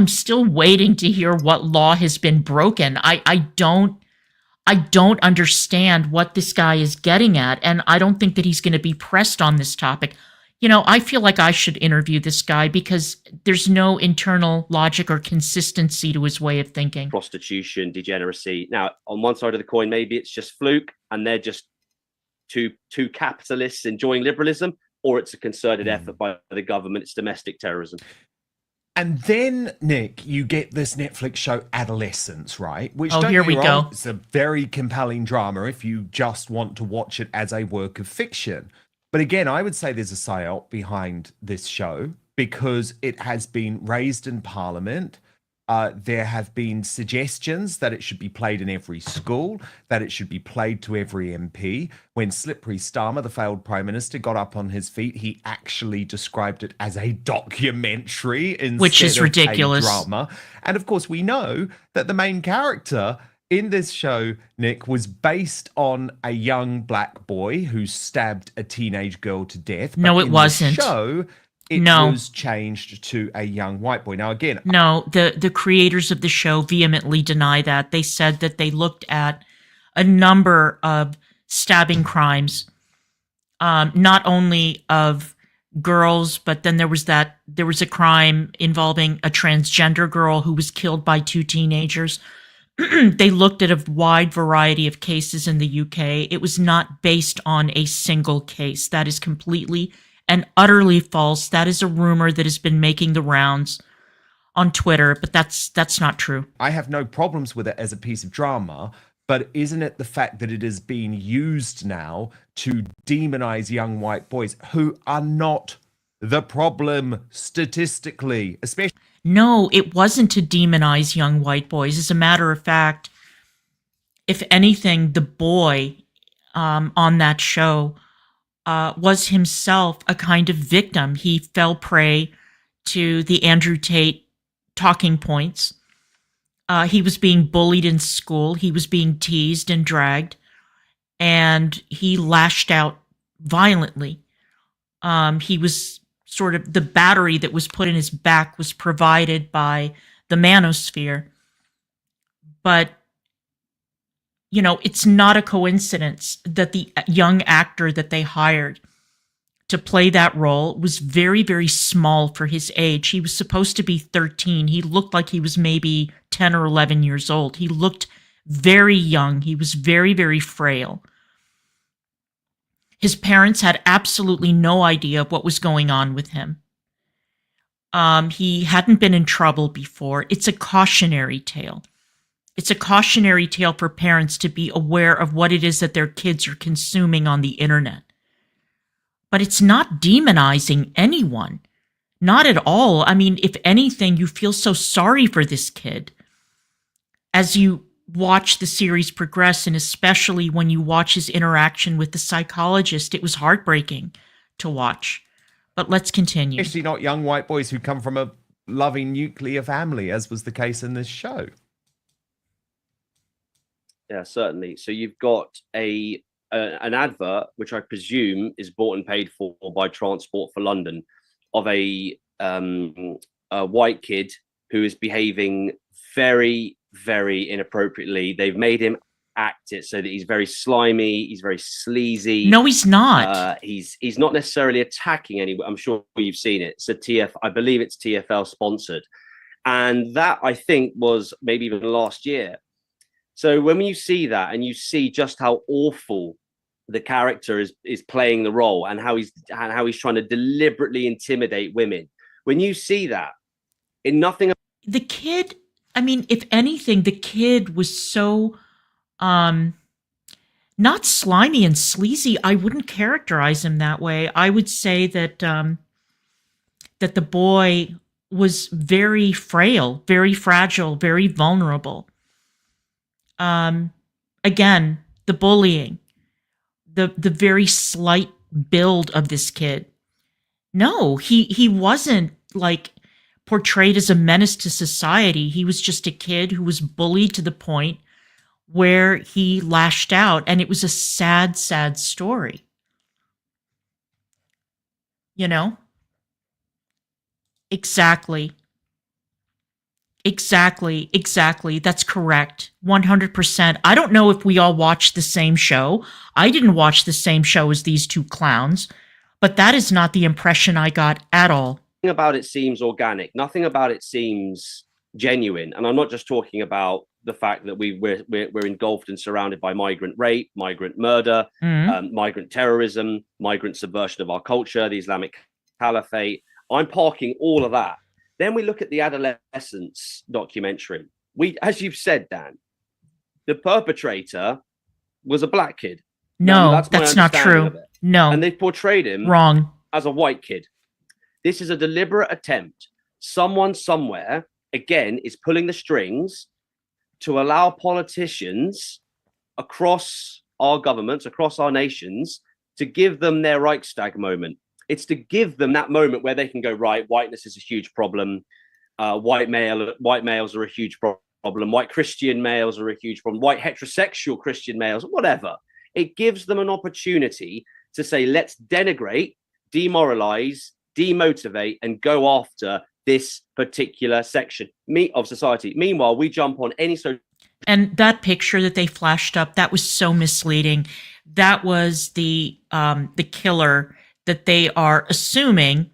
A: still waiting to hear what law has been broken. I don't understand what this guy is getting at, and I don't think that he's going to be pressed on this topic. You know, I feel like I should interview this guy because there's no internal logic or consistency to his way of thinking.
K: Prostitution, degeneracy. Now, on one side of the coin, maybe it's just fluke and they're just two capitalists enjoying liberalism, or it's a concerted effort by the government. It's domestic terrorism.
F: And then, Nick, you get this Netflix show Adolescence, right? Which,
A: oh, here we go.
F: It's a very compelling drama if you just want to watch it as a work of fiction. But again, I would say there's a psyop behind this show because it has been raised in Parliament. There have been suggestions that it should be played in every school, that it should be played to every MP. When Slippery Starmer, the failed Prime Minister, got up on his feet, he actually described it as a documentary instead
A: which is
F: of
A: ridiculous.
F: a drama. And of course, we know that the main character in this show, Nick, was based on a young black boy who stabbed a teenage girl to death.
A: No, it wasn't.
F: The show, it was changed to a young white boy. Now, again,
A: no, the creators of the show vehemently deny that. They said that they looked at a number of stabbing crimes, not only of girls, but then there was a crime involving a transgender girl who was killed by two teenagers. They looked at a wide variety of cases in the UK. It was not based on a single case. That is completely and utterly false. That is a rumor that has been making the rounds on Twitter, but that's not true.
F: I have no problems with it as a piece of drama, but isn't it the fact that it is being used now to demonize young white boys who are not the problem statistically, especially?
A: No, it wasn't to demonize young white boys. As a matter of fact, if anything, the boy on that show was himself a kind of victim. He fell prey to the Andrew Tate talking points. He was being bullied in school. He was being teased and dragged, and he lashed out violently. He was sort of, the battery that was put in his back was provided by the manosphere. But, you know, it's not a coincidence that the young actor that they hired to play that role was very, very small for his age. He was supposed to be 13. He looked like he was maybe 10 or 11 years old. He looked very young. He was very, very frail. His parents had absolutely no idea what was going on with him. He hadn't been in trouble before. It's a cautionary tale. It's a cautionary tale for parents to be aware of what it is that their kids are consuming on the internet. But it's not demonizing anyone. Not at all. I mean, if anything, you feel so sorry for this kid as you watch the series progress, and especially when you watch his interaction with the psychologist, it was heartbreaking to watch. But let's continue.
F: Especially not young white boys who come from a loving nuclear family, as was the case in this show.
K: Yeah, certainly. So you've got an advert, which I presume is bought and paid for by Transport for London, of a white kid who is behaving very, very inappropriately. They've made him act it so that he's very slimy, he's very sleazy.
A: No, he's not.
K: He's not necessarily attacking anyone. I'm sure you've seen it. It's a I believe it's TFL sponsored, and that I think was maybe even last year. So when you see that and you see just how awful the character is playing the role, and how he's trying to deliberately intimidate women, when you see that, in nothing.
A: The kid, I mean, if anything, the kid was so not slimy and sleazy. I wouldn't characterize him that way. I would say that that the boy was very frail, very fragile, very vulnerable. Again, the bullying, the very slight build of this kid. No, he wasn't like portrayed as a menace to society. He was just a kid who was bullied to the point where he lashed out, and it was a sad, sad story. You know? Exactly. That's correct. 100%. I don't know if we all watched the same show. I didn't watch the same show as these two clowns, but that is not the impression I got at all.
K: Nothing about it seems organic. Nothing about it seems genuine. And I'm not just talking about the fact that we're engulfed and surrounded by migrant rape, migrant murder, migrant terrorism, migrant subversion of our culture, the Islamic Caliphate. I'm parking all of that. Then we look at the adolescence documentary. As you've said, Dan, the perpetrator was a black kid.
A: No, that's not true. No.
K: And they portrayed him
A: wrong
K: as a white kid. This is a deliberate attempt. Someone somewhere, again, is pulling the strings to allow politicians across our governments, across our nations, to give them their Reichstag moment. It's to give them that moment where they can go, right, whiteness is a huge problem. White males are a huge problem. White Christian males are a huge problem. White heterosexual Christian males, whatever. It gives them an opportunity to say, let's denigrate, demoralize, demotivate, and go after this particular section of society. Meanwhile, we jump on any social.
A: And that picture that they flashed up, that was so misleading. That was the killer that they are assuming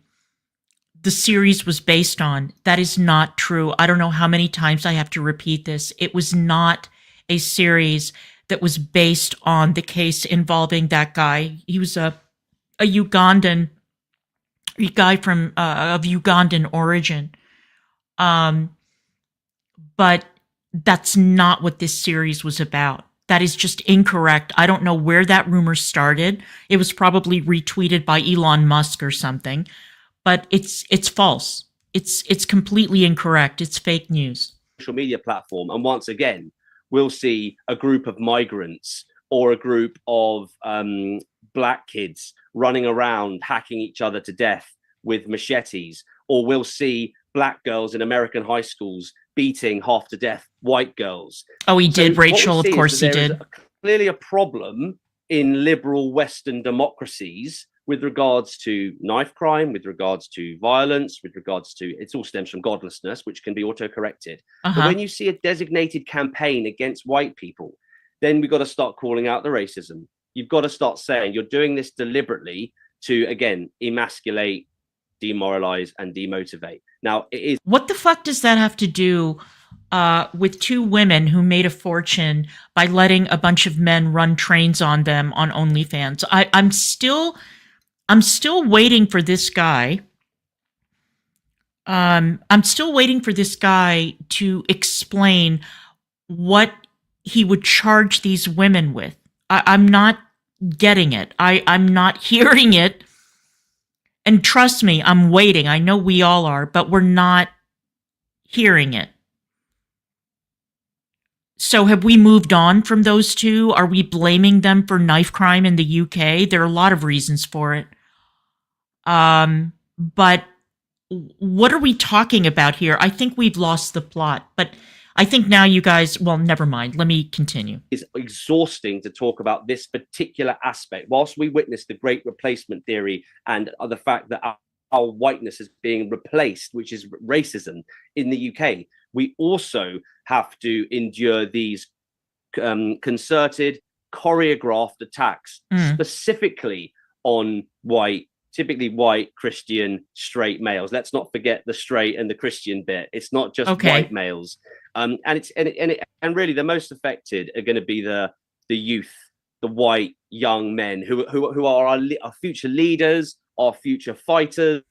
A: the series was based on. That is not true. I don't know how many times I have to repeat this. It was not a series that was based on the case involving that guy. He was a Ugandan guy from of Ugandan origin. But that's not what this series was about. That is just incorrect. I don't know where that rumor started. It was probably retweeted by Elon Musk or something, but it's false. It's completely incorrect. It's fake news.
K: Social media platform, and once again, we'll see a group of migrants or a group of black kids running around hacking each other to death with machetes, or we'll see black girls in American high schools beating half to death white girls.
A: Oh, he did, Rachel. Of course he did.
K: Clearly a problem in liberal Western democracies with regards to knife crime, with regards to violence, with regards to, it all stems from godlessness, which can be auto-corrected. But when you see a designated campaign against white people, then we've got to start calling out the racism. You've got to start saying you're doing this deliberately to, again, emasculate, demoralize, and demotivate. Now, it is.
A: What the fuck does that have to do with two women who made a fortune by letting a bunch of men run trains on them on OnlyFans? I'm still waiting for this guy. I'm still waiting for this guy to explain what he would charge these women with. I'm not getting it. I'm not hearing it. And trust me, I'm waiting. I know we all are, but we're not hearing it. So have we moved on from those two? Are we blaming them for knife crime in the UK? There are a lot of reasons for it. But what are we talking about here? I think we've lost the plot, but I think now you guys, well, never mind. Let me continue.
K: It's exhausting to talk about this particular aspect. Whilst we witness the great replacement theory and the fact that our whiteness is being replaced, which is racism in the UK, we also have to endure these concerted, choreographed attacks, specifically on typically white Christian straight males. Let's not forget the straight and the Christian bit. It's not just white males, and really the most affected are going to be the youth, the white young men who are our future leaders, our future fighters,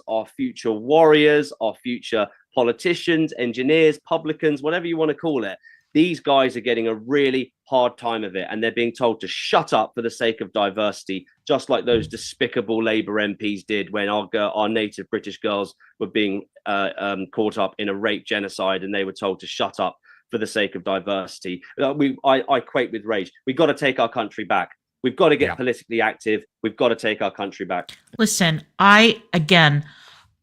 K: our future warriors, our future politicians, engineers, publicans, whatever you want to call it. These guys are getting a really hard time of it, and they're being told to shut up for the sake of diversity, just like those despicable Labour MPs did when our native British girls were being caught up in a rape genocide, and they were told to shut up for the sake of diversity. I quake with rage. We've got to take our country back. We've got to get politically active. We've got to take our country back.
A: Listen, I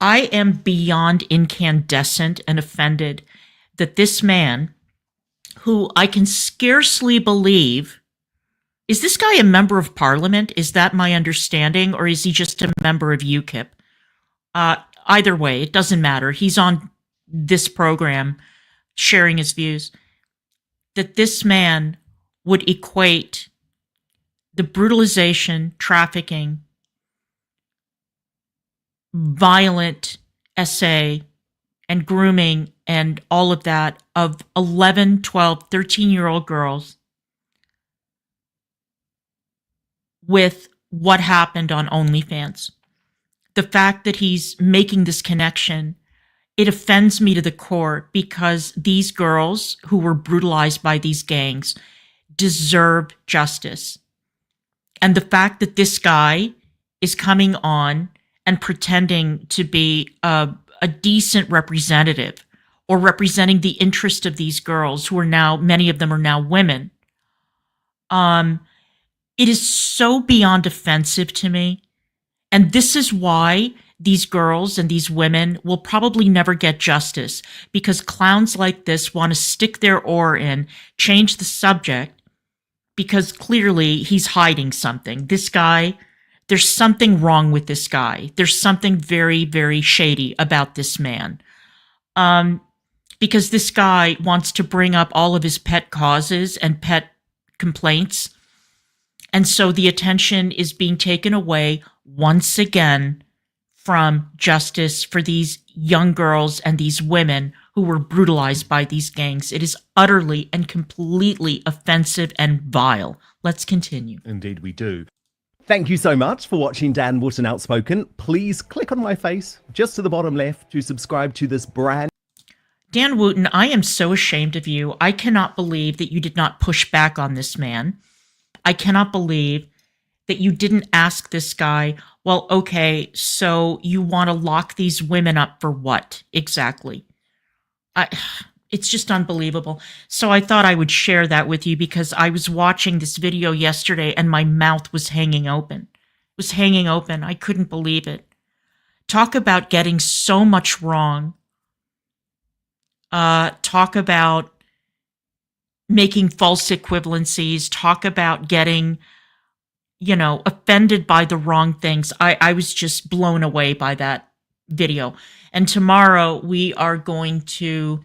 A: am beyond incandescent and offended that this man, who I can scarcely believe, is this guy a member of parliament? Is that my understanding? Or is he just a member of UKIP? Either way, it doesn't matter. He's on this program sharing his views. That this man would equate the brutalization, trafficking, violent SA, and grooming and all of that of 11, 12, 13-year-old girls with what happened on OnlyFans. The fact that he's making this connection, it offends me to the core, because these girls who were brutalized by these gangs deserve justice. And the fact that this guy is coming on and pretending to be a decent representative, or representing the interest of these girls who are now, many of them are now women. It is so beyond offensive to me. And this is why these girls and these women will probably never get justice, because clowns like this want to stick their oar in, change the subject, because clearly he's hiding something. This guy, there's something wrong with this guy. There's something very, very shady about this man. Because this guy wants to bring up all of his pet causes and pet complaints. And so the attention is being taken away once again from justice for these young girls and these women who were brutalized by these gangs. It is utterly and completely offensive and vile. Let's continue.
L: Indeed we do. Thank you so much for watching Dan Wootton Outspoken. Please click on my face just to the bottom left to subscribe to this brand.
A: Dan Wootton, I am so ashamed of you. I cannot believe that you did not push back on this man. I cannot believe that you didn't ask this guy, well, okay, so you want to lock these women up for what exactly? It's just unbelievable. So I thought I would share that with you, because I was watching this video yesterday and my mouth was hanging open. It was hanging open. I couldn't believe it. Talk about getting so much wrong. Talk about making false equivalencies. Talk about getting, offended by the wrong things. I was just blown away by that video. And tomorrow we're going to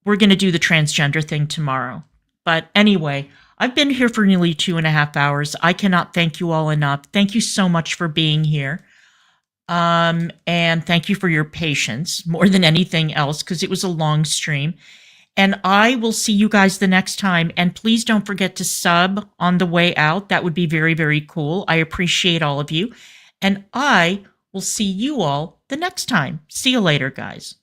A: do the transgender thing tomorrow. But anyway, I've been here for nearly 2.5 hours. I cannot thank you all enough. Thank you so much for being here. And thank you for your patience more than anything else, because it was a long stream. And I will see you guys the next time. And please don't forget to sub on the way out. That would be very, very cool. I appreciate all of you. And I will see you all the next time. See you later, guys.